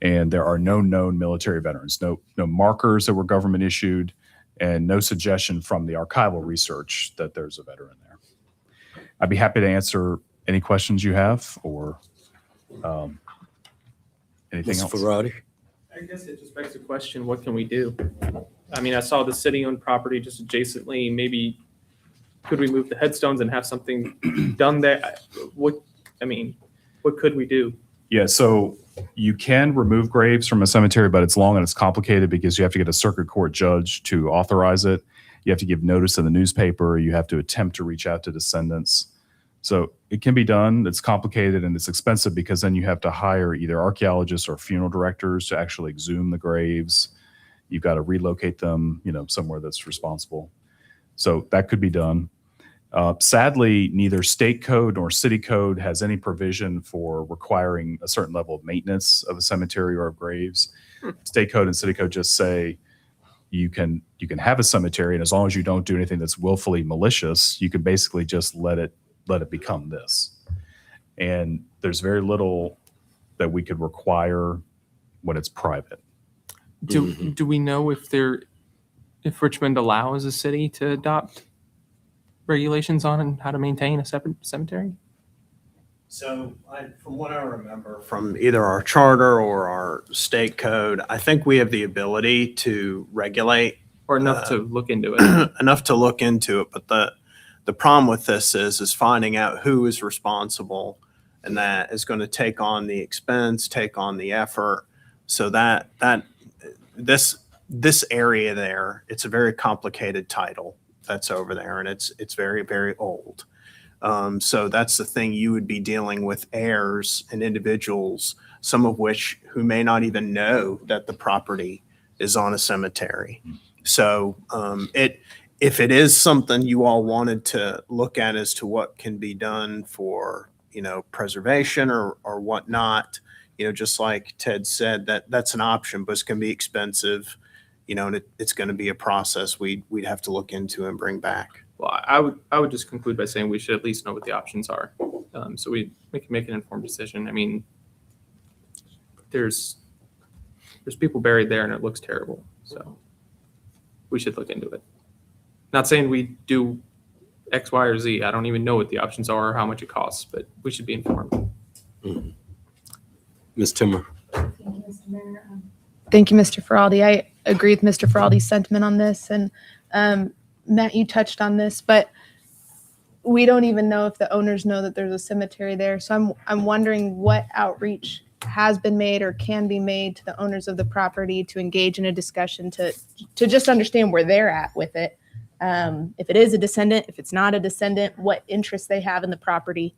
and there are no known military veterans, no markers that were government issued, and no suggestion from the archival research that there's a veteran there. I'd be happy to answer any questions you have or anything else. Ferrari? I guess it just begs the question, what can we do? I mean, I saw the city-owned property just adjacently. Maybe could we move the headstones and have something done there? What could we do? Yeah, so you can remove graves from a cemetery, but it's long and it's complicated because you have to get a circuit court judge to authorize it. You have to give notice in the newspaper. You have to attempt to reach out to descendants. So it can be done. It's complicated and it's expensive because then you have to hire either archaeologists or funeral directors to actually exhume the graves. You've got to relocate them, somewhere that's responsible. So that could be done. Sadly, neither state code nor city code has any provision for requiring a certain level of maintenance of a cemetery or of graves. State code and city code just say you can have a cemetery, and as long as you don't do anything that's willfully malicious, you can basically just let it become this. And there's very little that we could require when it's private. Do we know if Richmond allows a city to adopt regulations on how to maintain a separate cemetery? So from what I remember from either our charter or our state code, I think we have the ability to regulate. Or enough to look into it. Enough to look into it. But the problem with this is finding out who is responsible, and that is going to take on the expense, take on the effort. So this area there, it's a very complicated title that's over there, and it's very, very old. So that's the thing, you would be dealing with heirs and individuals, some of which who may not even know that the property is on a cemetery. So if it is something you all wanted to look at as to what can be done for, preservation or whatnot, just like Ted said, that's an option, but it's going to be expensive, and it's going to be a process we'd have to look into and bring back. Well, I would just conclude by saying we should at least know what the options are, so we can make an informed decision. I mean, there's people buried there, and it looks terrible. So we should look into it. Not saying we do X, Y, or Z. I don't even know what the options are or how much it costs, but we should be informed. Ms. Timmer. Thank you, Mr. Feraldi. I agree with Mr. Feraldi's sentiment on this. And Matt, you touched on this, but we don't even know if the owners know that there's a cemetery there. So I'm wondering what outreach has been made or can be made to the owners of the property to engage in a discussion to just understand where they're at with it. If it is a descendant, if it's not a descendant, what interest they have in the property.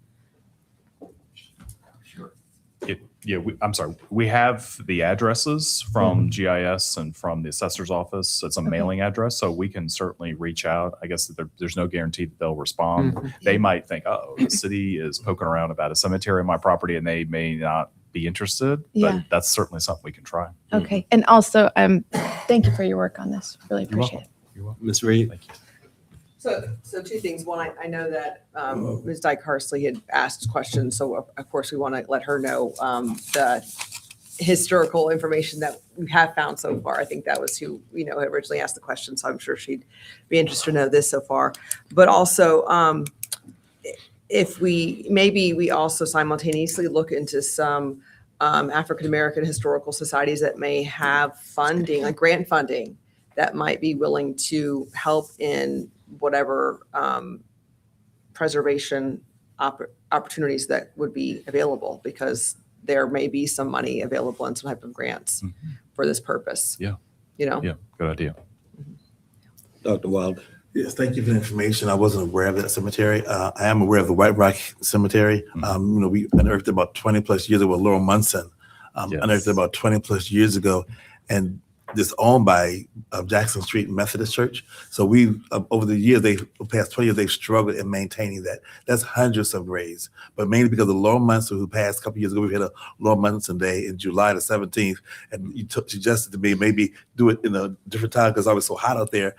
I'm sorry. We have the addresses from GIS and from the assessor's office. It's a mailing address, so we can certainly reach out. I guess that there's no guarantee that they'll respond. They might think, oh, the city is poking around about a cemetery on my property, and they may not be interested, but that's certainly something we can try. Okay. And also, thank you for your work on this. Really appreciate it. You're welcome. Ms. Reed. Thank you. So two things. One, I know that Ms. Dyke Harsley had asked questions, so of course we want to let her know the historical information that we have found so far. I think that was who originally asked the question, so I'm sure she'd be interested to know this so far. But also, if maybe we also simultaneously look into some African-American historical societies that may have funding, like grant funding, that might be willing to help in whatever preservation opportunities that would be available, because there may be some money available in some type of grants for this purpose. Yeah. You know? Yeah, good idea. Dr. Wilder. Yes, thank you for the information. I wasn't aware of that cemetery. I am aware of the White Rock Cemetery. We unearthed it about 20 plus years ago with Laurel Munson. Yes. Unearthed it about 20 plus years ago. And it's owned by Jackson Street Methodist Church. So we, over the years, the past 20 years, they've struggled in maintaining that. That's hundreds of graves, but mainly because of Laurel Munson, who passed a couple years ago. We had a Laurel Munson Day in July the 17th, and you suggested to me maybe do it in a different time because I was so hot out there.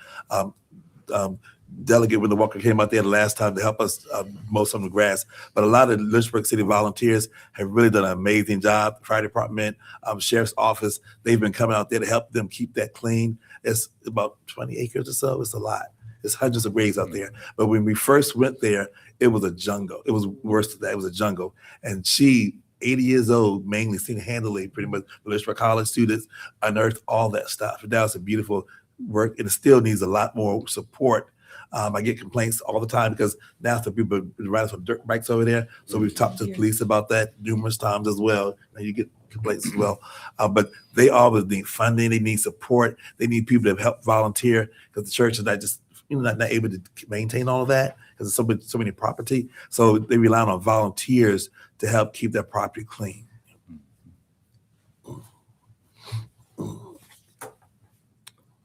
Delegate Winter Walker came out there the last time to help us mow some of the grass. But a lot of the Lynchburg City volunteers have really done an amazing job. Fire department, sheriff's office, they've been coming out there to help them keep that clean. It's about 20 acres or so. It's a lot. It's hundreds of graves out there. But when we first went there, it was a jungle. It was worse than that. It was a jungle. And she, 80 years old, mainly single-handedly, pretty much, Lynchburg College students, unearthed all that stuff. And now it's a beautiful work, and it still needs a lot more support. I get complaints all the time because now some people are riding some dirt bikes over there. So we've talked to the police about that numerous times as well. And you get complaints as well. But they always need funding. They need support. They need people to help volunteer because the church is not just not able to maintain all of that because there's so many property. So they rely on volunteers to help keep their property clean.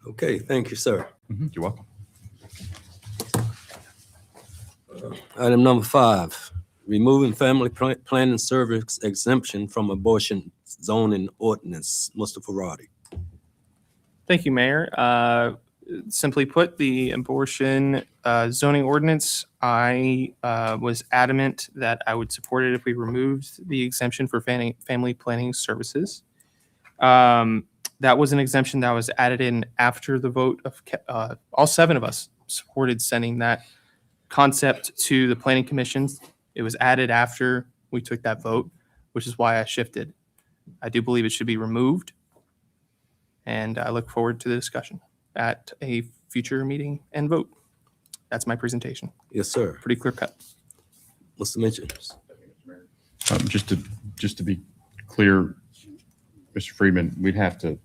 Okay, thank you, sir. You're welcome. Item number 5, removing family planning service exemption from abortion zoning ordinance. Mr. Faradi. Thank you, Mayor. Simply put, the abortion zoning ordinance, I was adamant that I would support it if we removed the exemption for family planning services. That was an exemption that was added in after the vote of all 7 of us supported sending that concept to the planning commissions. It was added after we took that vote, which is why I shifted. I do believe it should be removed, and I look forward to the discussion at a future meeting and vote. That's my presentation. Yes, sir. Pretty clear cut. Mr. Mitchell. Just to be clear, Mr. Friedman, we'd have to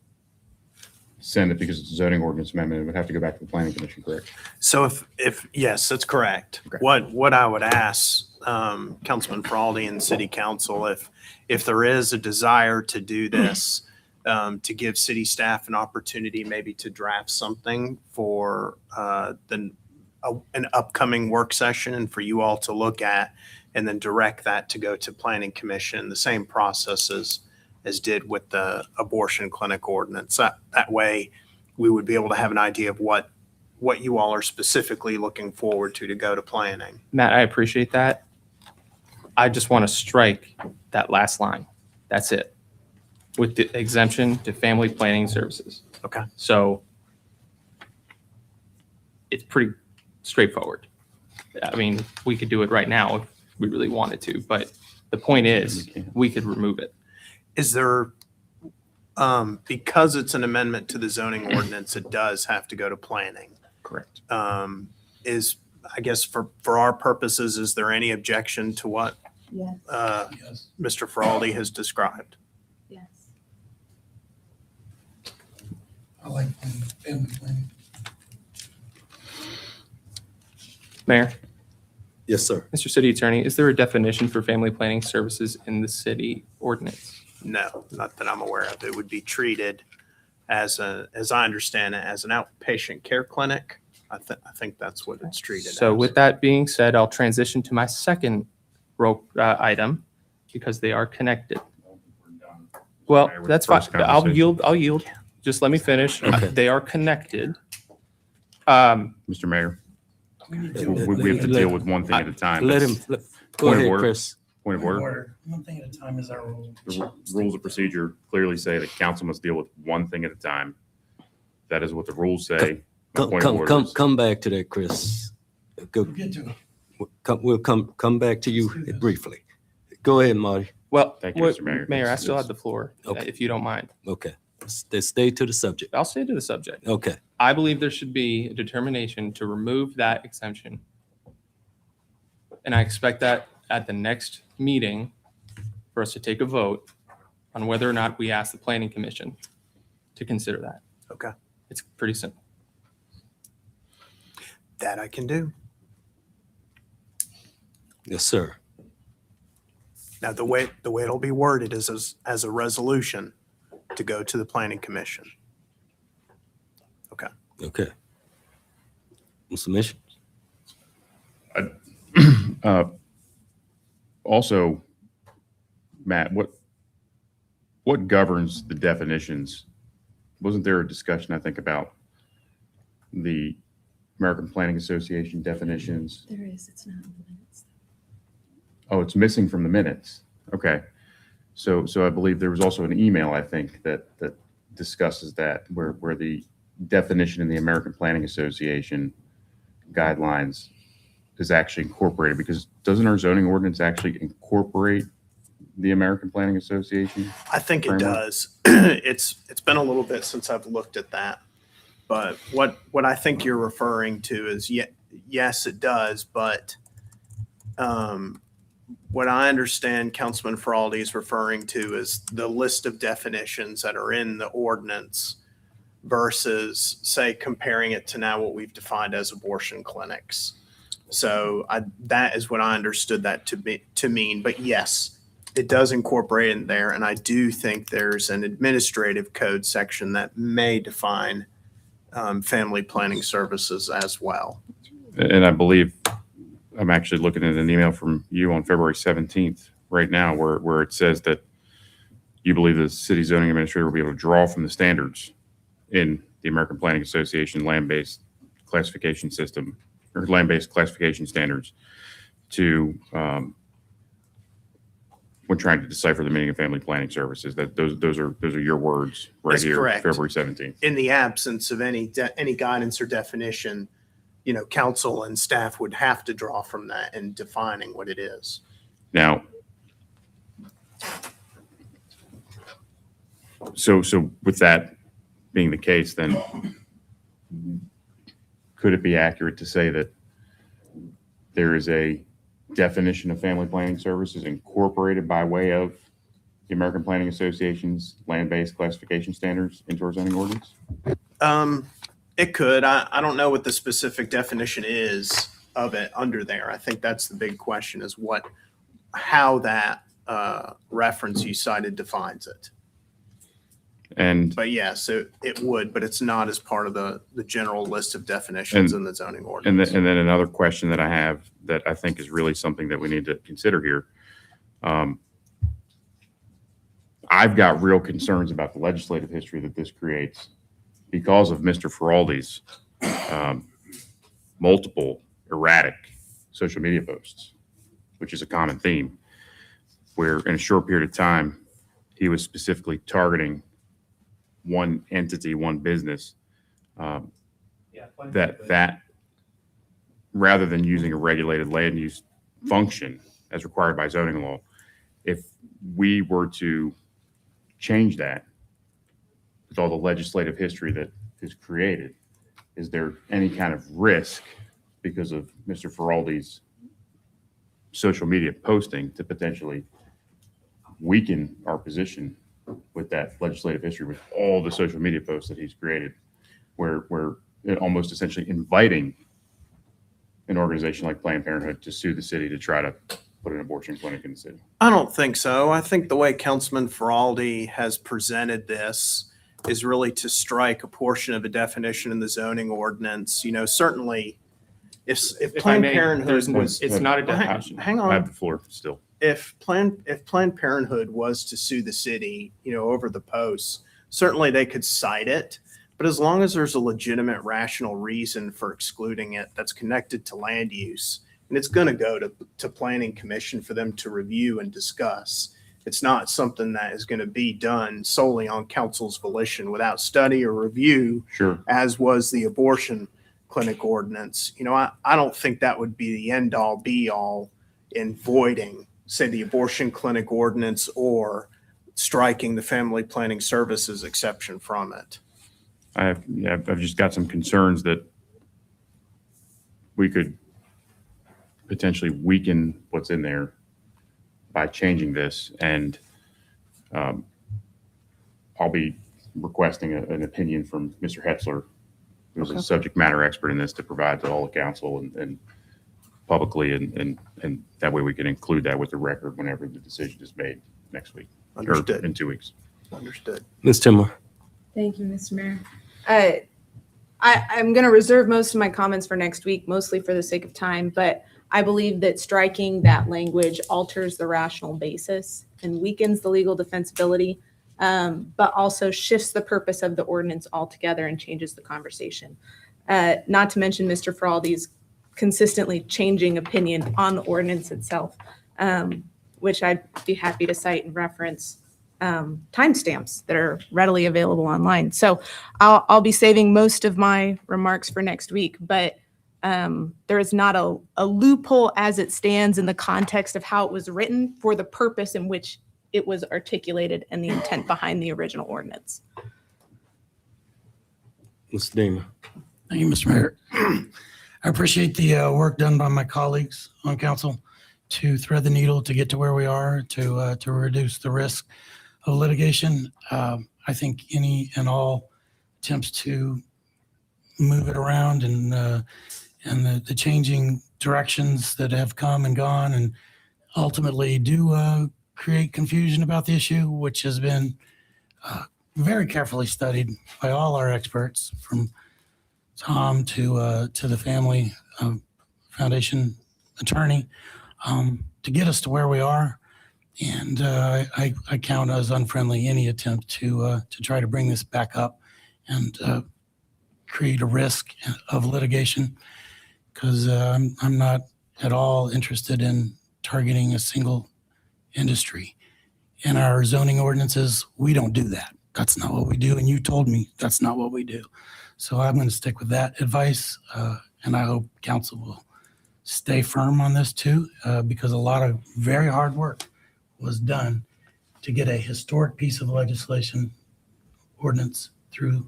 send it because it's a zoning ordinance amendment. It would have to go back to the planning commission, correct? So if yes, that's correct. Okay. What I would ask Councilman Fraldi and City Council, if there is a desire to do this, to give city staff an opportunity maybe to draft something for an upcoming work session and for you all to look at, and then direct that to go to planning commission, the same process as did with the abortion clinic ordinance. That way we would be able to have an idea of what you all are specifically looking forward to go to planning. Matt, I appreciate that. I just want to strike that last line. That's it. With the exemption to family planning services. Okay. So it's pretty straightforward. I mean, we could do it right now if we really wanted to, but the point is we could remove it. Is there, because it's an amendment to the zoning ordinance, it does have to go to planning. Correct. I guess for our purposes, is there any objection to what Yes. Mr. Faraldi has described? Yes. I like family planning. Mayor, Yes, sir. Mr. City Attorney, is there a definition for family planning services in the city ordinance? No, not that I'm aware of. It would be treated as I understand it, as an outpatient care clinic. I think that's what it's treated So as. with that being said, I'll transition to my second item because they are connected. Well, that's fine. First I'll conversation. yield. Just let me finish. Okay. They are connected. Mr. Mayor, we have to deal with one thing at a time. Let him, go Point of ahead, order. Chris. Point of order. One thing at a time is our rule. The rules of procedure clearly say that council must deal with one thing at a time. That is what the rules say. My point of order is- Come back to that, Chris. Go. We'll get to it. We'll come back to you briefly. Go ahead, Marty. Well, Thank you, Mr. Mayor. Mayor, I It's- still it's- have the floor, Okay. if you don't mind. Okay. Stay to the subject. I'll stay to the subject. Okay. I believe there should be a determination to remove that exemption. And I expect that at the next meeting for us to take a vote on whether or not we ask the planning commission to consider that. Okay, It's pretty simple. that I can do. Yes, sir. Now, the way it'll be worded is as a resolution to go to the planning commission. Okay. Okay. Mr. Mission? Also, Matt, what governs the definitions? Wasn't there a discussion, I think, about the American Planning Association definitions? There is, it's not in the minutes. Oh, it's missing from the minutes. Okay. So I believe there was also an email, I think, that discusses that, where the definition in the American Planning Association guidelines is actually incorporated, because doesn't our zoning ordinance actually incorporate the American Planning Association? I think it framework? does. It's been a little bit since I've looked at that. But what I think you're referring to is, yes, it does, but what I understand Councilman Feraldi is referring to is the list of definitions that are in the ordinance versus, say, comparing it to now what we've defined as abortion clinics. So that is what I understood that to mean. But yes, it does incorporate in there, and I do think there's an administrative code section that may define family planning services as well. And I believe I'm actually looking at an email from you on February 17th right now, where it says that you believe the city zoning administrator will be able to draw from the standards in the American Planning Association land-based classification system, or land-based classification standards, to when trying to decipher the meaning of family planning services. That those are your words right That's here, correct. February 17th. In the absence of any guidance or definition, council and staff would have to draw from that in defining what it is. Now, so with that being the case, then could it be accurate to say that there is a definition of family planning services incorporated by way of the American Planning Association's land-based classification standards into our zoning ordinance? It could. I don't know what the specific definition is of it under there. I think that's the big question, is how that reference you cited defines it. And But yes, it would, but it's not as part of the general list of definitions in the zoning ordinance. and then another question that I have that I think is really something that we need to consider here. I've got real concerns about the legislative history that this creates because of Mr. Feraldi's multiple erratic social media posts, which is a common theme, where in a short period of time, he was specifically targeting one entity, one business, that rather than using a regulated land use function as required by zoning law, if we were to change that with all the legislative history that is created, is there any kind of risk because of Mr. Feraldi's social media posting to potentially weaken our position with that legislative history, with all the social media posts that he's created, where it almost essentially inviting an organization like Planned Parenthood to sue the city to try to put an abortion clinic in the city? I don't think so. I think the way Councilman Feraldi has presented this is really to strike a portion of a definition in the zoning ordinance. Certainly if If I Planned may, Parenthood was. it's not a Well, definition. Hang I on. have the floor still. If Planned Parenthood was to sue the city, over the posts, certainly they could cite it. But as long as there's a legitimate, rational reason for excluding it that's connected to land use, and it's going to go to Planning Commission for them to review and discuss. It's not something that is going to be done solely on council's volition without study or review, Sure. as was the abortion clinic ordinance. You know, I don't think that would be the end all be all in voiding, say, the abortion clinic ordinance or striking the family planning services exception from it. I've just got some concerns that we could potentially weaken what's in there by changing this. And I'll be requesting an opinion from Mr. Hetzler, who's a subject matter expert in this, to provide to all the council and publicly, and that way we can include that with the record whenever the decision is made next week. Understood. Or in 2 weeks. Understood. Ms. Timmer. Thank you, Mr. Mayor. I'm going to reserve most of my comments for next week, mostly for the sake of time, but I believe that striking that language alters the rational basis and weakens the legal defensibility, but also shifts the purpose of the ordinance altogether and changes the conversation. Not to mention Mr. Feraldi's consistently changing opinion on the ordinance itself, which I'd be happy to cite and reference timestamps that are readily available online. So I'll be saving most of my remarks for next week, but there is not a loophole as it stands in the context of how it was written for the purpose in which it was articulated and the intent behind the original ordinance. Mr. Deemer. Thank you, Mr. Mayor. I appreciate the work done by my colleagues on council to thread the needle to get to where we are, to reduce the risk of litigation. I think any and all attempts to move it around and the changing directions that have come and gone and ultimately do create confusion about the issue, which has been very carefully studied by all our experts, from Tom to the family foundation attorney, to get us to where we are. And I count as unfriendly any attempt to try to bring this back up and create a risk of litigation, because I'm not at all interested in targeting a single industry. In our zoning ordinances, we don't do that. That's not what we do. And you told me that's not what we do. So I'm going to stick with that advice. And I hope council will stay firm on this too, because a lot of very hard work was done to get a historic piece of legislation ordinance through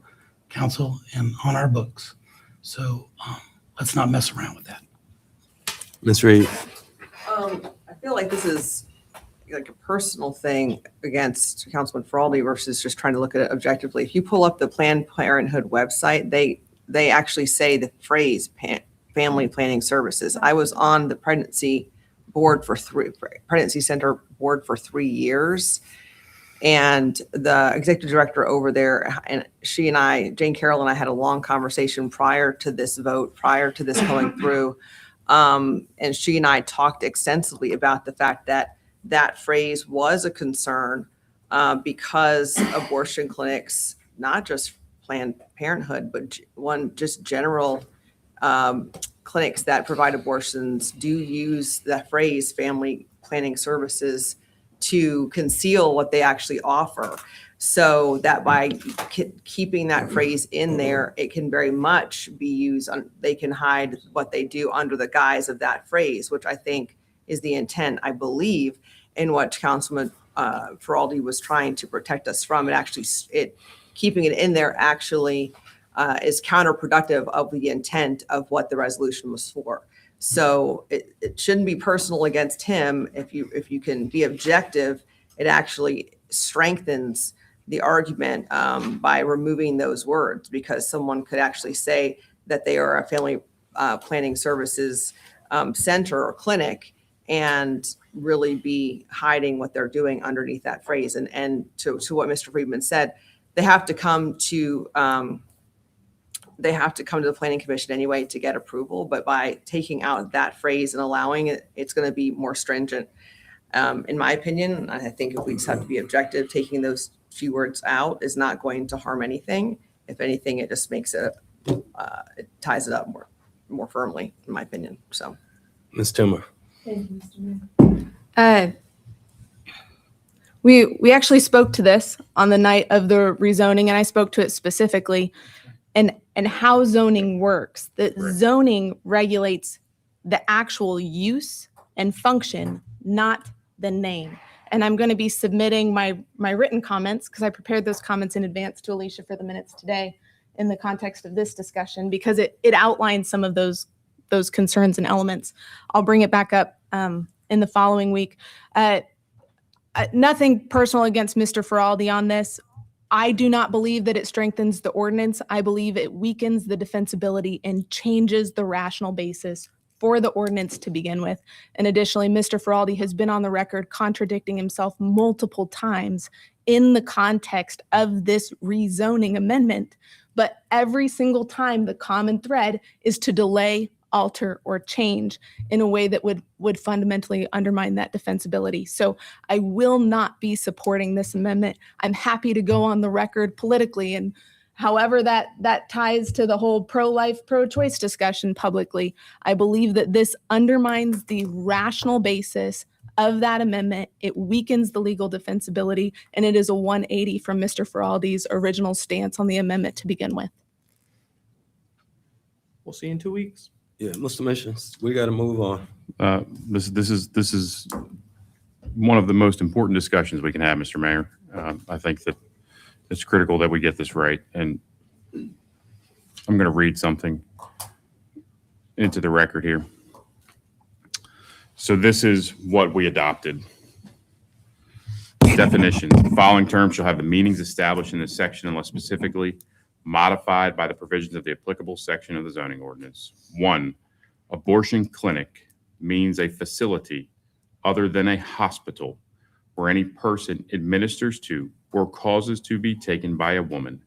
council and on our books. So let's not mess around with that. Ms. Reed. I feel like this is like a personal thing against Councilman Feraldi versus just trying to look at it objectively. If you pull up the Planned Parenthood website, they actually say the phrase family planning services. I was on the pregnancy center board for 3 years. And the executive director over there, and she and I, Jane Carroll and I, had a long conversation prior to this vote, prior to this going through. And she and I talked extensively about the fact that that phrase was a concern because abortion clinics, not just Planned Parenthood, but just general clinics that provide abortions do use the phrase family planning services to conceal what they actually offer. So that by keeping that phrase in there, it can very much be used they can hide what they do under the guise of that phrase, which I think is the intent, I believe, in what Councilman Feraldi was trying to protect us from. Keeping it in there actually is counterproductive of the intent of what the resolution was for. So it shouldn't be personal against him. If you can be objective, it actually strengthens the argument by removing those words, because someone could actually say that they are a family planning services center or clinic and really be hiding what they're doing underneath that phrase. And to what Mr. Friedman said, they have to come to the Planning Commission anyway to get approval. But by taking out that phrase and allowing it, it's going to be more stringent. In my opinion, I think if we just have to be objective, taking those few words out is not going to harm anything. If anything, it just makes it ties it up more firmly, in my opinion. So, Ms. Timmer. Thank you, Mr. Mayor. We actually spoke to this on the night of the rezoning, and I spoke to it specifically. and how zoning works. That Right. zoning regulates the actual use and function, not the name. And I'm going to be submitting my written comments because I prepared those comments in advance to Alicia for the minutes today in the context of this discussion because it outlines some of those concerns and elements. I'll bring it back up in the following week. Nothing personal against Mr. Feraldi on this. I do not believe that it strengthens the ordinance. I believe it weakens the defensibility and changes the rational basis for the ordinance to begin with. And additionally, Mr. Feraldi has been on the record contradicting himself multiple times in the context of this rezoning amendment. But every single time the common thread is to delay, alter, or change in a way that would fundamentally undermine that defensibility. So I will not be supporting this amendment. I'm happy to go on the record politically and however that ties to the whole pro-life, pro-choice discussion publicly. I believe that this undermines the rational basis of that amendment. It weakens the legal defensibility, and it is a 180 from Mr. Feraldi's original stance on the amendment to begin with. We'll see you in 2 weeks. Yeah, Mr. Missions, we got to move on. This is one of the most important discussions we can have, Mr. Mayor. I think that it's critical that we get this right. And I'm going to read something into the record here. So this is what we adopted. Definition: the following terms shall have the meanings established in this section unless specifically modified by the provisions of the applicable section of the zoning ordinance. 1, abortion clinic means a facility other than a hospital where any person administers to or causes to be taken by a woman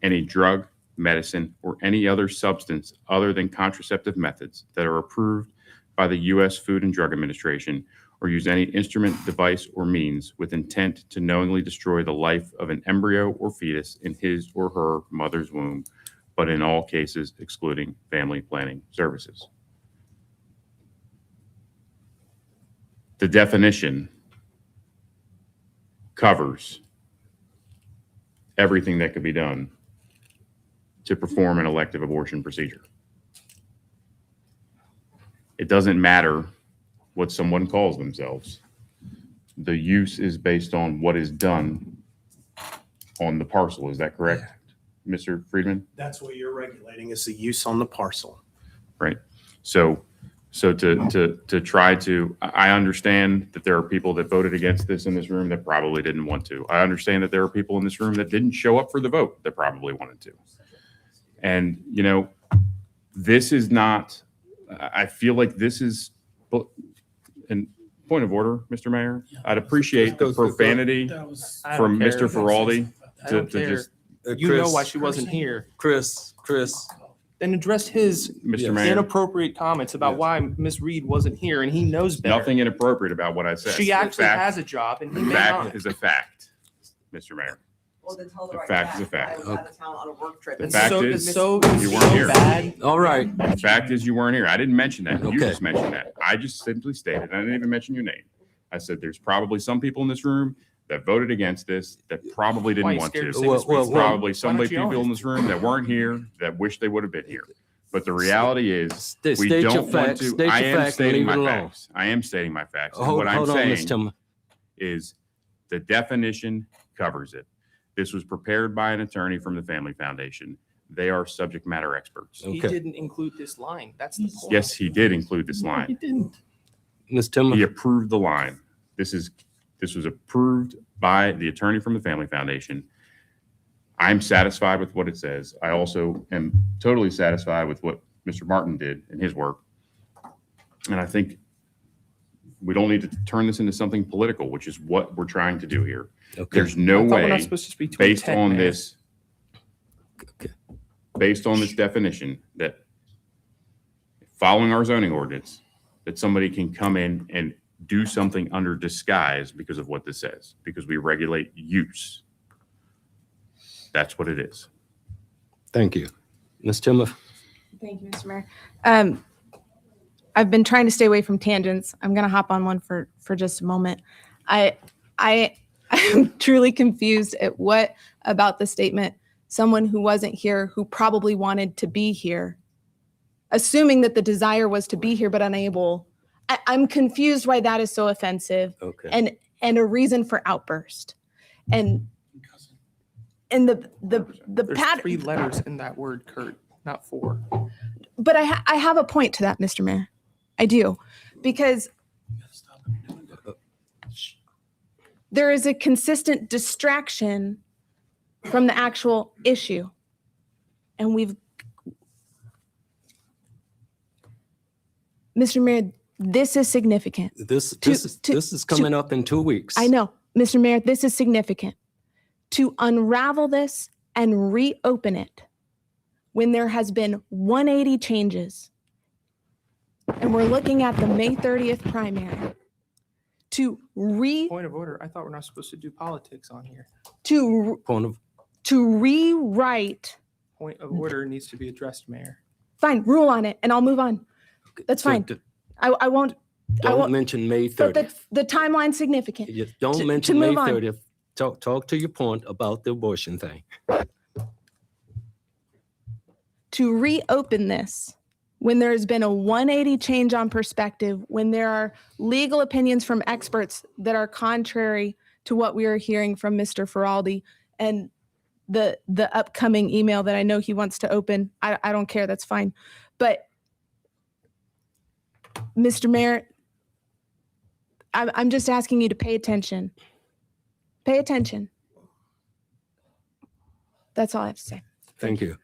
any drug, medicine, or any other substance other than contraceptive methods that are approved by the U.S. Food and Drug Administration, or use any instrument, device, or means with intent to knowingly destroy the life of an embryo or fetus in his or her mother's womb, but in all cases excluding family planning services. The definition covers everything that could be done to perform an elective abortion procedure. It doesn't matter what someone calls themselves. The use is based on what is done on the parcel. Is that correct, Mr. Friedman? That's what you're regulating is the use on the parcel. Right. So to try to, I understand that there are people that voted against this in this room that probably didn't want to. I understand that there are people in this room that didn't show up for the vote that probably wanted to. And, you know, this is not, I feel like this is, and point of order, Mr. Mayor, I'd appreciate the profanity from Mr. Feraldi to just. You know why she wasn't here. Chris. And addressed his Mr. Mayor. inappropriate comments about why Ms. Reed wasn't here, and he knows better. Nothing inappropriate about what I said. She actually Fact- has a job, and he may Fact not. is a fact, Mr. Mayor. Well, then tell the A right fact is a fact. fact. I was out of town on a work trip. The It's fact so, is, it's so, you weren't here. bad. All right. The fact is you weren't here. I didn't mention that. You Okay. just mentioned that. I just simply stated, I didn't even mention your name. I said, there's probably some people in this room that voted against this that probably Why didn't are you want scared to. to say Ms. Reed's name? Probably some Why don't you own people it? in this room that weren't here that wish they would have been here. But the reality is, we State your don't want facts. to. State I your am facts and stating leave my it alone. facts. I am stating my facts. And Hold what I'm on, Ms. saying Tillman. is the definition covers it. This was prepared by an attorney from the Family Foundation. They are subject matter experts. He didn't include this line. That's the point. Yes, he did include this line. He didn't. Ms. Tillman. He approved the line. This was approved by the attorney from the Family Foundation. I'm satisfied with what it says. I also am totally satisfied with what Mr. Martin did in his work. And I think we don't need to turn this into something political, which is what we're trying to do here. Okay. There's no I thought we're way, not supposed to speak to based intent, on man. this, based on this definition, that following our zoning ordinance, that somebody can come in and do something under disguise because of what this says, because we regulate use. That's what it is. Thank you. Ms. Tillman. Thank you, Mr. Mayor. I've been trying to stay away from tangents. I'm going to hop on one for just a moment. I am truly confused at what about the statement someone who wasn't here who probably wanted to be here, assuming that the desire was to be here but unable. I'm confused why that is so offensive Okay. and a reason for outburst. And the There's pattern. 3 letters in that word, Kurt, not 4. But I have a point to that, Mr. Mayor. I do, because there is a consistent distraction from the actual issue. And Mr. Mayor, this is significant. This is coming up in 2 weeks. I know, Mr. Mayor, this is significant. To unravel this and reopen it when there has been 180 changes, and we're looking at the May 30th primary, Point of order. I thought we're not supposed to do politics on here. to rewrite. Point of order needs to be addressed, Mayor. Fine, rule on it, and I'll move on. That's So fine. I won't. Don't mention May But 30th. the timeline's significant. Just don't To mention May move on. 30th. Talk to your point about the abortion thing. To reopen this when there has been a 180 change on perspective, when there are legal opinions from experts that are contrary to what we are hearing from Mr. Feraldi, and the upcoming email that I know he wants to open. I don't care, that's fine. But Mr. Mayor, I'm just asking you to pay attention. Pay attention. That's all I have to say. Thank you.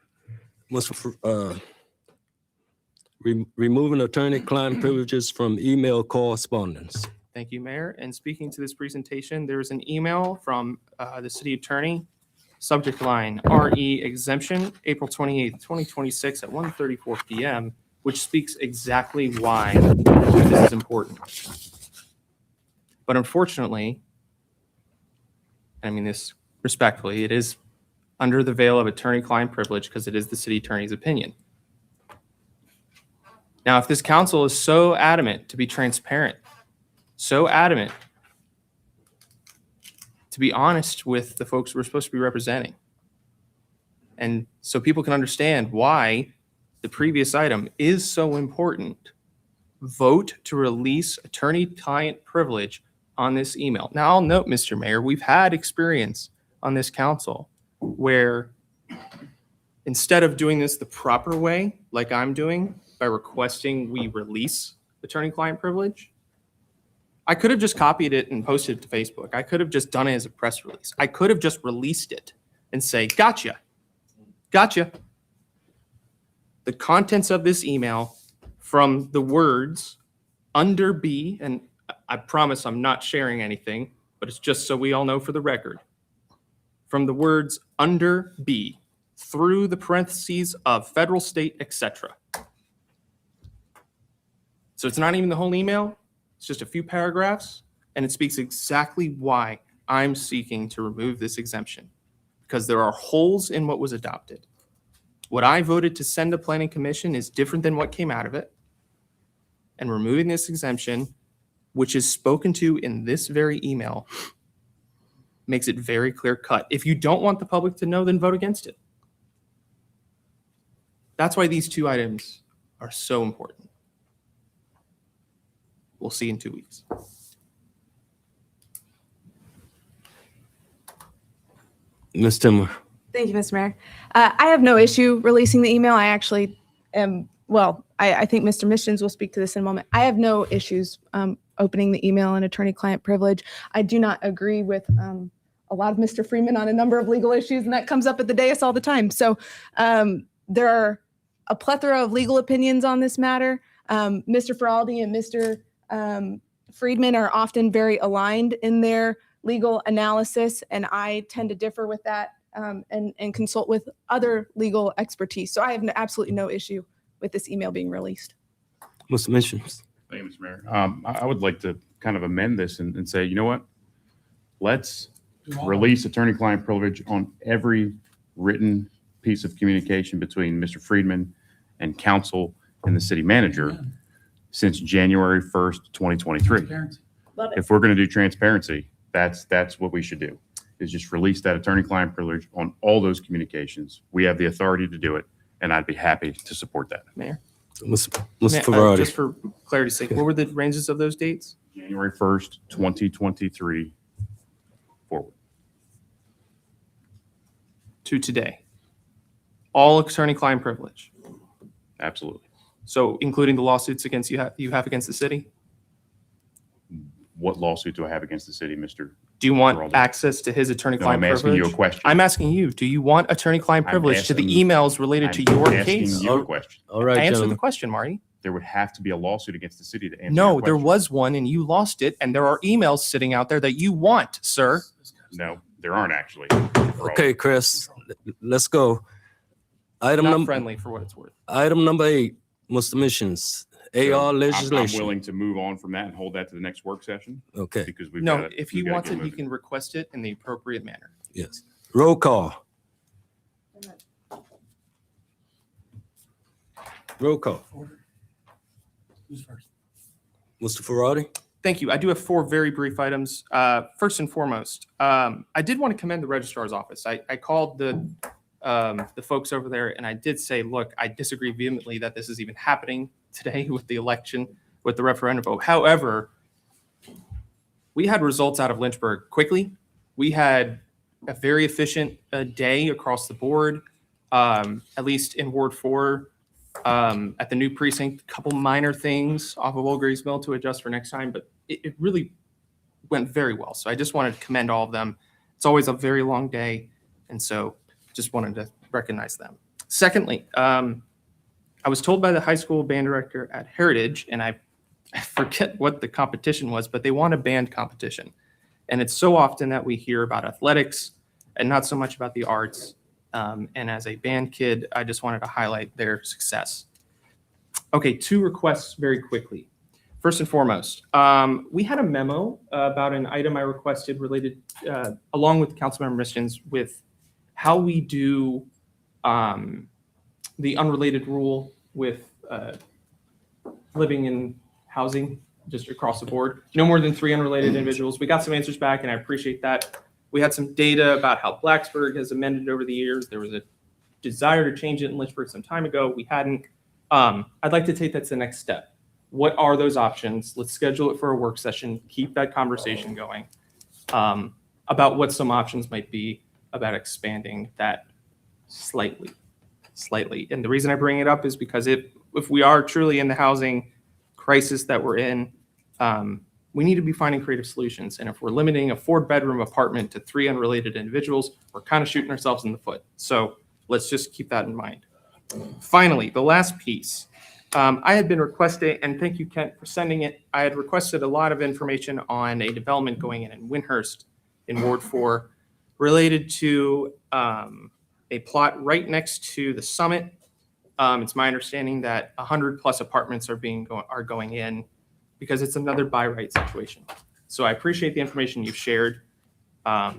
Removing attorney-client privileges from email correspondence. Thank you, Mayor. And speaking to this presentation, there's an email from the city attorney, subject line RE exemption, April 28th, 2026 at 1:34 p.m., which speaks exactly why this is important. But unfortunately, I mean this respectfully, it is under the veil of attorney-client privilege because it is the city attorney's opinion. Now, if this council is so adamant to be transparent, so adamant to be honest with the folks we're supposed to be representing, and so people can understand why the previous item is so important, vote to release attorney-client privilege on this email. Now, I'll note, Mr. Mayor, we've had experience on this council where instead of doing this the proper way, like I'm doing, by requesting we release attorney-client privilege, I could have just copied it and posted it to Facebook. I could have just done it as a press release. I could have just released it and say, gotcha. The contents of this email from the words under B, and I promise I'm not sharing anything, but it's just so we all know for the record. From the words under B through the parentheses of federal, state, etc. So it's not even the whole email. It's just a few paragraphs, and it speaks exactly why I'm seeking to remove this exemption, because there are holes in what was adopted. What I voted to send to Planning Commission is different than what came out of it, and removing this exemption, which is spoken to in this very email, makes it very clear cut. If you don't want the public to know, then vote against it. That's why these two items are so important. We'll see in 2 weeks. Ms. Timmer. Thank you, Mr. Mayor. I have no issue releasing the email. I actually am, well, I think Mr. Missions will speak to this in a moment. I have no issues opening the email and attorney-client privilege. I do not agree with a lot of Mr. Freeman on a number of legal issues, and that comes up at the dais all the time. So there are a plethora of legal opinions on this matter. Mr. Feraldi and Mr. Friedman are often very aligned in their legal analysis, and I tend to differ with that and consult with other legal expertise. So I have absolutely no issue with this email being released. Mr. Missions. Thank you, Mr. Mayor. I would like to kind of amend this and say, you know what? Let's release attorney-client privilege on every written piece of communication between Mr. Friedman and council and the city manager since January 1st, 2023. Love it. If we're going to do transparency, that's what we should do. is just release that attorney-client privilege on all those communications. We have the authority to do it, and I'd be happy to support that. Mayor? Mr. Mayor, Ferrari. just for clarity's sake, what were the ranges of those dates? January 1st, 2023 forward. To today. All attorney-client privilege. Absolutely. So including the lawsuits against you have against the city? What lawsuit do I have against the city, Mr. Do you want Geraldo? access to his attorney-client No, I'm privilege? asking you a question. I'm asking you, do you want attorney-client I'm privilege to the asking- emails related to I'm your asking case? you a question. All right, Answer gentlemen. the question, Marty. There would have to be a lawsuit against the city to answer No, your there question. was one and you lost it, and there are emails sitting out there that you want, sir. No, there aren't actually. Okay, Chris, let's go. Item Not number, friendly for what it's worth. item number 8, Mr. Missions, So, AR I'm legislation. willing to move on from that and hold that to the next work session Okay, because we've No, got. if he wants it, he can request it in the appropriate manner. yes. Roll call. Roll call. Who's first? Mr. Ferrari? Thank you. I do have 4 very brief items. First and foremost, I did want to commend the registrar's office. I called the folks over there and I did say, look, I disagree vehemently that this is even happening today with the election, with the referendum vote. However, we had results out of Lynchburg quickly. We had a very efficient day across the board, at least in Ward 4. At the new precinct, a couple minor things off of Old Grays Mill to adjust for next time, but it really went very well. So I just wanted to commend all of them. It's always a very long day, and so just wanted to recognize them. Secondly, I was told by the high school band director at Heritage, and I forget what the competition was, but they want a band competition. And it's so often that we hear about athletics and not so much about the arts. And as a band kid, I just wanted to highlight their success. Okay, 2 requests very quickly. First and foremost, we had a memo about an item I requested related, along with Councilmember Missions, with how we do the unrelated rule with living in housing just across the board. No more than 3 unrelated individuals. We got some answers back, and I appreciate that. We had some data about how Blacksburg has amended over the years. There was a desire to change it in Lynchburg some time ago. We hadn't. I'd like to take that to the next step. What are those options? Let's schedule it for a work session. Keep that conversation going about what some options might be about expanding that slightly. And the reason I bring it up is because if we are truly in the housing crisis that we're in, we need to be finding creative solutions. And if we're limiting a 4-bedroom apartment to 3 unrelated individuals, we're kind of shooting ourselves in the foot. So let's just keep that in mind. Finally, the last piece. I had been requesting, and thank you, Kent, for sending it. I had requested a lot of information on a development going in Windhurst in Ward 4 related to a plot right next to the Summit. It's my understanding that 100+ apartments are going in because it's another by right situation. So I appreciate the information you've shared. I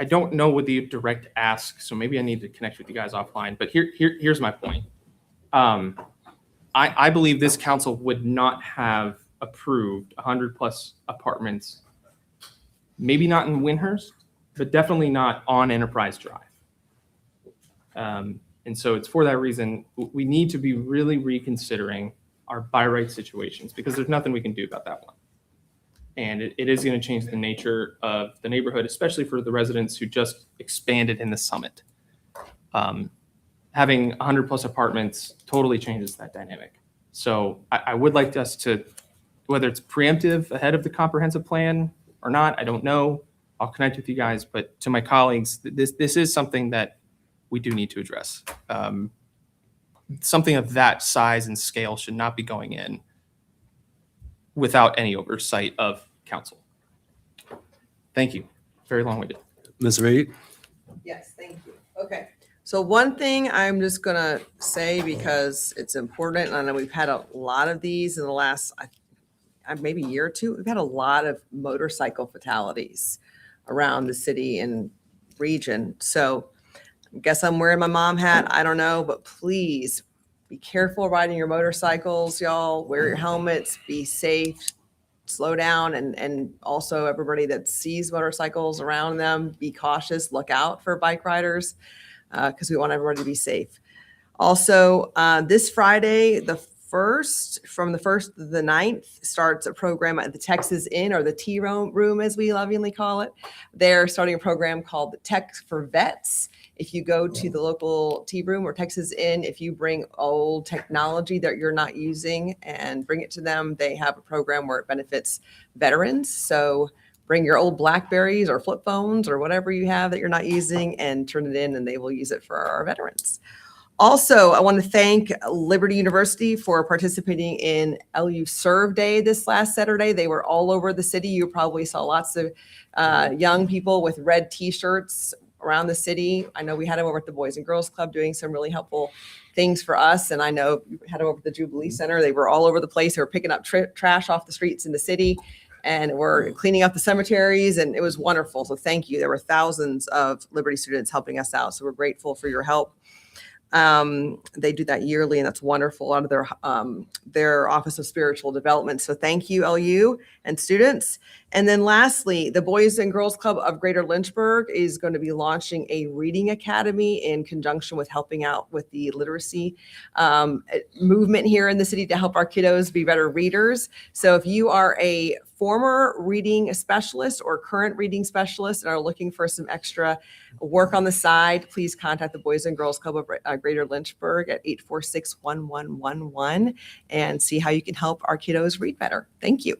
don't know what the direct ask, so maybe I need to connect with you guys offline. But here's my point. I believe this council would not have approved 100+ apartments, maybe not in Windhurst, but definitely not on Enterprise Drive. And so it's for that reason, we need to be really reconsidering our by right situations because there's nothing we can do about that one. And it is going to change the nature of the neighborhood, especially for the residents who just expanded in the Summit. Having 100+ apartments totally changes that dynamic. So I would like us to, whether it's preemptive ahead of the comprehensive plan or not, I don't know. I'll connect with you guys, but to my colleagues, this is something that we do need to address. Something of that size and scale should not be going in without any oversight of council. Thank you. Very long-winded. Ms. Reed? Yes, thank you. Okay. So one thing I'm just going to say because it's important, and I know we've had a lot of these in the last maybe year or two. We've had a lot of motorcycle fatalities around the city and region. So I guess I'm wearing my mom hat. I don't know, but please be careful riding your motorcycles, y'all. Wear your helmets. Be safe. slow down, and also everybody that sees motorcycles around them, be cautious, look out for bike riders, because we want everybody to be safe. Also, this Friday, from the 1st to the 9th, starts a program at the Texas Inn, or the Tea Room, as we lovingly call it. They're starting a program called Tech for Vets. If you go to the local tea room or Texas Inn, if you bring old technology that you're not using and bring it to them, they have a program where it benefits veterans. So bring your old Blackberries or flip phones or whatever you have that you're not using and turn it in, and they will use it for our veterans. Also, I want to thank Liberty University for participating in LU Serve Day this last Saturday. They were all over the city. You probably saw lots of young people with red T-shirts around the city. I know we had them over at the Boys and Girls Club doing some really helpful things for us. And I know we had them over at the Jubilee Center. They were all over the place. They were picking up trash off the streets in the city, and we're cleaning up the cemeteries, and it was wonderful. So thank you. There were thousands of Liberty students helping us out. So we're grateful for your help. They do that yearly, and that's wonderful, out of their Office of Spiritual Development. So thank you, LU and students. And then lastly, the Boys and Girls Club of Greater Lynchburg is going to be launching a reading academy in conjunction with helping out with the literacy movement here in the city to help our kiddos be better readers. So if you are a former reading specialist or current reading specialist and are looking for some extra work on the side, please contact the Boys and Girls Club of Greater Lynchburg at 846-1111 and see how you can help our kiddos read better. Thank you.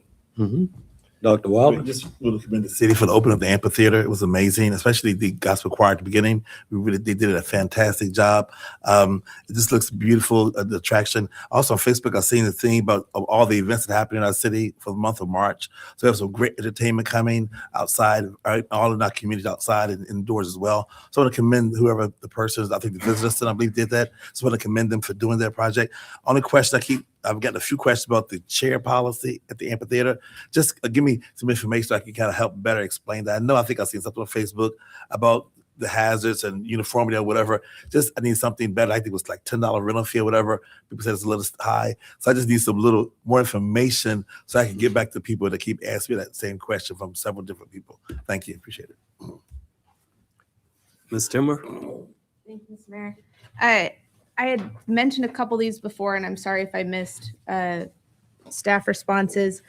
Dr. Wilder? Just really commend the city for the opening of the amphitheater. It was amazing, especially the gospel choir at the beginning. They did a fantastic job. It just looks beautiful, the attraction. Also on Facebook, I've seen the thing about all the events that happen in our city for the month of March. So we have some great entertainment coming outside, all in our communities outside and indoors as well. So I want to commend whoever the person is. I think the visitors, I believe, did that. So I want to commend them for doing their project. Only question I've gotten a few questions about the chair policy at the amphitheater. Just give me some information so I can kind of help better explain that. I think I've seen something on Facebook about the hazards and uniformity or whatever. Just, I need something better. I think it was like $10 rental fee or whatever. People said it's a little high. So I just need some little more information so I can get back to people that keep asking me that same question from several different people. Thank you. Appreciate it. Ms. Timmer? Thank you, Mr. Mayor. I had mentioned a couple of these before, and I'm sorry if I missed staff responses.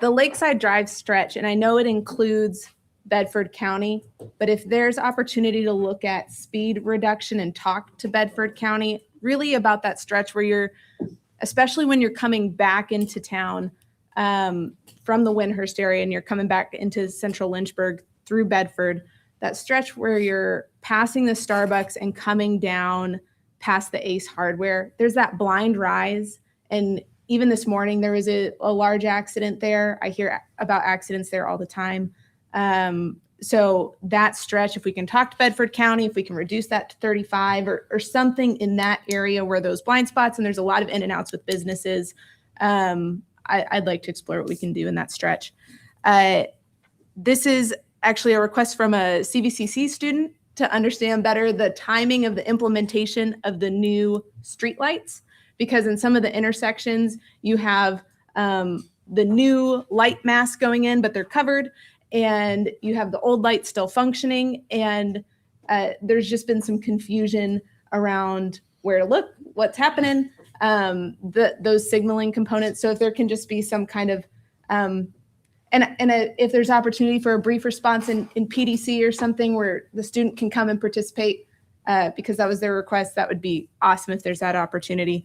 The Lakeside Drive stretch, and I know it includes Bedford County, but if there's opportunity to look at speed reduction and talk to Bedford County, really about that stretch where you're, especially when you're coming back into town from the Windhurst area and you're coming back into central Lynchburg through Bedford, that stretch where you're passing the Starbucks and coming down past the Ace Hardware, there's that blind rise. And even this morning, there was a large accident there. I hear about accidents there all the time. So that stretch, if we can talk to Bedford County, if we can reduce that to 35 or something in that area where those blind spots, and there's a lot of in and outs with businesses, I'd like to explore what we can do in that stretch. This is actually a request from a CVCC student to understand better the timing of the implementation of the new streetlights, because in some of the intersections you have the new light masts going in, but they're covered, and you have the old lights still functioning, and there's just been some confusion around where to look, what's happening, those signaling components. So if there can just be some kind of if there's opportunity for a brief response in PDC or something where the student can come and participate, because that was their request, that would be awesome if there's that opportunity.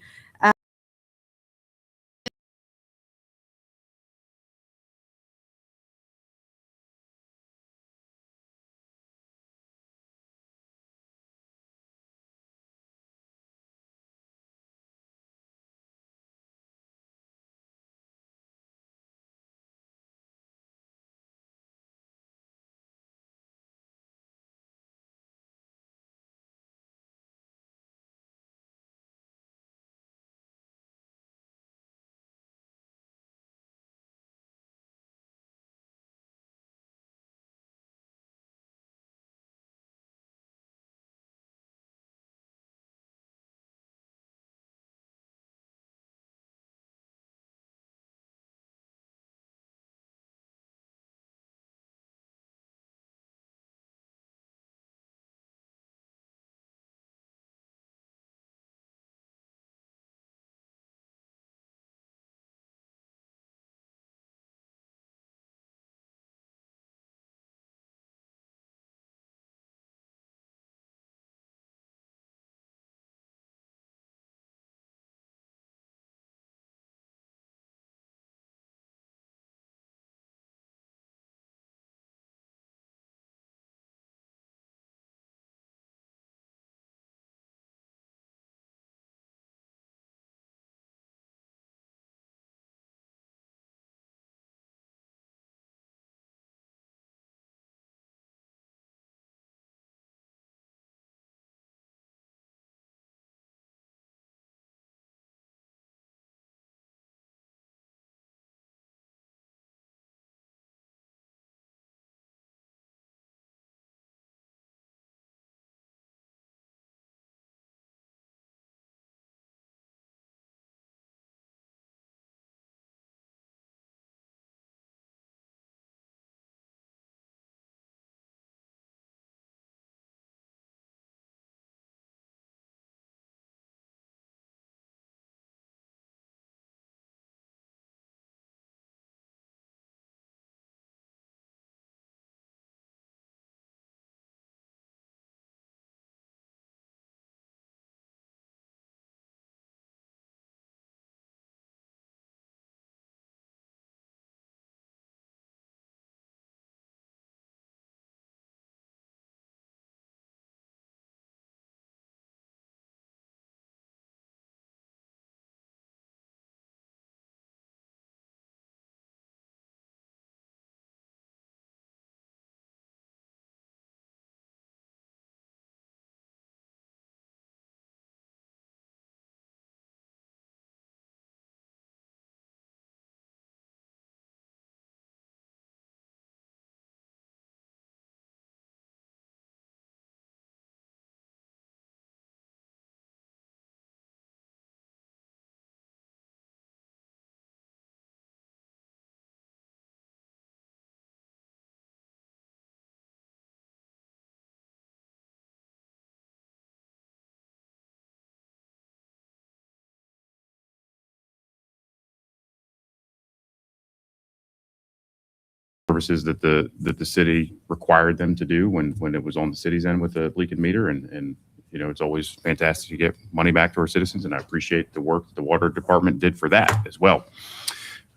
services that the city required them to do when it was on the city's end with the leaking meter. And it's always fantastic to get money back to our citizens, and I appreciate the work the water department did for that as well.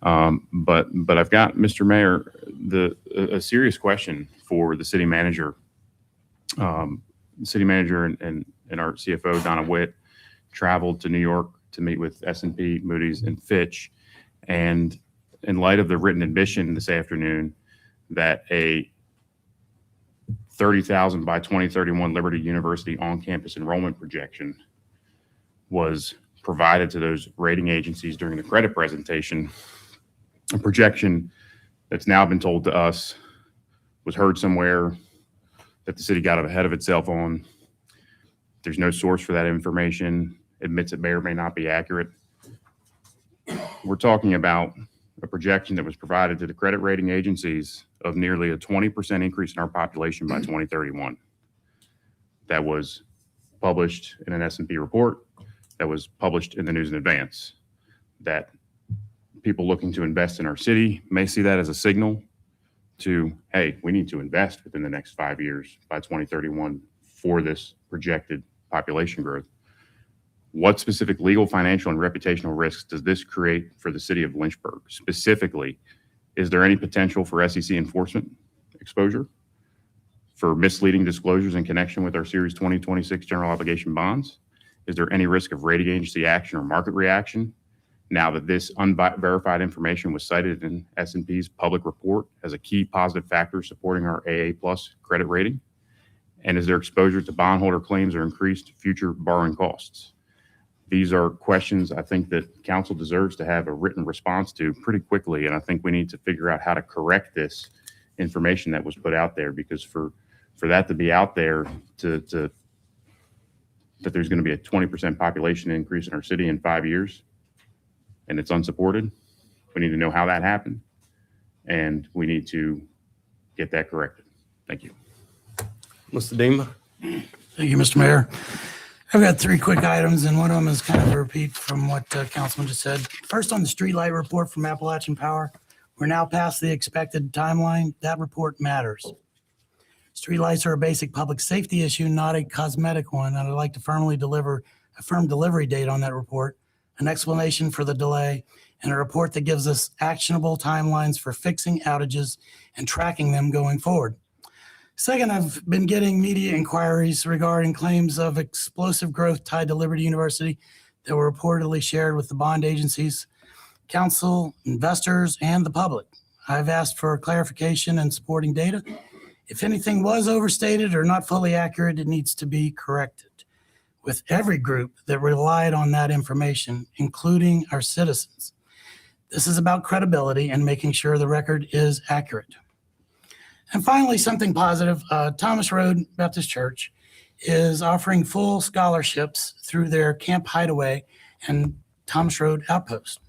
But I've got, Mr. Mayor, a serious question for the city manager. City manager and our CFO, Donna Witt, traveled to New York to meet with S&P, Moody's, and Fitch. And in light of the written admission this afternoon that a 30,000 by 2031 Liberty University on-campus enrollment projection was provided to those rating agencies during the credit presentation, a projection that's now been told to us was heard somewhere that the city got ahead of itself on. There's no source for that information, admits it may or may not be accurate. We're talking about a projection that was provided to the credit rating agencies of nearly a 20% increase in our population by 2031. That was published in an S&P report, that was published in the News in Advance, that people looking to invest in our city may see that as a signal to, hey, we need to invest within the next 5 years by 2031 for this projected population growth. What specific legal, financial, and reputational risks does this create for the city of Lynchburg? Specifically, is there any potential for SEC enforcement exposure for misleading disclosures in connection with our Series 2026 general obligation bonds? Is there any risk of rating agency action or market reaction now that this unverified information was cited in S&P's public report as a key positive factor supporting our AA+ credit rating? And is there exposure to bondholder claims or increased future borrowing costs? These are questions I think that council deserves to have a written response to pretty quickly, and I think we need to figure out how to correct this information that was put out there, because for that to be out there, that there's going to be a 20% population increase in our city in 5 years, and it's unsupported, we need to know how that happened, and we need to get that corrected. Thank you. Mr. Deemer? Thank you, Mr. Mayor. I've got 3 quick items, and one of them is kind of a repeat from what Councilman just said. First, on the streetlight report from Appalachian Power, we're now past the expected timeline. That report matters. Streetlights are a basic public safety issue, not a cosmetic one, and I'd like to firmly deliver a firm delivery date on that report, an explanation for the delay, and a report that gives us actionable timelines for fixing outages and tracking them going forward. Second, I've been getting media inquiries regarding claims of explosive growth tied to Liberty University that were reportedly shared with the bond agencies, council, investors, and the public. I've asked for clarification and supporting data. If anything was overstated or not fully accurate, it needs to be corrected with every group that relied on that information, including our citizens. This is about credibility and making sure the record is accurate. And finally, something positive, Thomas Road Baptist Church is offering full scholarships through their Camp Hideaway and Thomas Road Outpost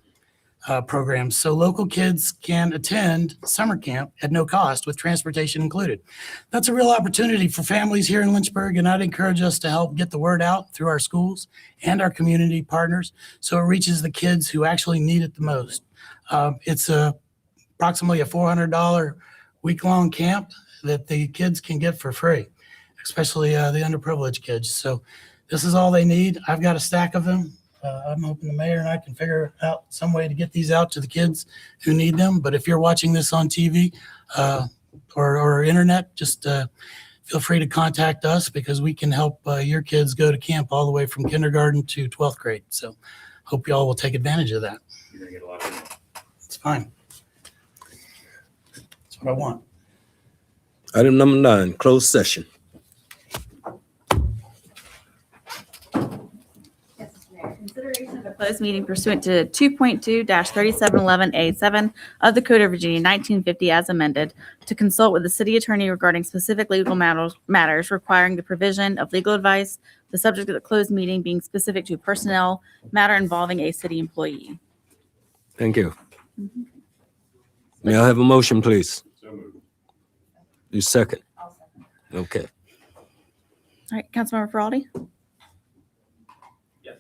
programs. So local kids can attend summer camp at no cost with transportation included. That's a real opportunity for families here in Lynchburg, and I'd encourage us to help get the word out through our schools and our community partners so it reaches the kids who actually need it the most. It's approximately a $400 week-long camp that the kids can get for free, especially the underprivileged kids. So this is all they need. I've got a stack of them. I'm hoping the mayor and I can figure out some way to get these out to the kids who need them. But if you're watching this on TV or internet, just feel free to contact us because we can help your kids go to camp all the way from kindergarten to 12th grade. So hope you all will take advantage of that. You're going to get a lot of it. It's fine. That's what I want. Item number 9, closed session. Consideration of a closed meeting pursuant to 2.2-3711A7 of the Code of Virginia 1950 as amended to consult with the city attorney regarding specific legal matters requiring the provision of legal advice, the subject of the closed meeting being specific to personnel matter involving a city employee. Thank you. May I have a motion, please? So moved. You second? Okay. All right, Councilmember Feraldi? Yes.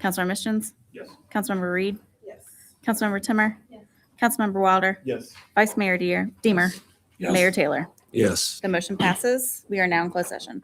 Councilmember Missions? Yes. Councilmember Reed? Yes. Councilmember Timmer? Yes. Councilmember Wilder, Yes. Vice Mayor Deemer, Yes. Mayor Taylor. Yes. The motion passes. We are now in closed session.